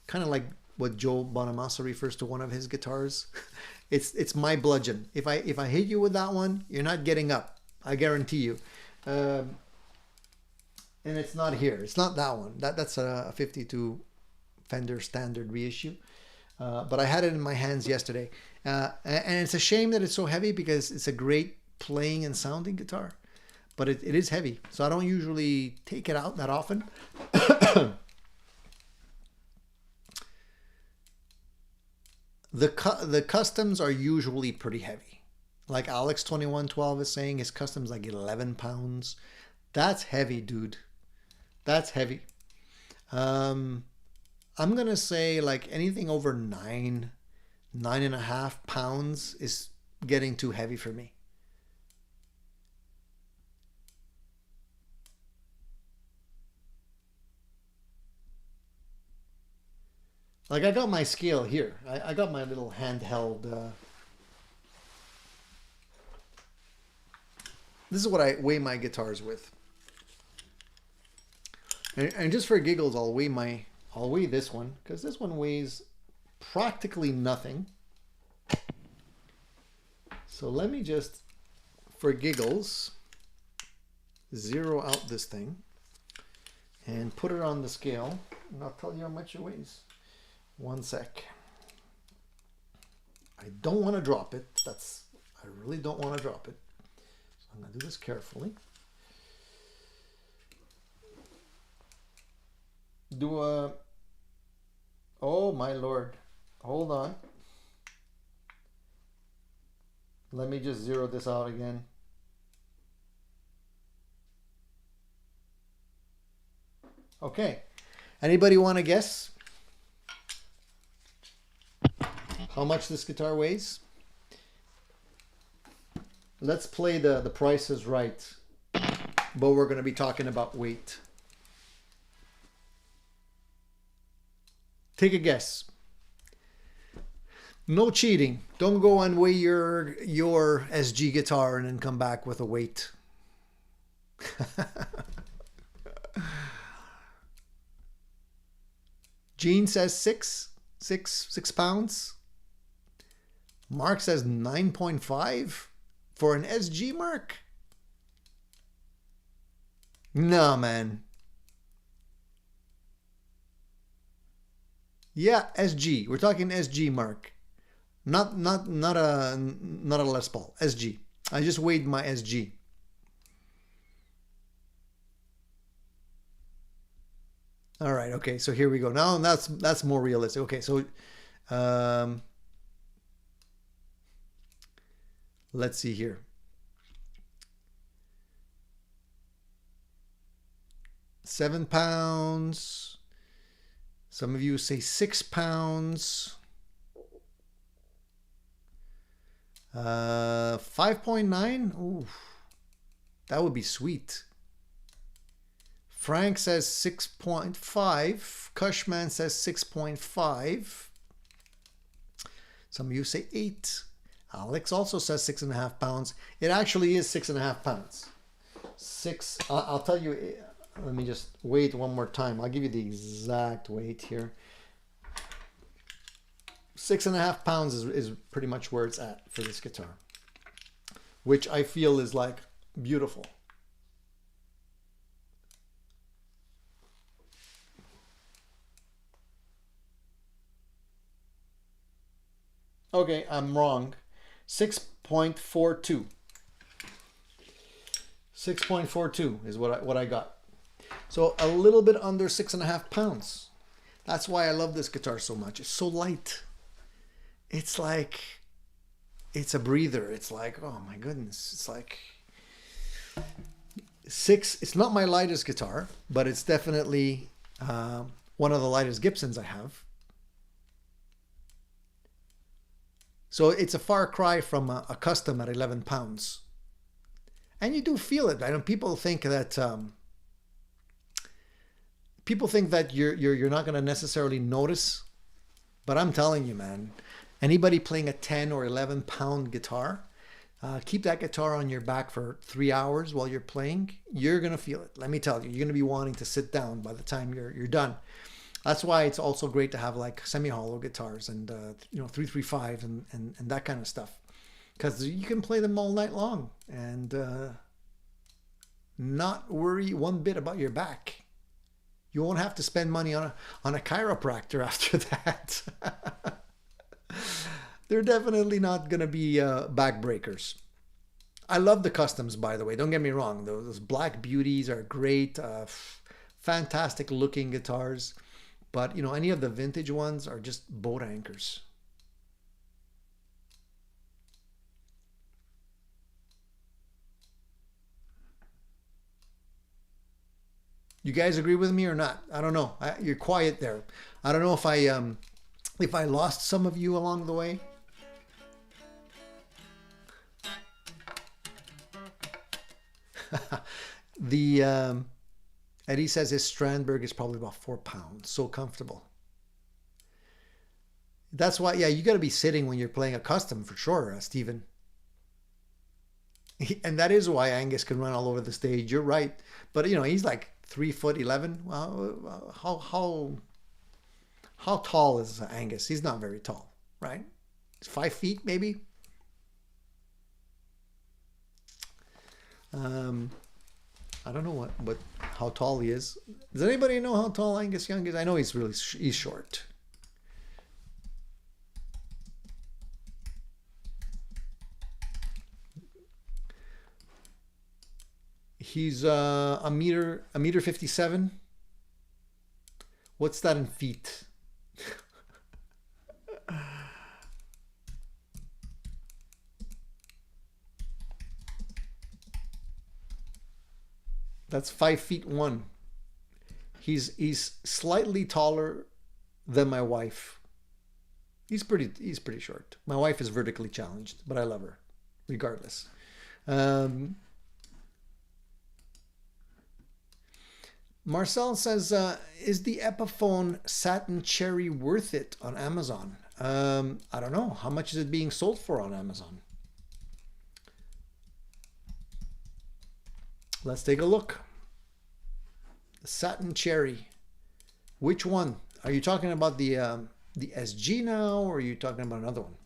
kind of like what Joe Bonamassa refers to one of his guitars. It's my bludgeon. If I hit you with that one, you're not getting up. I guarantee you. Um, and it's not here. It's not that one. That's a 52 Fender standard reissue. But I had it in my hands yesterday. And it's a shame that it's so heavy because it's a great playing and sounding guitar. But it is heavy. So I don't usually take it out that often. The customs are usually pretty heavy. Like Alex 2112 is saying, his custom's like 11 pounds. That's heavy, dude. That's heavy. I'm gonna say like anything over 9.5 pounds is getting too heavy for me. Like I got my scale here. I got my little handheld. This is what I weigh my guitars with. And just for giggles, I'll weigh this one because this one weighs practically nothing. So let me just, for giggles, zero out this thing and put it on the scale, and I'll tell you how much it weighs. One sec. I don't want to drop it. I really don't want to drop it. So I'm going to do this carefully. Oh my Lord. Hold on. Let me just zero this out again. Okay. Anybody want to guess how much this guitar weighs? Let's play the Price is Right, but we're going to be talking about weight. Take a guess. No cheating. Don't go and weigh your SG guitar and then come back with a weight. Gene says 6 pounds. Mark says 9.5 for an SG, Mark. No, man. Yeah, SG. We're talking SG, Mark. Not a Les Paul. SG. I just weighed my SG. All right. Okay. So here we go. Now that's more realistic. Okay. So, let's see here. £7. Some of you say 6 pounds. 5.9. Ooh, that would be sweet. Frank says 6.5. Cushman says 6.5. Some of you say 8. Alex also says 6.5 pounds. It actually is 6.5 pounds. I'll tell you. Let me just weigh it one more time. I'll give you the exact weight here. 6.5 pounds is pretty much where it's at for this guitar, which I feel is like beautiful. Okay, I'm wrong. 6.42. 6.42 is what I got. So a little bit under 6.5 pounds. That's why I love this guitar so much. It's so light. It's like, it's a breather. It's like, oh my goodness. It's like 6. It's not my lightest guitar, but it's definitely one of the lightest Gibsons I have. So it's a far cry from a custom at 11 pounds. And you do feel it. I know people think that you're not going to necessarily notice, but I'm telling you, man, anybody playing a 10 or 11 pound guitar, keep that guitar on your back for 3 hours while you're playing. You're going to feel it. Let me tell you, you're going to be wanting to sit down by the time you're done. That's why it's also great to have like semi-hollow guitars and 335 and that kind of stuff, because you can play them all night long. And not worry one bit about your back. You won't have to spend money on a chiropractor after that. They're definitely not going to be backbreakers. I love the customs, by the way. Don't get me wrong. Those Black Beauties are great. Fantastic looking guitars. But, you know, any of the vintage ones are just boat anchors. You guys agree with me or not? I don't know. You're quiet there. I don't know if I lost some of you along the way. The Eddie says his Strandberg is probably about 4 pounds. So comfortable. That's why, yeah, you got to be sitting when you're playing a custom for sure, Stephen. And that is why Angus can run all over the stage. You're right. But, you know, he's like 3'11". Well, how tall is Angus? He's not very tall, right? 5 feet maybe. I don't know how tall he is. Does anybody know how tall Angus Young is? I know he's short. He's a meter 57. What's that in feet? That's 5'1". He's slightly taller than my wife. He's pretty short. My wife is vertically challenged, but I love her regardless. Marcel says, is the Epiphone Satin Cherry worth it on Amazon? I don't know. How much is it being sold for on Amazon? Let's take a look. The Satin Cherry. Which one? Are you talking about the SG now, or are you talking about another one?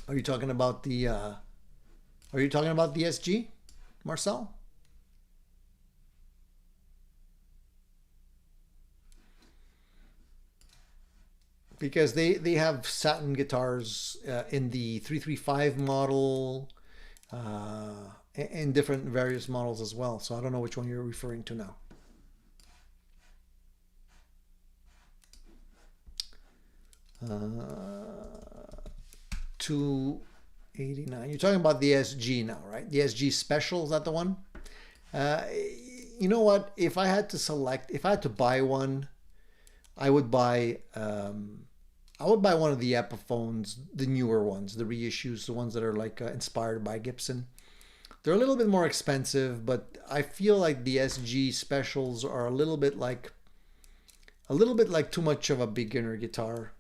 Are you talking about the SG, Marcel? Because they have satin guitars in the 335 model, and different various models as well. So I don't know which one you're referring to now. $289. You're talking about the SG now, right? The SG Special, is that the one? You know what? If I had to buy one, I would buy one of the Epiphones, the newer ones, the reissues, the ones that are like inspired by Gibson. They're a little bit more expensive, but I feel like the SG Specials are a little bit like too much of a beginner guitar.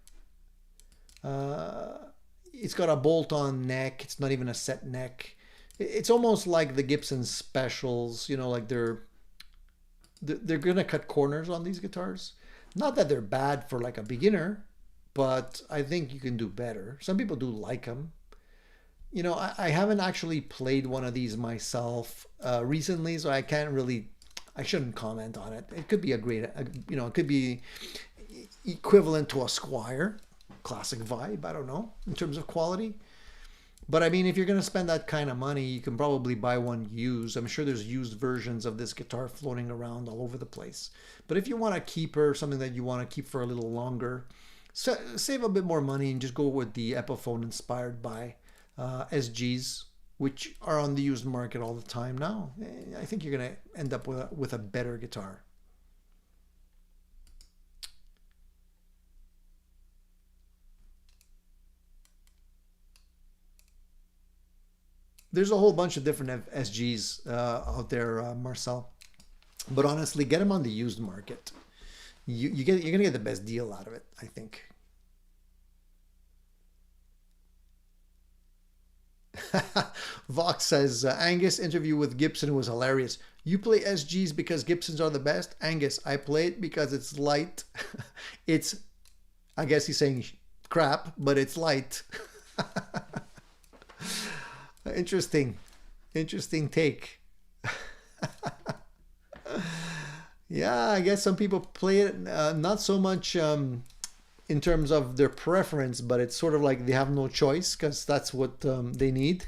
It's got a bolt-on neck. It's not even a set neck. It's almost like the Gibson Specials, you know, like they're gonna cut corners on these guitars. Not that they're bad for like a beginner, but I think you can do better. Some people do like them. You know, I haven't actually played one of these myself recently, so I shouldn't comment on it. It could be it could be equivalent to a Squire, classic vibe, I don't know, in terms of quality. But I mean, if you're going to spend that kind of money, you can probably buy one used. I'm sure there's used versions of this guitar floating around all over the place. But if you want to keep her, something that you want to keep for a little longer, save a bit more money and just go with the Epiphone inspired by SGs, which are on the used market all the time now. I think you're going to end up with a better guitar. There's a whole bunch of different SGs out there, Marcel. But honestly, get them on the used market. You're going to get the best deal out of it, I think. Vox says, Angus' interview with Gibson was hilarious. You play SGs because Gibsons are the best? Angus, I play it because it's light. I guess he's saying crap, but it's light. Interesting. Interesting take. Yeah, I guess some people play it not so much in terms of their preference, but it's sort of like they have no choice because that's what they need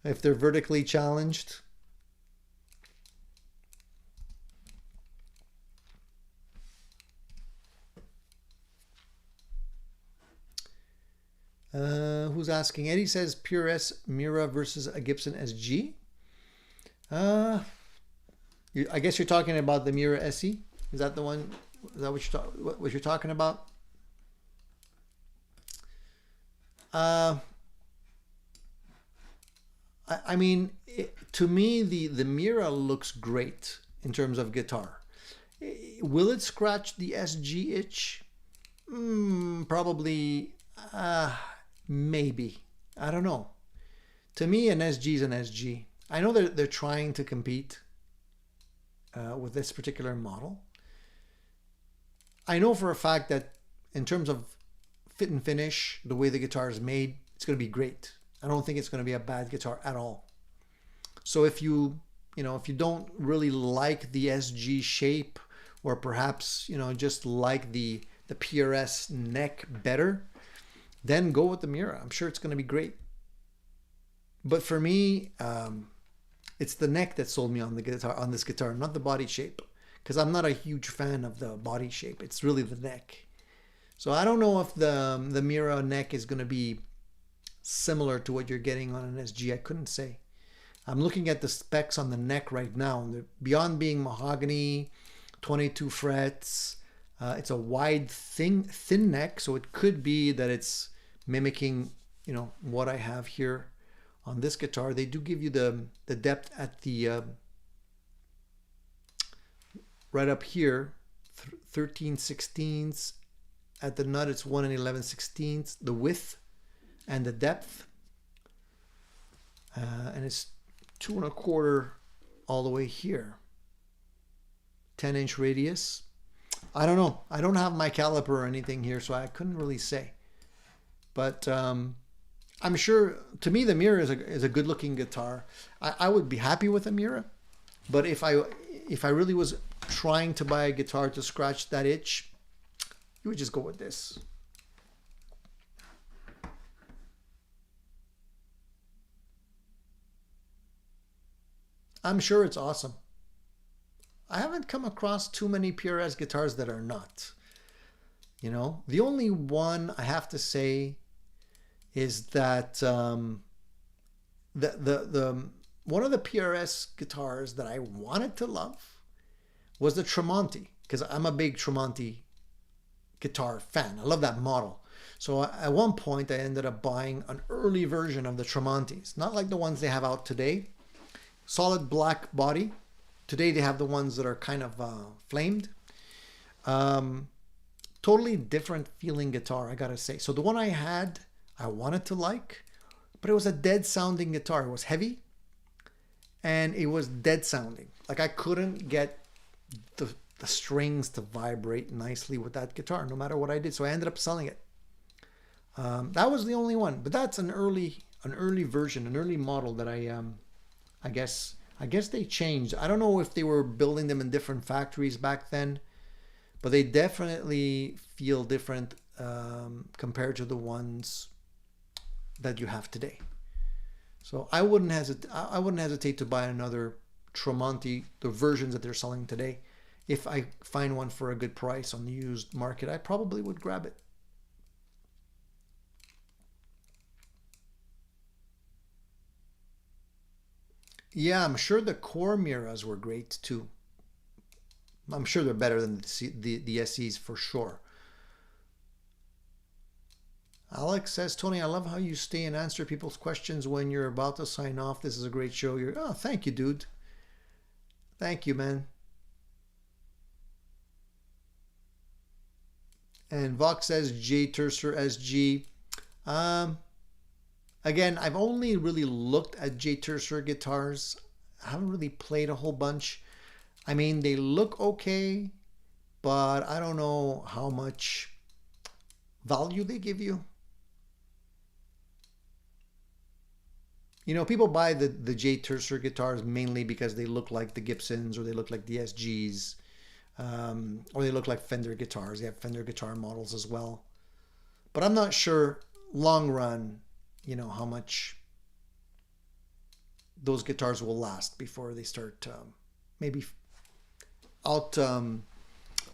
if they're vertically challenged. Who's asking? Eddie says Pure S Mira versus a Gibson SG. I guess you're talking about the Mira SE. Is that the one? Is that what you're talking about? I mean, to me, the Mira looks great in terms of guitar. Will it scratch the SG itch? Probably, maybe. I don't know. To me, an SG is an SG. I know they're trying to compete with this particular model. I know for a fact that in terms of fit and finish, the way the guitar is made, it's going to be great. I don't think it's going to be a bad guitar at all. So if you don't really like the SG shape, or perhaps, just like the PRS neck better, then go with the Mira. I'm sure it's going to be great. But for me, it's the neck that sold me on this guitar, not the body shape, because I'm not a huge fan of the body shape. It's really the neck. So I don't know if the Mira neck is going to be similar to what you're getting on an SG. I couldn't say. I'm looking at the specs on the neck right now. Beyond being mahogany, 22 frets, it's a wide, thin neck. So it could be that it's mimicking, what I have here on this guitar. They do give you the depth at the right up here, 13/16. At the nut, it's 1 11/16. The width and the depth, and it's 2 1/4 all the way here. 10-inch radius. I don't know. I don't have my caliper or anything here, so I couldn't really say. But I'm sure, to me, the Mira is a good-looking guitar. I would be happy with a Mira, but if I really was trying to buy a guitar to scratch that itch, you would just go with this. I'm sure it's awesome. I haven't come across too many PRS guitars that are not. The only one I have to say is that the one of the PRS guitars that I wanted to love was the Tremonti, because I'm a big Tremonti guitar fan. I love that model. So at one point I ended up buying an early version of the Tremontis, not like the ones they have out today. Solid black body. Today they have the ones that are kind of flamed. Totally different feeling guitar, I gotta say. So the one I had, I wanted to like, but it was a dead sounding guitar. It was heavy and it was dead sounding. Like I couldn't get the strings to vibrate nicely with that guitar, no matter what I did. So I ended up selling it. That was the only one, but that's an early version, an early model that I guess they changed. I don't know if they were building them in different factories back then, but they definitely feel different compared to the ones that you have today. So I wouldn't hesitate to buy another Tremonti, the versions that they're selling today. If I find one for a good price on the used market, I probably would grab it. Yeah, I'm sure the core Miras were great too. I'm sure they're better than the SEs for sure. Alex says, Tony, I love how you stay and answer people's questions when you're about to sign off. This is a great show. Oh, thank you, dude. Thank you, man. And Vox says, J Tercer SG. Again, I've only really looked at J Tercer guitars. I haven't really played a whole bunch. I mean, they look okay, but I don't know how much value they give you. You know, people buy the J Tercer guitars mainly because they look like the Gibsons or they look like the SGs, or they look like Fender guitars. They have Fender guitar models as well. But I'm not sure long run, you know, how much those guitars will last before they start maybe out,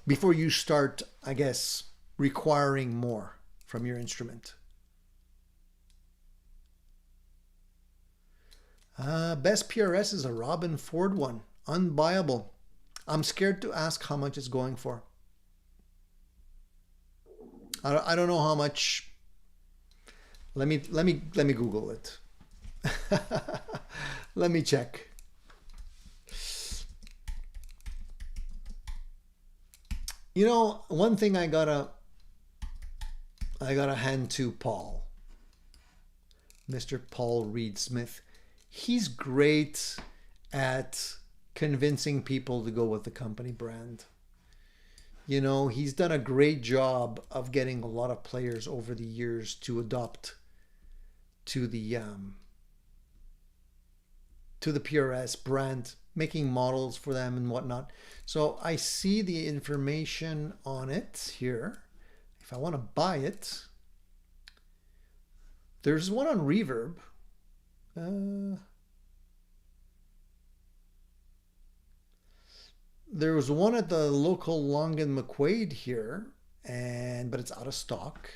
before you start, I guess, requiring more from your instrument. Best PRS is a Robin Ford one. Unbuyable. I'm scared to ask how much it's going for. I don't know how much. Let me Google it. Let me check. You know, one thing I gotta hand to Paul, Mr. Paul Reed Smith. He's great at convincing people to go with the company brand. You know, he's done a great job of getting a lot of players over the years to adopt to the PRS brand, making models for them and whatnot. So I see the information on it here. If I want to buy it, there's one on Reverb. There was one at the local Long and McQuaid here, but it's out of stock.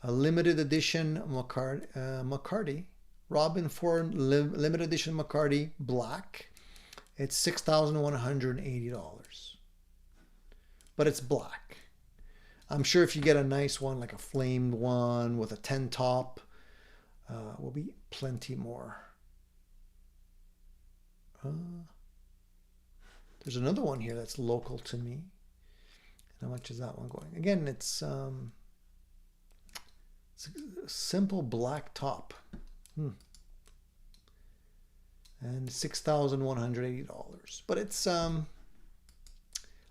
A limited edition McCarty, Robin Ford limited edition McCarty black. It's $6,180, but it's black. I'm sure if you get a nice one, like a flamed one with a 10 top, will be plenty more. There's another one here that's local to me. How much is that one going? Again, it's a simple black top. And $6,180. But it's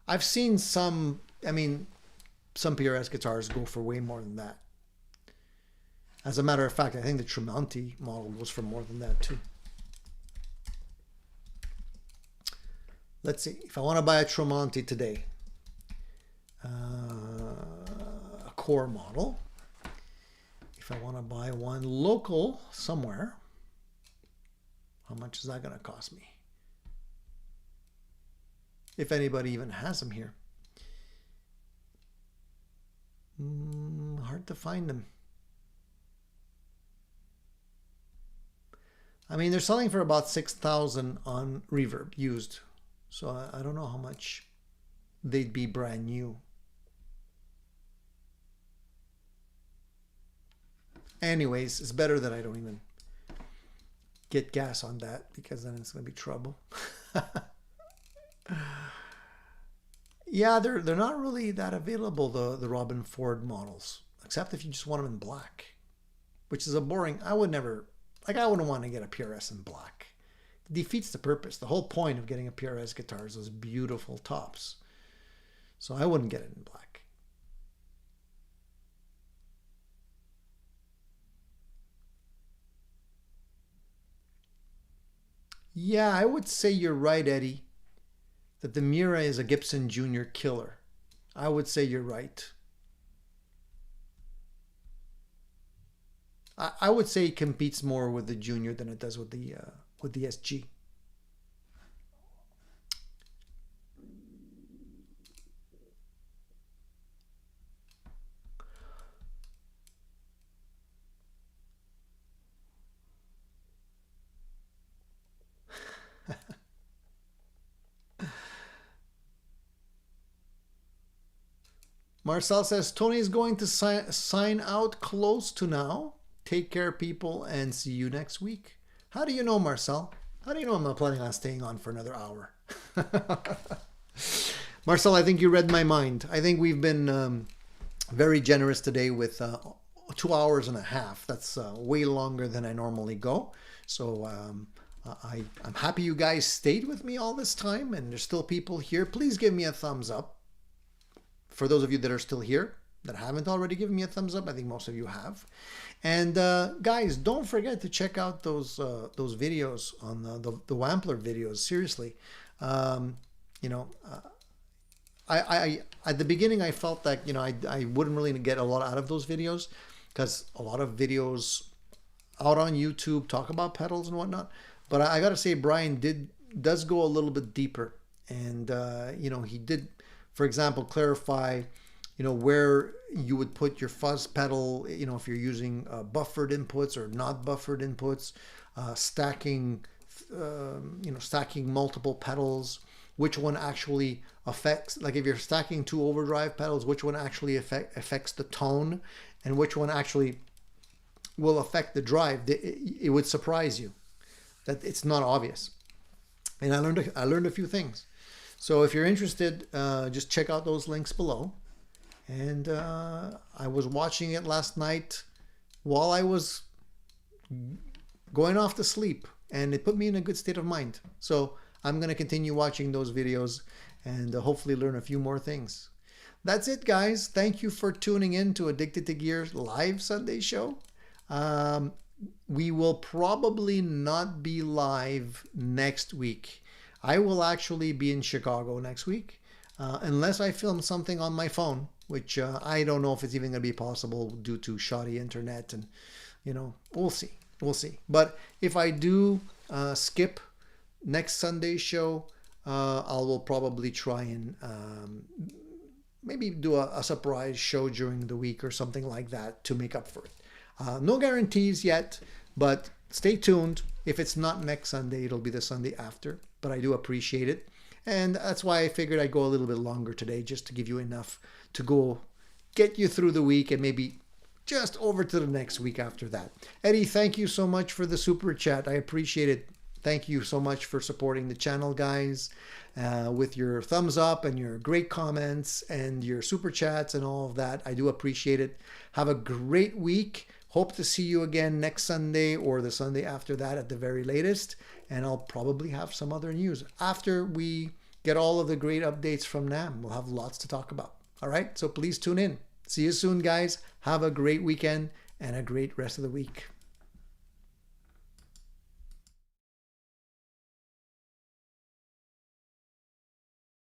I've seen some, I mean, some PRS guitars go for way more than that. As a matter of fact, I think the Tremonti model goes for more than that too. Let's see, if I want to buy a Tremonti today, a core model, if I want to buy one local somewhere, how much is that going to cost me? If anybody even has them here. Hard to find them. I mean, they're selling for about $6,000 on Reverb used. So I don't know how much they'd be brand new. Anyways, it's better that I don't even get gas on that, because then it's going to be trouble. Yeah, they're not really that available, the Robin Ford models, except if you just want them in black, which is a boring. I wouldn't want to get a PRS in black. It defeats the purpose. The whole point of getting a PRS guitar is those beautiful tops. So I wouldn't get it in black. Yeah, I would say you're right, Eddie, that the Mira is a Gibson Junior killer. I would say you're right. I would say it competes more with the Junior than it does with the SG. Marcel says, Tony's going to sign out close to now. Take care, people, and see you next week. How do you know, Marcel? How do you know I'm not planning on staying on for another hour? Marcel, I think you read my mind. I think we've been very generous today with 2 hours and a half. That's way longer than I normally go. So I'm happy you guys stayed with me all this time, and there's still people here. Please give me a thumbs up. For those of you that are still here, that haven't already given me a thumbs up. I think most of you have. And guys, don't forget to check out those videos on the Wampler videos. Seriously, you know, I at the beginning I felt that, you know, I wouldn't really get a lot out of those videos, because a lot of videos out on YouTube talk about pedals and whatnot. But I got to say, Brian does go a little bit deeper, and you know, he did, for example, clarify, you know, where you would put your fuzz pedal, you know, if you're using buffered inputs or not buffered inputs, stacking, you know, stacking multiple pedals, which one actually affects, like if you're stacking 2 overdrive pedals, which one actually affects the tone, and which one actually will affect the drive. It would surprise you that it's not obvious. And I learned a few things. So if you're interested, just check out those links below. And I was watching it last night while I was going off to sleep, and it put me in a good state of mind. So I'm going to continue watching those videos and hopefully learn a few more things. That's it, guys. Thank you for tuning in to Addicted to Gear's live Sunday show. We will probably not be live next week. I will actually be in Chicago next week, unless I film something on my phone, which I don't know if it's even going to be possible due to shoddy internet, and, you know, we'll see. We'll see. But if I do skip next Sunday's show, I will probably try and maybe do a surprise show during the week or something like that to make up for it. No guarantees yet, but stay tuned. If it's not next Sunday, it'll be the Sunday after, but I do appreciate it. And that's why I figured I'd go a little bit longer today, just to give you enough to go get you through the week and maybe just over to the next week after that. Eddie, thank you so much for the super chat. I appreciate it. Thank you so much for supporting the channel, guys, with your thumbs up and your great comments and your super chats and all of that. I do appreciate it. Have a great week. Hope to see you again next Sunday or the Sunday after that at the very latest. And I'll probably have some other news after we get all of the great updates from NAMM. We'll have lots to talk about. All right, so please tune in. See you soon, guys. Have a great weekend and a great rest of the week.